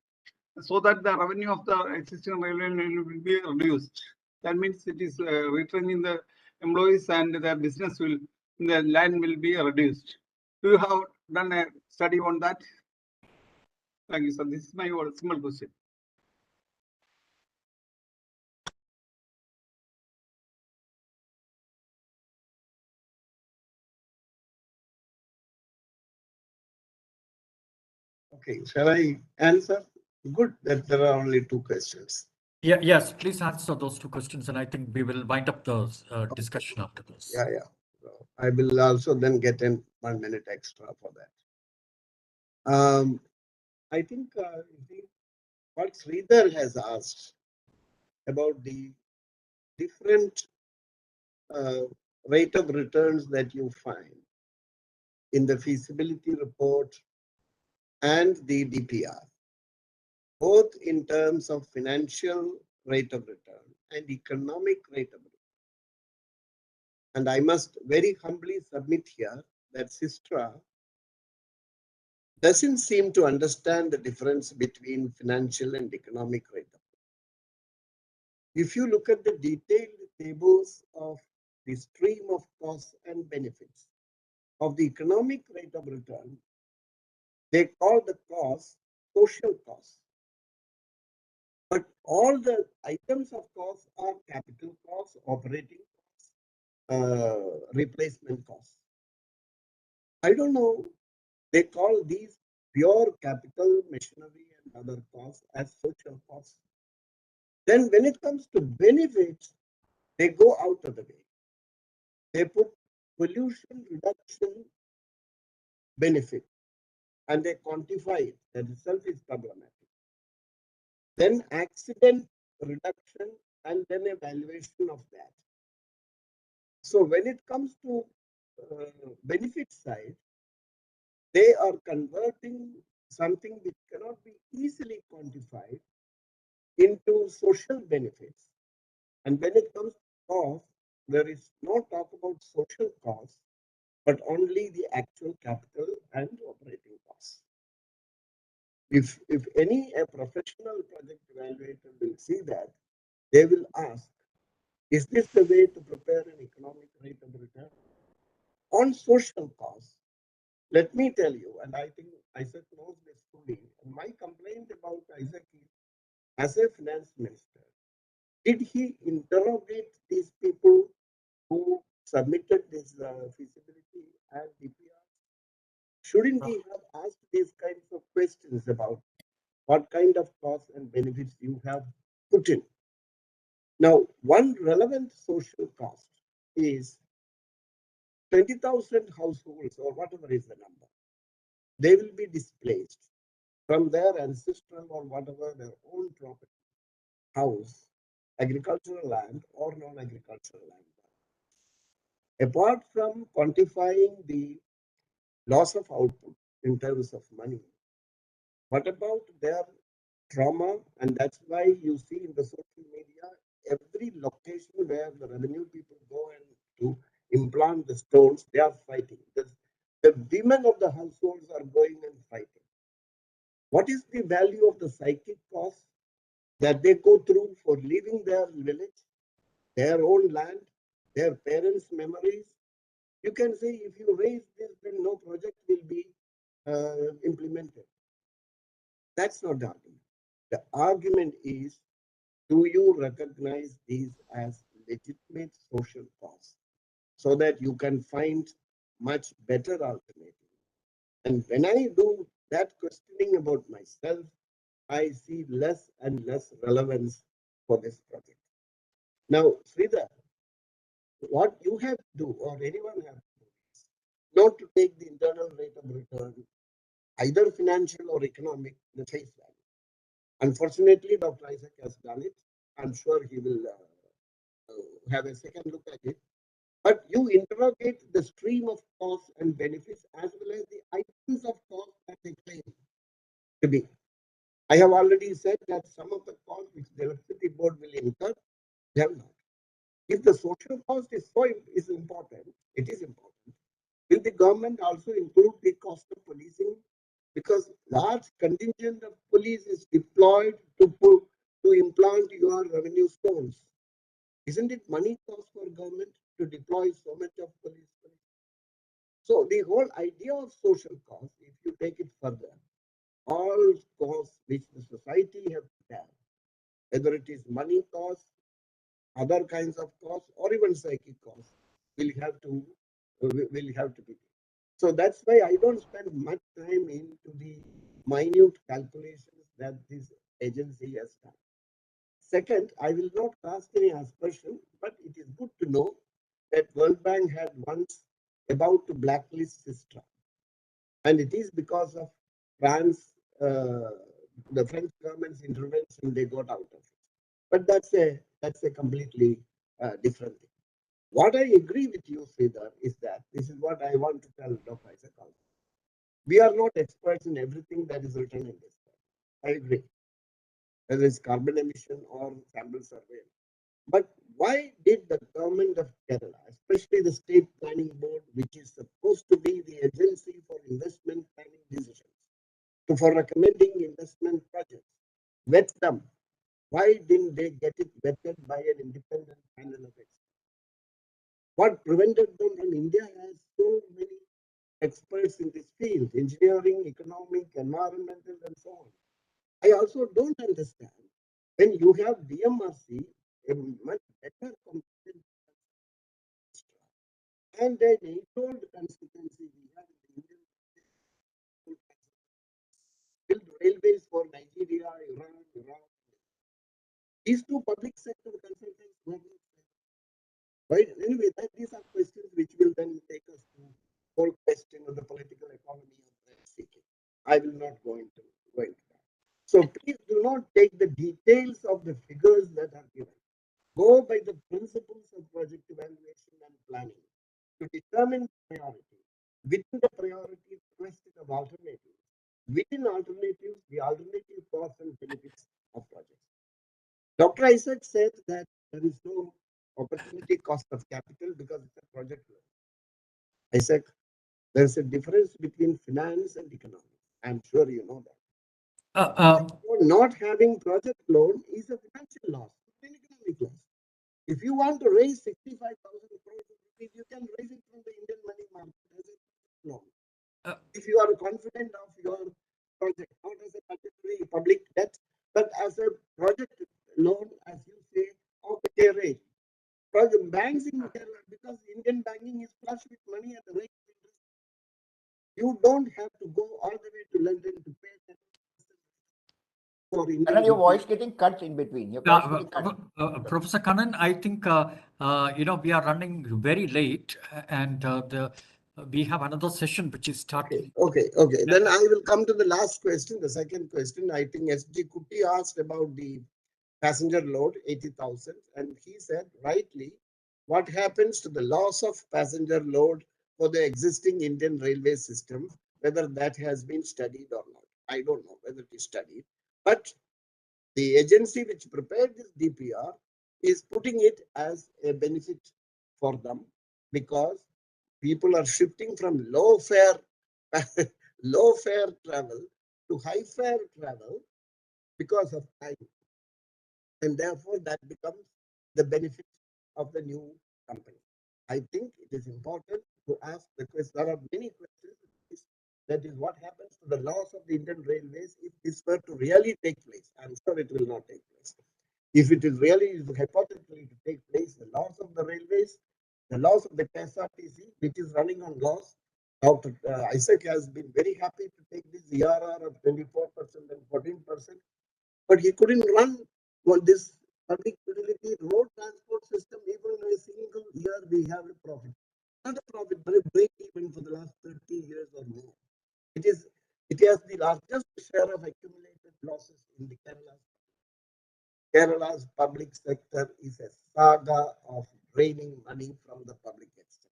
so that the revenue of the existing railway line will be reduced. That means it is retraining the employees, and the business will, the land will be reduced. Do you have done a study on that? Thank you, sir. This is my simple question. Okay, shall I answer? Good that there are only 2 questions. Yeah, yes, please answer those 2 questions, and I think we will wind up the discussion after this. Yeah. So I will also then get in 1 minute extra for that. I think what Sridhar has asked about the different rate of returns that you find in the feasibility report and the DPR, both in terms of financial rate of return and economic rate of return. And I must very humbly submit here that Sistra doesn't seem to understand the difference between financial and economic rate of return. If you look at the detailed tables of the stream of costs and benefits of the economic rate of return, they call the cost social costs. But all the items of cost are capital costs, operating costs, replacement costs. I don't know, they call these pure capital, machinery, and other costs as social costs. Then when it comes to benefits, they go out of the way. They put pollution reduction benefit, and they quantify it. That itself is problematic. Then accident reduction, and then evaluation of that. So when it comes to benefit side, they are converting something which cannot be easily quantified into social benefits. And when it comes to cost, there is no talk about social costs, but only the actual capital and operating costs. If a professional project evaluator will see that, they will ask, is this the way to prepare an economic rate of return? On social costs, let me tell you, and I think Isaac knows this fully, and my complaint about Isaac is, as a finance minister, did he interrogate these people who submitted this feasibility and DPR? Shouldn't he have asked these kinds of questions about what kind of costs and benefits you have put in? Now, one relevant social cost is 20,000 households or whatever is the number. They will be displaced from their ancestral or whatever their own property, house, agricultural land or non-agricultural land. Apart from quantifying the loss of output in terms of money, what about their trauma? And that's why you see in the social media, every location where the revenue people go and to implant the stones, they are fighting. The women of the households are going and fighting. What is the value of the psychic cost that they go through for leaving their village, their own land, their parents' memories? You can say if you raise this, then no project will be implemented. That's not the argument. The argument is, do you recognize these as legitimate social costs so that you can find much better alternatives? And when I do that questioning about myself, I see less and less relevance for this project. Now, Sridhar, what you have to do, or anyone have to do, is not to take the internal rate of return, either financial or economic, the face value. Unfortunately, Dr. Isaac has done it. I'm sure he will have a second look at it. But you interrogate the stream of costs and benefits as well as the items of cost that they claim to be. I have already said that some of the costs which the electricity board will incur, they have not. If the social cost is important, it is important. Will the government also include the cost of policing? Because large contingent of police is deployed to implant your revenue stones. Isn't it money cost for government to deploy so much of police? So the whole idea of social cost, if you take it further, all costs which the society has to have, whether it is money costs, other kinds of costs, or even psychic costs, will have to be. So that's why I don't spend much time into the minute calculations that this agency has done. Second, I will not cast any aspersion, but it is good to know that World Bank had once about to blacklist Sistra. And it is because of France, the French government's intervention, they got out of it. But that's a completely different thing. What I agree with you, Sridhar, is that this is what I want to tell Dr. Isaac also. We are not experts in everything that is written in this book. I agree. Whether it's carbon emission or sample survey. But why did the government of Kerala, especially the state planning board, which is supposed to be the agency for investment planning decisions, for recommending investment projects, vet them? Why didn't they get it vetted by an independent panel of experts? What prevented them? And India has so many experts in this field, engineering, economic, environmental, and so on. I also don't understand when you have DMRC, a much better competent and an age-old constituency we have in the Indian build railways for Nigeria, Iran, Iraq. These two public sector consultants were not. Right? Anyway, these are questions which will then take us to whole question of the political economy of rent seeking. I will not go into that. So please do not take the details of the figures that are given. Go by the principles of project evaluation and planning to determine priority. Within the priority, question of alternatives. Within alternatives, the alternative costs and benefits of projects. Dr. Isaac said that there is no opportunity cost of capital because it's a project loan. Isaac, there's a difference between finance and economics. I'm sure you know that. Not having project loan is a financial loss, an economic loss. If you want to raise 65,000 crores of rupees, you can raise it from the Indian money market as a loan. If you are confident of your project, not as a budgetary public debt, but as a project loan, as you say, of the K rate. Project banks in Kerala, because Indian banking is flush with money at the rate of interest, you don't have to go all the way to London to pay that. For And Indian your rupee. voice getting cut in between. Your voice getting cut. Professor Kannan, I think we are running very late, and we have another session which is starting. Okay. Then I will come to the last question, the second question. I think SG Kutti asked about the passenger load, 80,000, and he said rightly, what happens to the loss of passenger load for the existing Indian railway system, whether that has been studied or not. I don't know whether it is studied, but the agency which prepared this DPR is putting it as a benefit for them, because people are shifting from low fare travel to high fare travel because of time. And therefore that becomes the benefit of the new company. I think it is important to ask the question. There are many questions. That is what happens to the loss of the Indian Railways if this were to really take place. I'm sure it will not take place. If it is really hypothetically to take place, the loss of the railways, the loss of the KSRTC, which is running on loss. Dr. Isaac has been very happy to take this ERR of 24% and 14%, but he couldn't run this public utility road transport system. Even in a single year, we have a profit. Not a profit, but a break even for the last 30 years or more. It has the largest share of accumulated losses in the Kerala. Kerala's public sector is a saga of draining money from the public sector.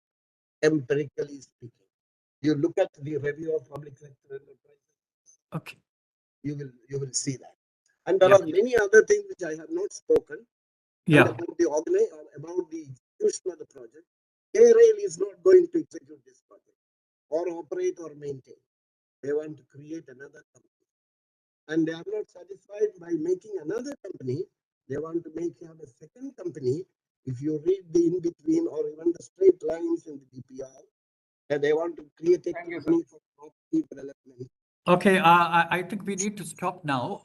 Empirically speaking, you look at the review of public sector enterprises. Okay. You will see that. And there are many other things which I have not spoken. Yeah. About the execution of the project. K-Rail is not going to execute this project or operate or maintain. They want to create another company. And they are not satisfied by making another company. They want to have a second company. If you read the in-between or even the straight lines in the DPR, and they want to create a company for property development. Okay, I think we need to stop now.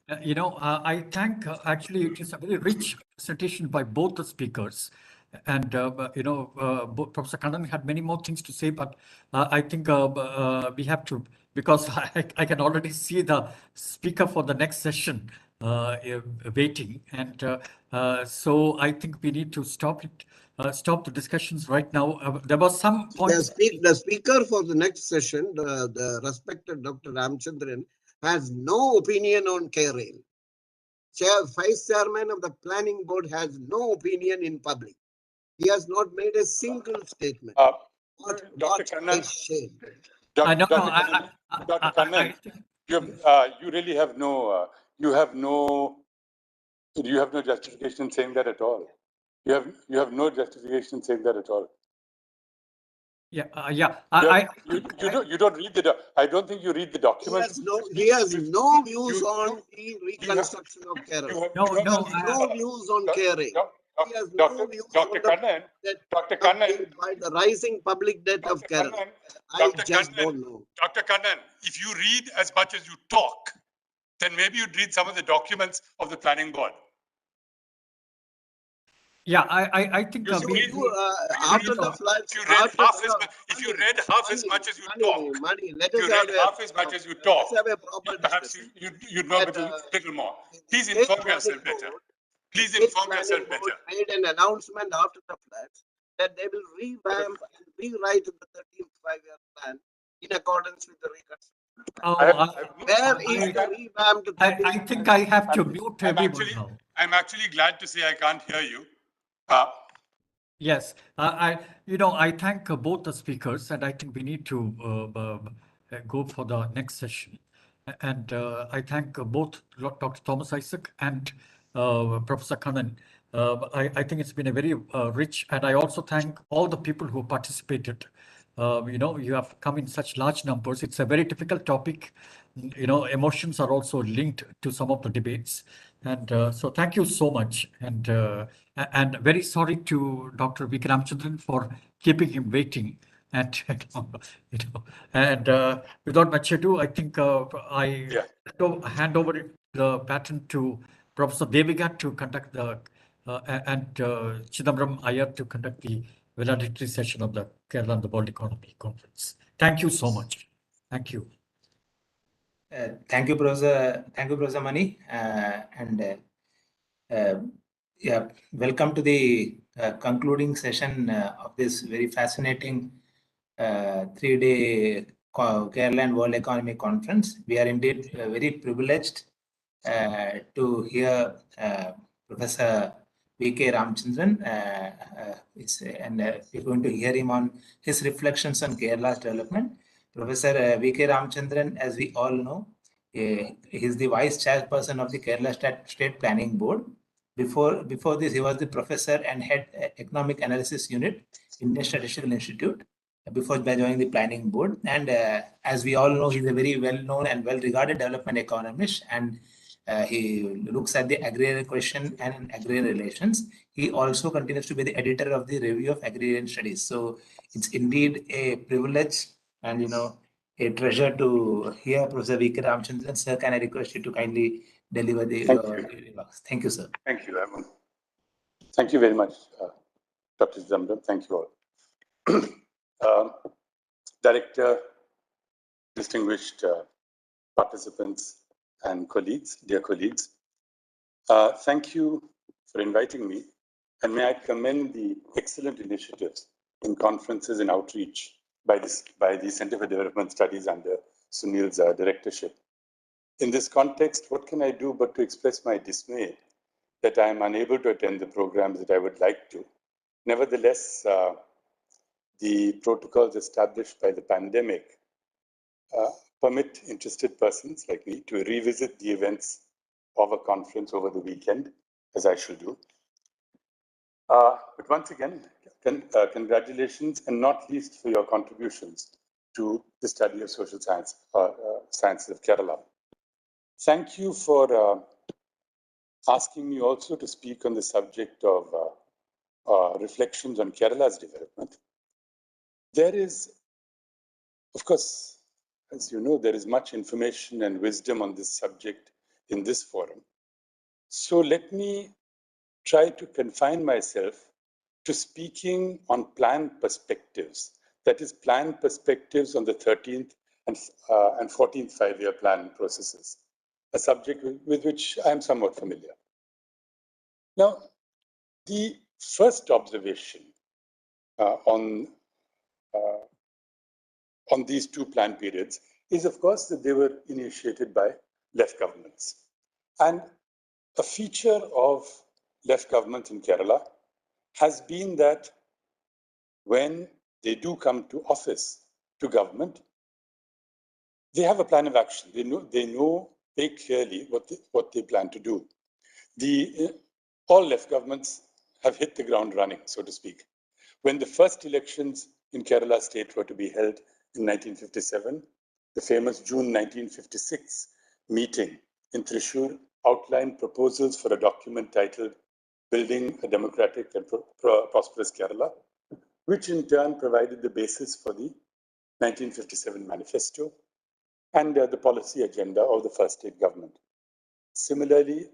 I thank, actually, it is a very rich presentation by both the speakers. And, Professor Kannan had many more things to say, but I think we have to, because I can already see the speaker for the next session waiting. And so I think we need to stop it. Stop the discussions right now. There was some points. The speaker for the next session, the respected Dr. Ramchandran, has no opinion on K-Rail. Vice Chairman of the Planning Board has no opinion in public. He has not made a single statement. Dr. Kannan, Dr. Kannan, you really have no, you have no justification saying that at all. You have no justification saying that at all. You don't read the. I don't think you read the documents. He has no views on the reconstruction of Kerala. No views on Kerala. He has no views on Dr. Kannan, the rising public debt of Kerala. I just don't know. Dr. Kannan, if you read as much as you talk, then maybe you'd read some of the documents of the planning board. Yeah, I think after the flood, if you read half as much as you talk, perhaps you'd know a little more. Please inform yourself better. Please inform yourself better. Made an announcement after the floods that they will revamp and rewrite the 13th five-year plan in accordance with the reconstruction. Where is the revamped? I think I have to mute everyone now. I'm actually glad to say I can't hear you. Yes, I thank both the speakers, and I think we need to go for the next session. And I thank both Dr. Thomas Isaac and Professor Kannan. I think it's been a very rich, and I also thank all the people who participated you have come in such large numbers. It's a very difficult topic. Emotions are also linked to some of the debates. And so thank you so much. And very sorry to Dr. Vk Ramchandran for keeping him waiting. And, without much ado, I think I hand over the baton to Professor Devika to conduct the and Chidambaram Iyer to conduct the valedictory session of the Kerala and the World Economy Conference. Thank you so much. Thank you. Thank you, Professor. Thank you, Professor Mani. Welcome to the concluding session of this very fascinating 3-day Kerala and World Economy Conference. We are indeed very privileged to hear Professor Vk Ramchandran, and we're going to hear him on his reflections on Kerala's development. Professor Vk Ramchandran, as we all know, he is the vice chairperson of the Kerala State Planning Board. Before this, he was the professor and head economic analysis unit in the Statistical Institute before joining the planning board. And as we all know, he's a very well-known and well-regarded development economist, and he looks at the agrarian question and agrarian relations. He also continues to be the editor of the Review of Agrarian Studies. So it's indeed a privilege and a treasure to hear Professor Vk Ramchandran. Sir, can I request you to kindly deliver the remarks? Thank you, sir. Thank you, Evan. Thank you very much, Dr. Chidambaram. Thank you all. Director, distinguished participants and colleagues, dear colleagues, thank you for inviting me, and may I commend the excellent initiatives in conferences and outreach by the Center for Development Studies under Sunil's directorship. In this context, what can I do but to express my dismay that I am unable to attend the programs that I would like to. Nevertheless, the protocols established by the pandemic permit interested persons like me to revisit the events of a conference over the weekend, as I shall do. But once again, congratulations, and not least for your contributions to the study of social science, sciences of Kerala. Thank you for asking me also to speak on the subject of reflections on Kerala's development. There is, of course, as you know, there is much information and wisdom on this subject in this forum. So let me try to confine myself to speaking on planned perspectives, that is, planned perspectives on the 13th and 14th five-year plan processes, a subject with which I am somewhat familiar. Now, the first observation on these two plan periods is, of course, that they were initiated by left governments. And a feature of left governments in Kerala has been that when they do come to office, to government, they have a plan of action. They know very clearly what they plan to do. All left governments have hit the ground running, so to speak. When the first elections in Kerala state were to be held in 1957, the famous June 1956 meeting in Thrissur outlined proposals for a document titled Building a Democratic and Prosperous Kerala, which in turn provided the basis for the 1957 manifesto and the policy agenda of the first state government. Similarly,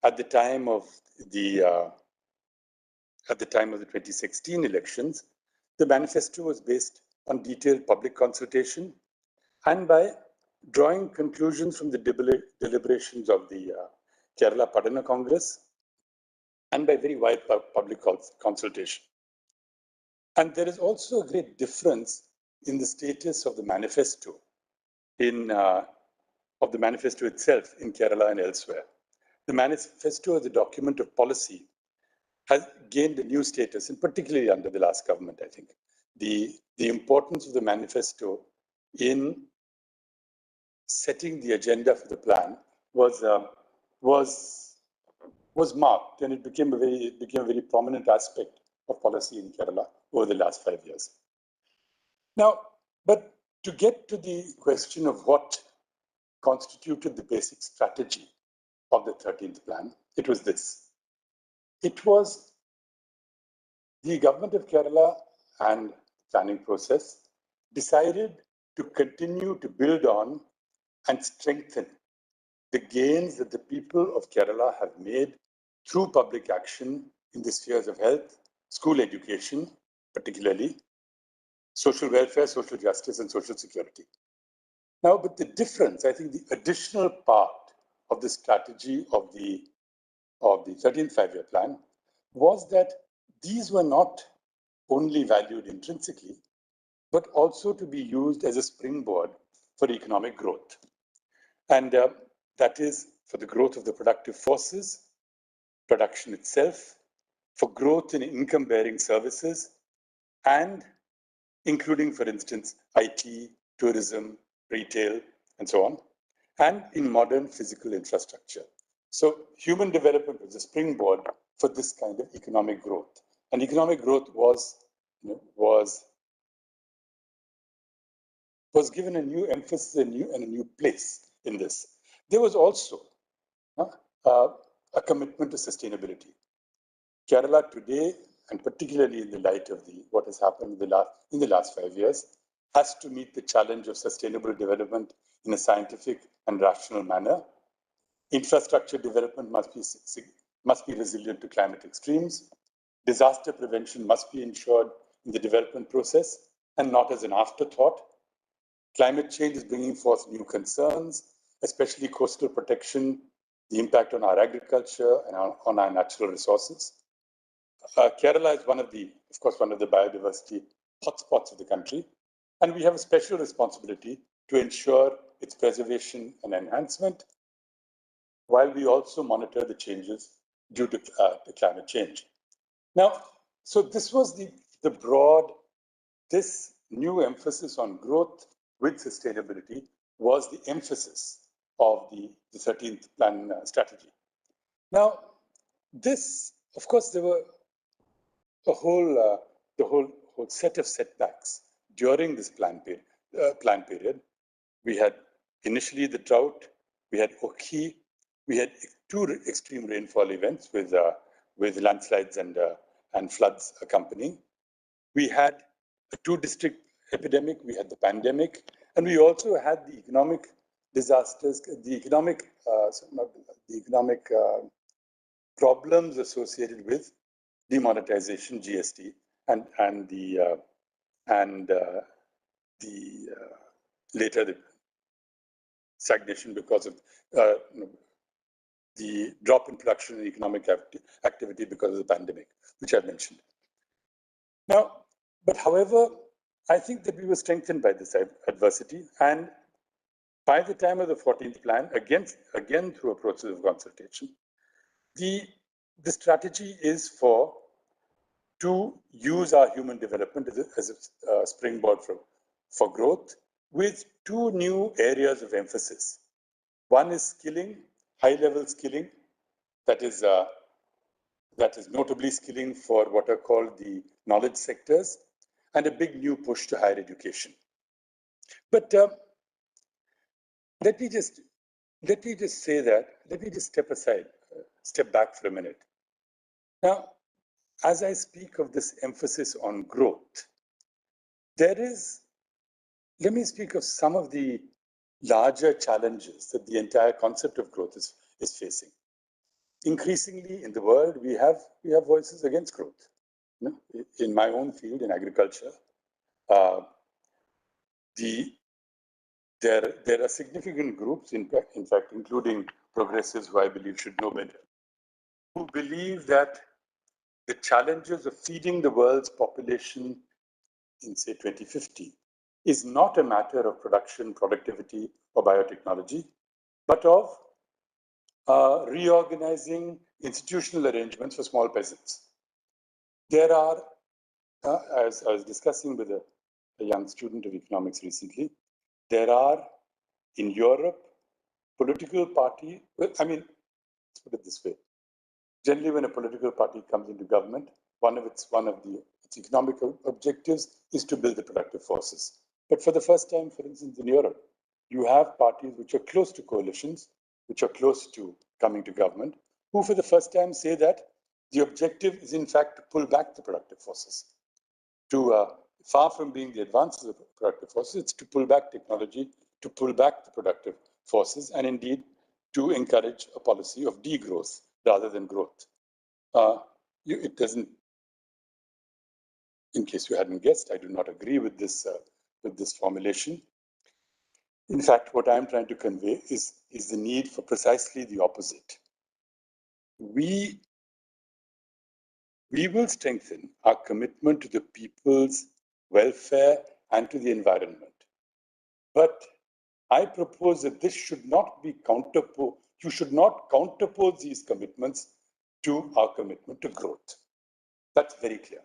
at the time of the 2016 elections, the manifesto was based on detailed public consultation and by drawing conclusions from the deliberations of the Kerala Padana Congress and by very wide public consultation. And there is also a great difference in the status of the manifesto itself in Kerala and elsewhere. The manifesto as a document of policy has gained a new status, and particularly under the last government, I think. The importance of the manifesto in setting the agenda for the plan was marked, and it became a very prominent aspect of policy in Kerala over the last 5 years. Now, but to get to the question of what constituted the basic strategy of the 13th plan, it was this. It was the government of Kerala and planning process decided to continue to build on and strengthen the gains that the people of Kerala have made through public action in the spheres of health, school education, particularly, social welfare, social justice, and social security. Now, but the difference, I think the additional part of the strategy of the 13th five-year plan was that these were not only valued intrinsically, but also to be used as a springboard for economic growth. And that is for the growth of the productive forces, production itself, for growth in income-bearing services, and including, for instance, IT, tourism, retail, and so on, and in modern physical infrastructure. So human development was a springboard for this kind of economic growth. And economic growth was given a new emphasis and a new place in this. There was also a commitment to sustainability. Kerala today, and particularly in the light of what has happened in the last 5 years, has to meet the challenge of sustainable development in a scientific and rational manner. Infrastructure development must be resilient to climate extremes. Disaster prevention must be ensured in the development process and not as an afterthought. Climate change is bringing forth new concerns, especially coastal protection, the impact on our agriculture and on our natural resources. Kerala is of course, one of the biodiversity hotspots of the country, and we have a special responsibility to ensure its preservation and enhancement, while we also monitor the changes due to climate change. Now, so this was this new emphasis on growth with sustainability was the emphasis of the 13th plan strategy. Now, this, of course, there were the whole set of setbacks during this plan period. We had initially the drought, we had Okhi, we had two extreme rainfall events with landslides and floods accompanying. We had a two-district epidemic, we had the pandemic, and we also had the economic disasters, the economic problems associated with demonetization, GST, and later the stagnation because of the drop in production and economic activity because of the pandemic, which I mentioned. Now, but however, I think that we were strengthened by this adversity, and by the time of the 14th plan, again through a process of consultation, the strategy is to use our human development as a springboard for growth with two new areas of emphasis. One is skilling, high-level skilling, that is notably skilling for what are called the knowledge sectors, and a big new push to higher education. But let me just say that, let me just step back for a minute. Now, as I speak of this emphasis on growth, let me speak of some of the larger challenges that the entire concept of growth is facing. Increasingly in the world, we have voices against growth. You know, in my own field, in agriculture, there are significant groups, in fact, including progressives who I believe should know better, who believe that the challenges of feeding the world's population in, say, 2050 is not a matter of production, productivity, or biotechnology, but of reorganizing institutional arrangements for small peasants. There are, as I was discussing with a young student of economics recently, there are in Europe political party, well, I mean, let's put it this way. Generally, when a political party comes into government, one of the its economic objectives is to build the productive forces. But for the first time, for instance, in Europe, you have parties which are close to coalitions, which are close to coming to government, who for the first time say that the objective is in fact to pull back the productive forces. Far from being the advances of productive forces, it's to pull back technology, to pull back the productive forces, and indeed to encourage a policy of degrowth rather than growth. It doesn't, in case you hadn't guessed, I do not agree with this formulation. In fact, what I'm trying to convey is the need for precisely the opposite. We will strengthen our commitment to the people's welfare and to the environment. But I propose that this should not be counterposed. You should not counterpose these commitments to our commitment to growth. That's very clear.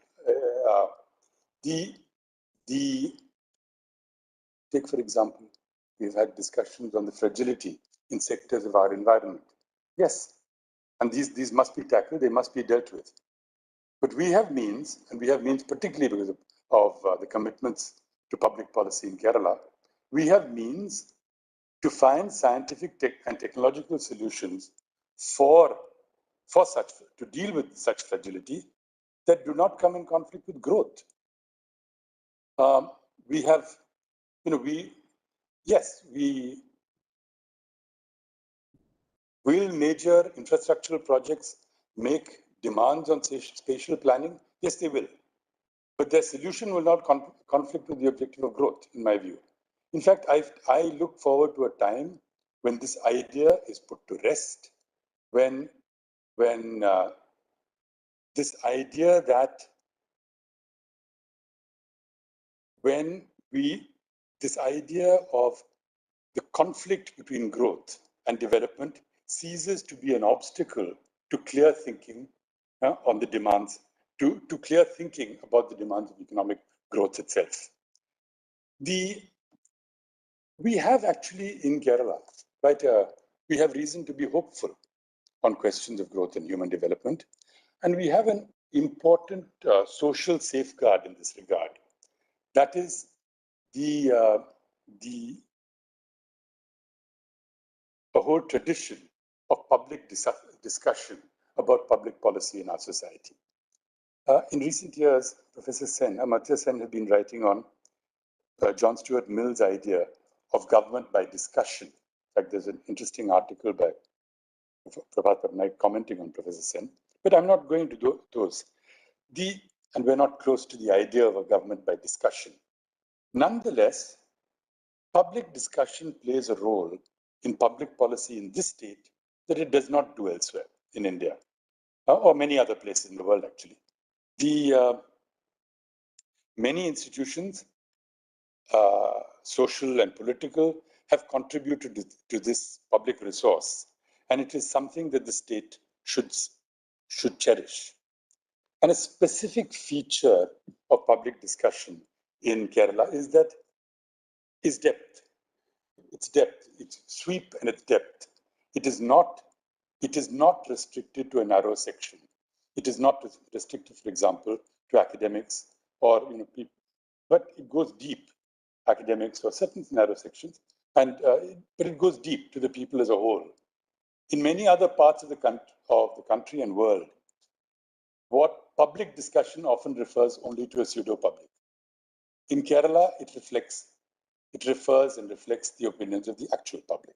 Take, for example, we've had discussions on the fragility in sectors of our environment. Yes, and these must be tackled, they must be dealt with. But we have means, and we have means particularly because of the commitments to public policy in Kerala, we have means to find scientific and technological solutions to deal with such fragility that do not come in conflict with growth. We have, will major infrastructural projects make demands on spatial planning? Yes, they will. But their solution will not conflict with the objective of growth, in my view. In fact, I look forward to a time when this idea is put to rest, when this idea that this idea of the conflict between growth and development ceases to be an obstacle to clear thinking on the demands, to clear thinking about the demands of economic growth itself. We have actually in Kerala, we have reason to be hopeful on questions of growth and human development. And we have an important social safeguard in this regard. That is a whole tradition of public discussion about public policy in our society. In recent years, Professor Sen, Amartya Sen, has been writing on John Stuart Mill's idea of government by discussion. In fact, there's an interesting article by Prabhat Patnaik commenting on Professor Sen, but I'm not going to do those. And we're not close to the idea of a government by discussion. Nonetheless, public discussion plays a role in public policy in this state that it does not do elsewhere in India, or many other places in the world, actually. Many institutions, social and political, have contributed to this public resource, and it is something that the state should cherish. And a specific feature of public discussion in Kerala is depth. It's depth, it's sweep and its depth. It is not restricted to a narrow section. It is not restricted, for example, to academics or people, but it goes deep. Academics or certain narrow sections, but it goes deep to the people as a whole. In many other parts of the country and world, what public discussion often refers only to a pseudo-public. In Kerala, it refers and reflects the opinions of the actual public.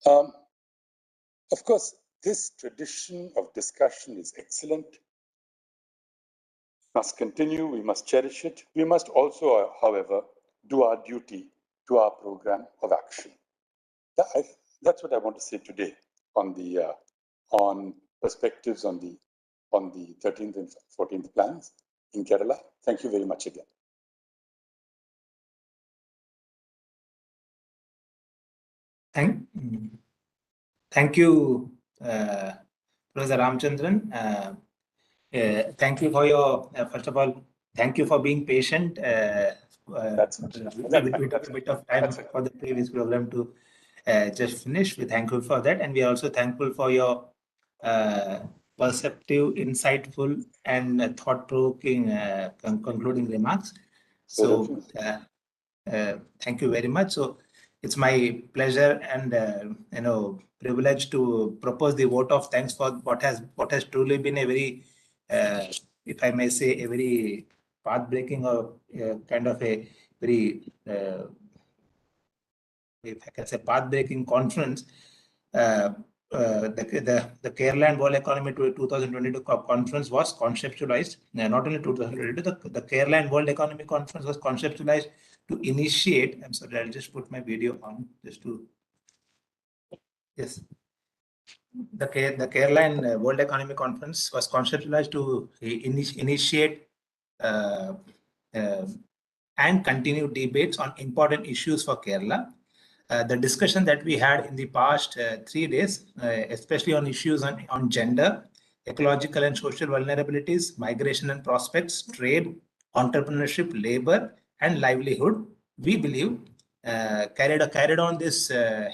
Of course, this tradition of discussion is excellent. Must continue, we must cherish it. We must also, however, do our duty to our program of action. That's what I want to say today on perspectives on the 13th and 14th plans in Kerala. Thank you very much again. Thank you, Professor Ramchandran. Thank you for your, first of all, thank you for being patient. That's we took a bit of time for the previous program to just finish. We're thankful for that. And we are also thankful for your perceptive, insightful, and thought-provoking concluding remarks. So, thank you very much. So, it's my pleasure and privilege to propose the vote of thanks for what has truly been a very, if I may say, a very path-breaking or kind of a very, if I can say, path-breaking conference. The Kerala and World Economy 2022 conference was conceptualized, not only 2022, the Kerala and World Economy Conference was conceptualized to initiate. I'm sorry, I'll just put my video on just to. Yes. The Kerala and World Economy Conference was conceptualized to initiate and continue debates on important issues for Kerala. The discussion that we had in the past 3 days, especially on issues on gender, ecological and social vulnerabilities, migration and prospects, trade, entrepreneurship, labor, and livelihood, we believe carried on this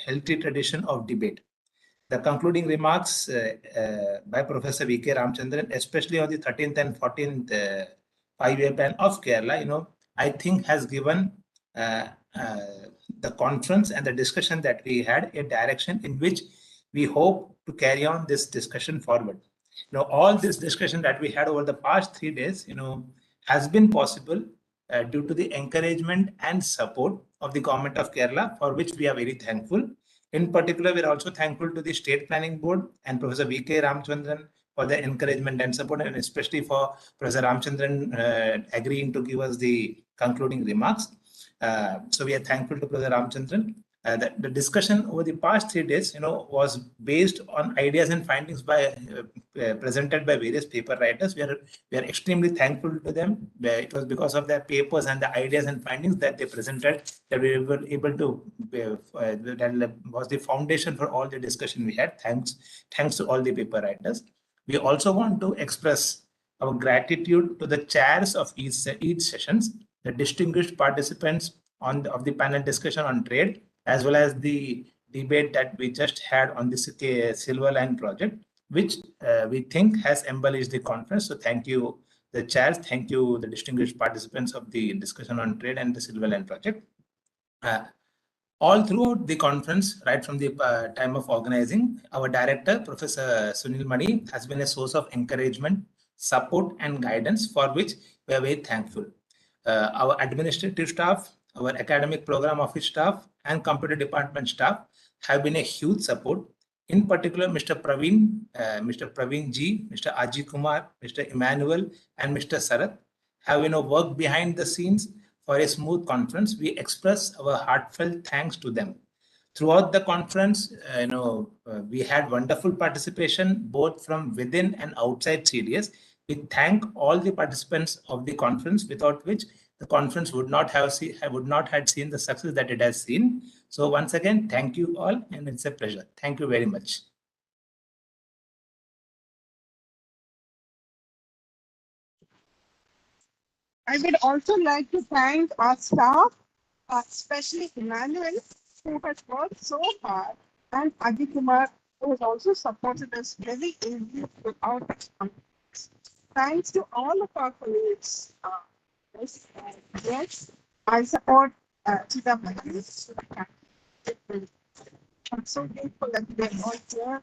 healthy tradition of debate. The concluding remarks by Professor Vk Ramchandran, especially on the 13th and 14th 5-year plan of Kerala, I think has given the conference and the discussion that we had a direction in which we hope to carry on this discussion forward. All this discussion that we had over the past 3 days, has been possible due to the encouragement and support of the government of Kerala, for which we are very thankful. In particular, we are also thankful to the State Planning Board and Professor Vk Ramchandran for their encouragement and support, and especially for Professor Ramchandran agreeing to give us the concluding remarks. So we are thankful to Professor Ramchandran. The discussion over the past 3 days, was based on ideas and findings presented by various paper writers. We are extremely thankful to them. It was because of their papers and the ideas and findings that they presented that we were able to. That was the foundation for all the discussion we had. Thanks to all the paper writers. We also want to express our gratitude to the chairs of each sessions, the distinguished participants of the panel discussion on trade, as well as the debate that we just had on the Silver Line project, which we think has embellished the conference. So thank you, the chairs. Thank you, the distinguished participants of the discussion on trade and the Silver Line project. All throughout the conference, right from the time of organizing, our director, Professor Sunil Mani, has been a source of encouragement, support, and guidance, for which we are very thankful. Our administrative staff, our academic program office staff, and computer department staff have been a huge support. In particular, Mr. Praveen G, Mr. Ajit Kumar, Mr. Emmanuel, and Mr. Sarath have worked behind the scenes for a smooth conference. We express our heartfelt thanks to them. Throughout the conference, we had wonderful participation both from within and outside CDS. We thank all the participants of the conference, without which the conference would not have seen the success that it has seen. So once again, thank you all, and it's a pleasure. Thank you very much. I would also like to thank our staff, especially Emmanuel, who has worked so hard, and Ajit Kumar, who has also supported us very ably throughout this conference. Thanks to all of our colleagues. Yes, I support Chida Madani. I'm so grateful that they're all here.